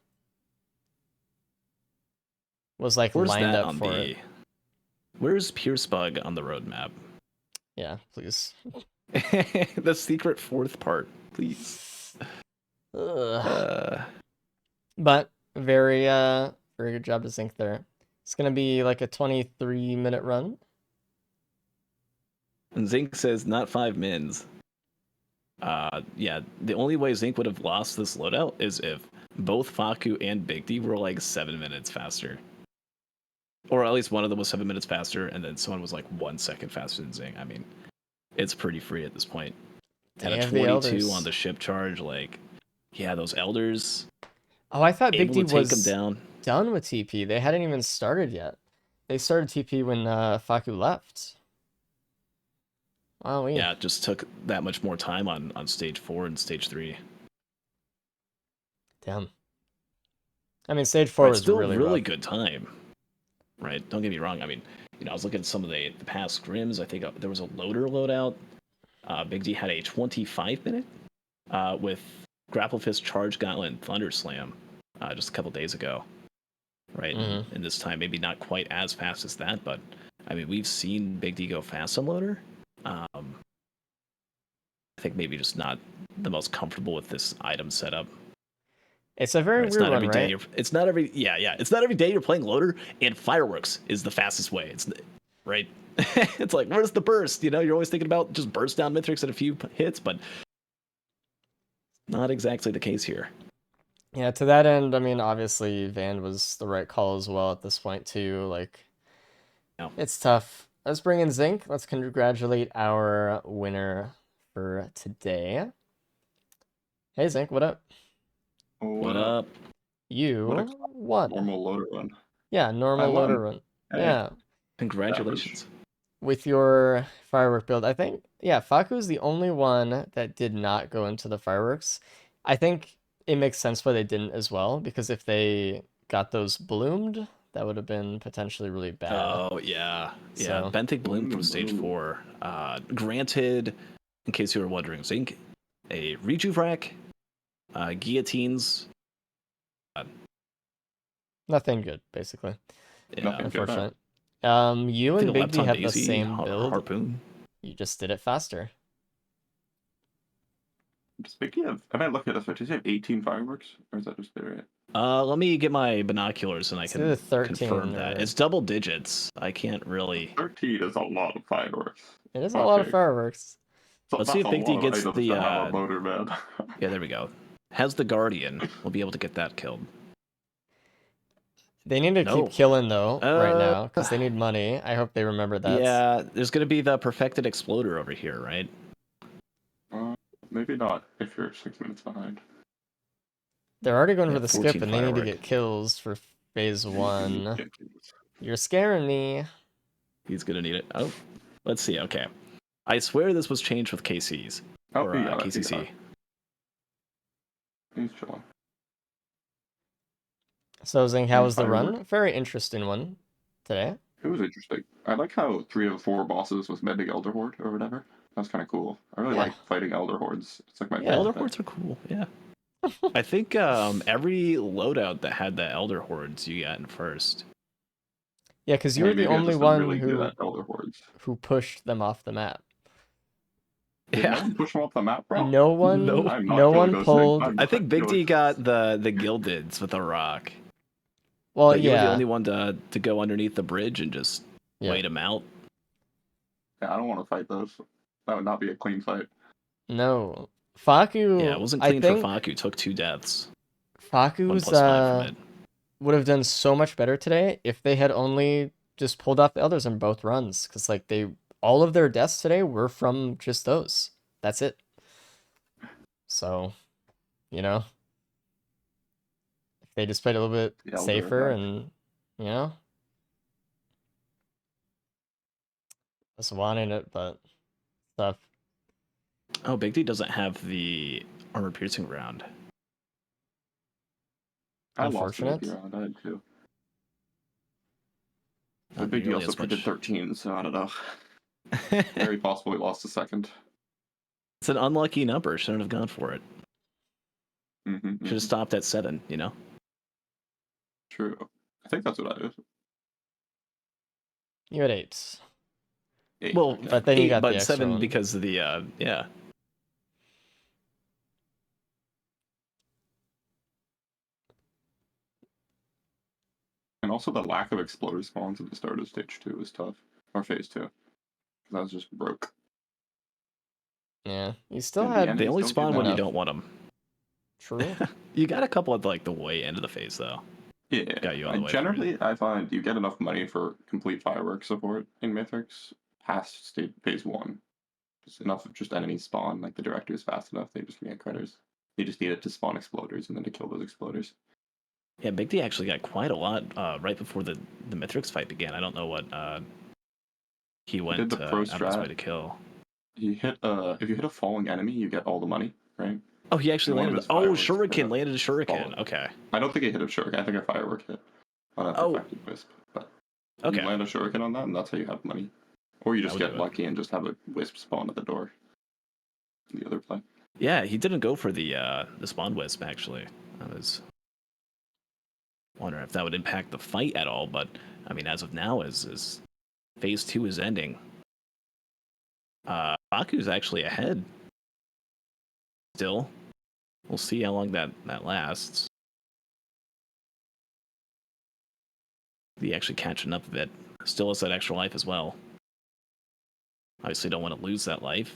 was like Where's lined that up on for the? it. Where's Pierce Bug on the roadmap? Yeah, please. The secret fourth part, please. Ugh. But very good job to Zinc there. It's gonna be like a 23-minute run. And Zinc says not 5 mins. Yeah, the only way Zinc would have lost this loadout is if both Faku and Big D were like 7 minutes faster. Or at least one of them was 7 minutes faster, and then someone was like 1 second faster than Zinc. I mean, it's pretty free at this point. They And a have the 22 on elders. the ship charge, like, yeah, those elders Oh, I thought Big able D to take them was down. done with TP. They hadn't even started yet. They started TP when Faku left. Wow, Yeah, it just took that much more time on stage 4 and stage 3. damn. I mean, stage 4 Right, was still really really rough. good time. Right, don't get me wrong. I mean, I was looking at some of the past scrims. I think there was a loader loadout. Big D had a 25-minute with Grapple Fist, Charge Gauntlet, and Thunder Slam just a couple days ago. Right, Mm-hmm. and this time maybe not quite as fast as that, but I mean we've seen Big D go fast on loader. I think maybe just not the most comfortable with this item setup. It's a very Right, it's weird not one, every day. right? It's not every It's not every day you're playing loader, and fireworks is the fastest way. It's right. It's like where's the burst? You're always thinking about just burst down Mithrix at a few hits, but not exactly the case here. Yeah, to that end, I mean, obviously Van was the right call as well at this point too. Like, No. it's tough. Let's bring in Zinc. Let's congratulate our winner for today. Hey Zinc, what up? What up? You What a won. normal loader run. Yeah, normal won. loader run. Hey. Yeah, Congratulations. with your firework build. I think, yeah, Faku's the only one that did not go into the fireworks. I think it makes sense why they didn't as well, because if they got those bloomed, that would have been potentially really bad. Oh yeah. So- Benthic Bloom from stage 4. Granted, in case you were wondering, Zinc, a rejuve rack, guillotines. Nothing good, basically. Yeah, Nothing good. Unfortunate. You I think and a Big D Lepton have the Daisy, same build. harpoon. You just did it faster. Does Big D have? I might look at this. Does he have 18 fireworks, or is that just there? Let me get my binoculars and I It's can either 13 confirm that. or- It's double digits. I can't really. 13 is a lot of fireworks. It is a lot of Okay. fireworks. So Let's see that's if a Big D lot of gets items the, to have a loader, man. Yeah, there we go. Has the Guardian. We'll be able to get that killed. They need to No. keep killing though right Uh, now because they need money. I hope they remember that. Yeah, there's gonna be the perfected exploder over here, right? Maybe not if you're 6 minutes behind. They're already going Yeah, for the 14 skip and they need to firework. get kills for phase 1. Yeah, You're scaring me. He's gonna need it. Oh, let's see. Okay, I swear this was changed with KCs or yeah, that's KCC. He's chilling. So Zing, how Yeah, was the run? firework. Very interesting one today. It was interesting. I like how 3 of the 4 bosses was mending Elder Horde or whatever. That's kind of cool. I really Yeah. like fighting Elder Hordes. It's like my Yeah. Elder favorite Hordes are cool. Yeah. I think every loadout that had the Elder Hordes you got in first. Yeah, because you Hey, were the maybe I'm only just one really good who at Elder Hordes. pushed them off the map. Did no one push them off the map, bro? No one, No. I'm not no killing one those pulled. things. I think Big D killing- got the Gildeds with a rock. Well, But you were the yeah, only one to go underneath the bridge and just Yeah. wait him out. Yeah, I don't want to fight those. That would not be a clean fight. no. Faku. Yeah, it wasn't I clean think for Faku. Took 2 deaths. 1 Faku's + 5 from it. would have done so much better today if they had only just pulled off the others in both runs. Because like all of their deaths today were from just those. That's it. So, if they just played a little bit The Elder safer effect. and, just wanting it, but stuff. Oh, Big D doesn't have the armor piercing round. I lost it Unfortunate. around. I had 2. The Not Big D nearly also as printed much. 13, so I don't know. Very possible he lost a second. It's an unlucky number. Shouldn't have gone for it. Mm-hmm, Should have stopped at 7. True. I think that's what I did. You had 8. 8. Well, Okay. But then you 8, got the but extra 7 one. because of the yeah. And also the lack of exploder spawns at the start of stage 2 is tough. Or phase 2. Because I was just broke. Yeah, you still And the had They enemies only don't spawn give when you enough. don't want them. True. You got a couple at like the way end of the phase though. Yeah, Got you on the way generally I find you get enough money for complete fireworks support in Mythics past state phase 1. Just enough of just enemies spawn, like the director is fast enough, they just can get critters. You just need it to spawn exploders and then to kill those exploders. Yeah, Big D actually got quite a lot right before the Mithrix fight began. I don't know what he went did the pro out of his way strat. to kill. He hit if you hit a falling enemy, you get all the money, right? Oh, he actually And one of landed. his Oh, fireworks Shuriken landed a fall. Shuriken. Okay. I don't think it hit a shuriken. I think a firework hit on a Oh. perfected wisp. But Okay. you land a shuriken on that, and that's how you have money. Or you That just would get do it. lucky and just have a wisp spawn at the door. The other play. Yeah, he didn't go for the spawn wisp actually. I was wondering if that would impact the fight at all, but I mean, as of now, as phase 2 is ending, Baku's actually ahead. Still, we'll see how long that lasts. He actually catching up a bit. Still has that extra life as well. Obviously, don't want to lose that life.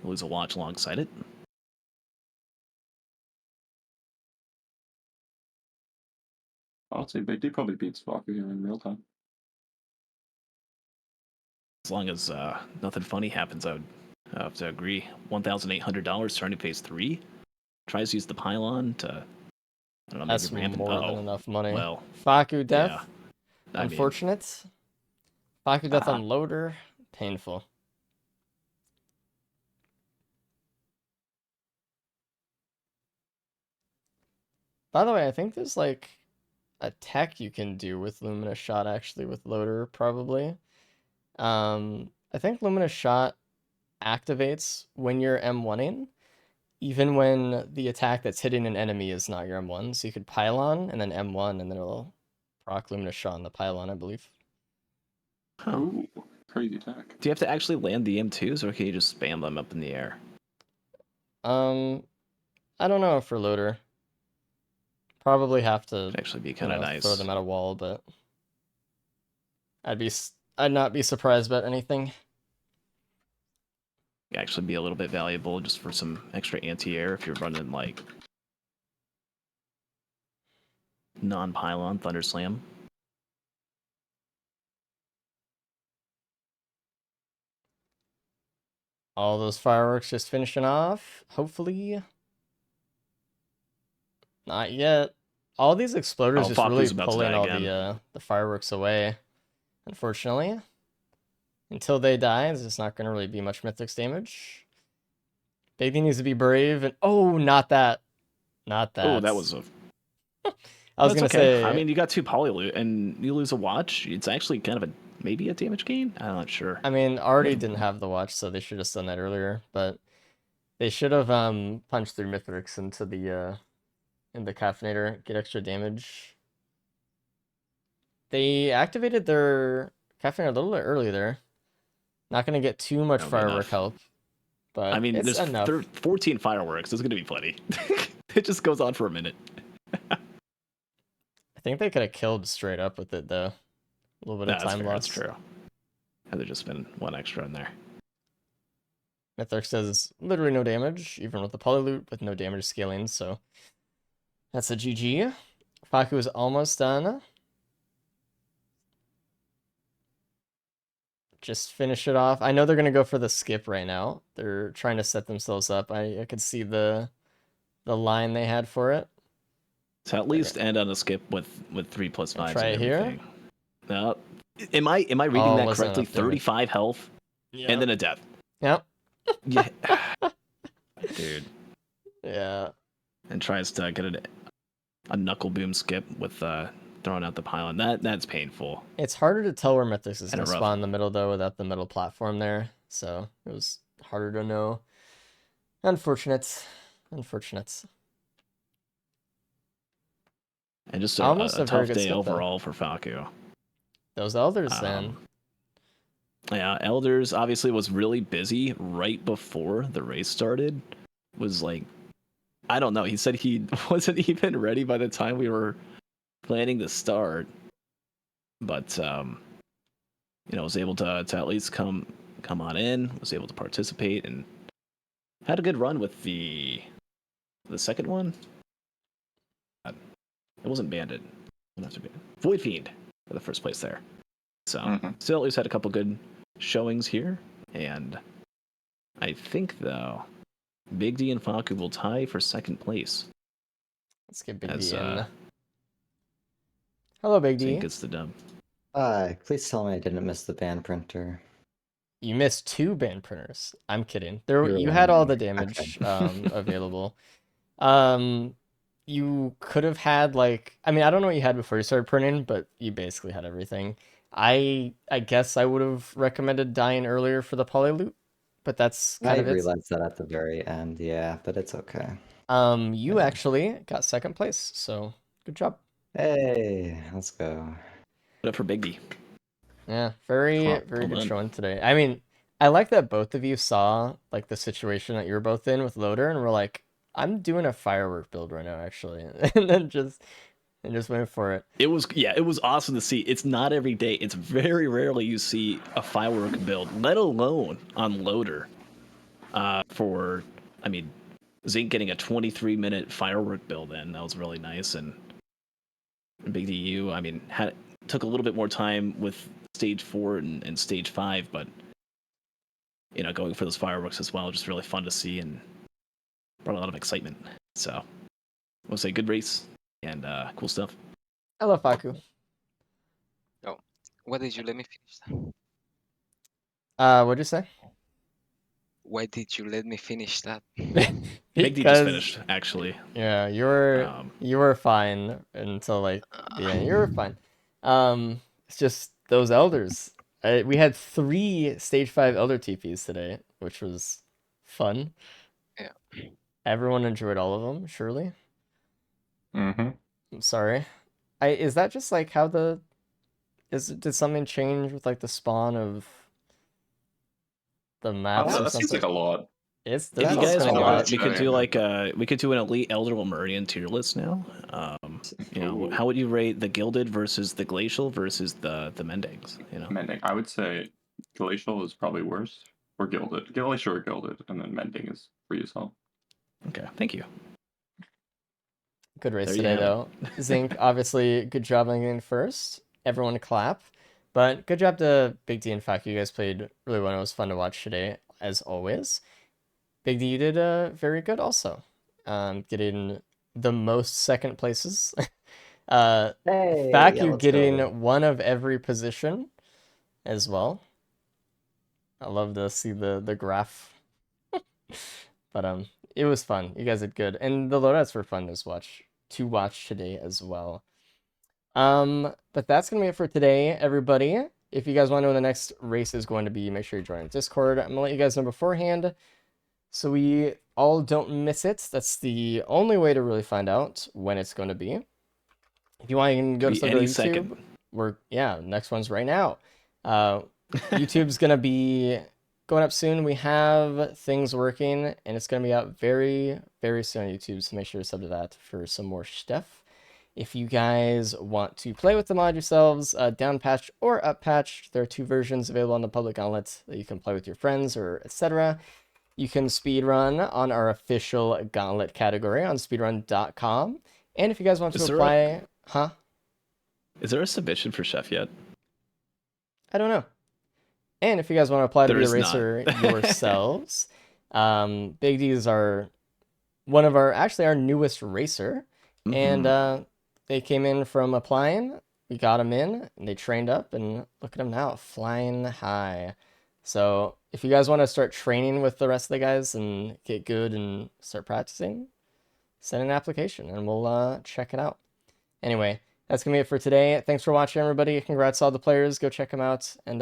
Lose a watch alongside it. I'll say Big D probably beats Baku here in real time. As long as nothing funny happens, I would have to agree. $1,800 starting phase 3. Tries to use the pylon to, I don't know, That's maybe ramp. more than enough money. Well, Faku death. yeah. I mean, Unfortunate. Faku death on loader. Painful. By the way, I think there's like a tech you can do with Luminous Shot actually with loader probably. I think Luminous Shot activates when you're M1ing, even when the attack that's hitting an enemy is not your M1. So you could pylon and then M1 and then it'll proc Luminous Shot on the pylon, I believe. huh. Ooh, crazy attack. Do you have to actually land the M2s, or can you just spam them up in the air? I don't know for loader. Probably have to It'd actually be kind of nice. throw them at a wall, but I'd not be surprised about anything. Actually be a little bit valuable just for some extra anti-air if you're running like non-pylon Thunder Slam. All those fireworks just finishing off. Hopefully. Not yet. All these exploders just really Faku's about to pulling die all again. the fireworks away. Unfortunately. Until they die, there's just not going to really be much Mythics damage. Big D needs to be brave. And oh, not that. Not that. Oh, that was a. I was That's going to okay. say. I mean, you got 2 polyloot and you lose a watch. It's actually kind of maybe a damage gain. I'm not sure. I mean, already didn't have the watch, so they should have done that earlier. But they should have punched through Mythics into the in the Caffeinator, get extra damage. They activated their Caffeinator a little bit early there. Not gonna get too much That'll be firework enough. help, but I mean, it's there's enough. 14 fireworks. There's gonna be plenty. It just goes on for a minute. I think they could have killed straight up with it though. A little bit of That's time fair. loss. That's true. Had there just been 1 extra in there. Mythic says literally no damage, even with the polyloot, with no damage scaling, so that's a GG. Faku is almost done. Just finish it off. I know they're gonna go for the skip right now. They're trying to set themselves up. I could see the line they had for it. So at least end on a skip with 3+5s Try and it here. everything. No, am I reading that wasn't correctly? enough damage. 35 health and then a death. Yep. Yeah, dude. Yeah. And tries to get a knuckle boom skip with throwing out the pylon. That's painful. It's harder to tell where Mythos is And going a to rough- spawn in the middle, though, without the middle platform there. So it was harder to know. Unfortunate. Unfortunate. And just Almost a a very tough good day skip, though. overall for Faku. Those elders, then. Yeah, Elders obviously was really busy right before the race started. Was like, I don't know. He said he wasn't even ready by the time we were planning to start, but was able to at least come on in. Was able to participate and had a good run with the second one. It wasn't Bandit. Void Fiend for the first place there. So still at least had a couple good showings here, and I think though Big D and Faku will tie for second place. Let's get Big As D in. Hello, Big Zink D. gets the dub. Please tell me I didn't miss the band printer. You missed 2 band printers. I'm kidding. There, You're you had all the lying. damage Okay. available. You could have had like, I mean, I don't know what you had before you started printing, but you basically had everything. I guess I would have recommended dying earlier for the poly loot, but that's I kind of it. realized that at the very end, yeah, but it's okay. You Yeah. actually got second place, so good job. Hey, let's go. Put up for Big D. Yeah, very Well good done. showing today. I mean, I like that both of you saw like the situation that you were both in with Loader and were like, I'm doing a firework build right now, actually, and then just went for it. It was awesome to see. It's not every day. It's very rarely you see a firework build, let alone on Loader. For, I mean, Zink getting a 23-minute firework build in, that was really nice. And Big DU, I mean, took a little bit more time with stage 4 and stage 5, but going for those fireworks as well, just really fun to see and brought a lot of excitement. So, we'll say good race and cool stuff. I love Faku. Oh, why did you let me finish that? What'd you say? Why did you let me finish that? Big D just Because finished, actually. yeah, you were fine until like the end. You were fine. It's just those elders. We had 3 stage 5 elder TPs today, which was fun. Yeah. Everyone enjoyed all of them, surely. Mm-hmm. I'm sorry. Is that just like how did something change with like the spawn of the maps or That seems like something? a lot. If There's you also guys been a want, lot. we could do Yeah. like we could do an elite Elder Meridian tier list now. Ooh. How would you rate the Gilded versus the Glacial versus the Mendings? Mending. I would say Glacial is probably worse. Or Gilded. Glacial or Gilded. And then Mending is for yourself. Okay, thank you. Good race There you today, have it. though. Zinc, obviously, good job on getting first. Everyone clap. But good job to Big D and Faku. You guys played really well. It was fun to watch today, as always. Big D, you did very good also. Getting the most second places. Hey, yeah, Faku let's go. getting one of every position as well. I love to see the graph. But it was fun. You guys did good. And the loadouts were fun to watch today as well. But that's gonna be it for today, everybody. If you guys want to know when the next race is going to be, make sure you join Discord. I'm gonna let you guys know beforehand so we all don't miss it. That's the only way to really find out when it's going to be. If you want, you can go to Could be any YouTube. second. Next one's right now. YouTube's gonna be going up soon. We have things working, and it's gonna be out very, very soon on YouTube. So make sure to sub to that for some more stuff. If you guys want to play with the mod yourselves, down patched or up patched, there are 2 versions available on the public gauntlet that you can play with your friends or etc. You can speedrun on our official gauntlet category on speedrun.com. And if you guys want to apply, Is there a submission for Chef yet? I don't know. And if you guys want to apply to be a There is not. racer yourselves, Big D is our newest racer, and they came in from applying. We got them in, and they trained up, and look at them now, flying high. So if you guys want to start training with the rest of the guys and get good and start practicing, send an application, and we'll check it out. Anyway, that's gonna be it for today. Thanks for watching, everybody. Congrats to all the players. Go check them out, and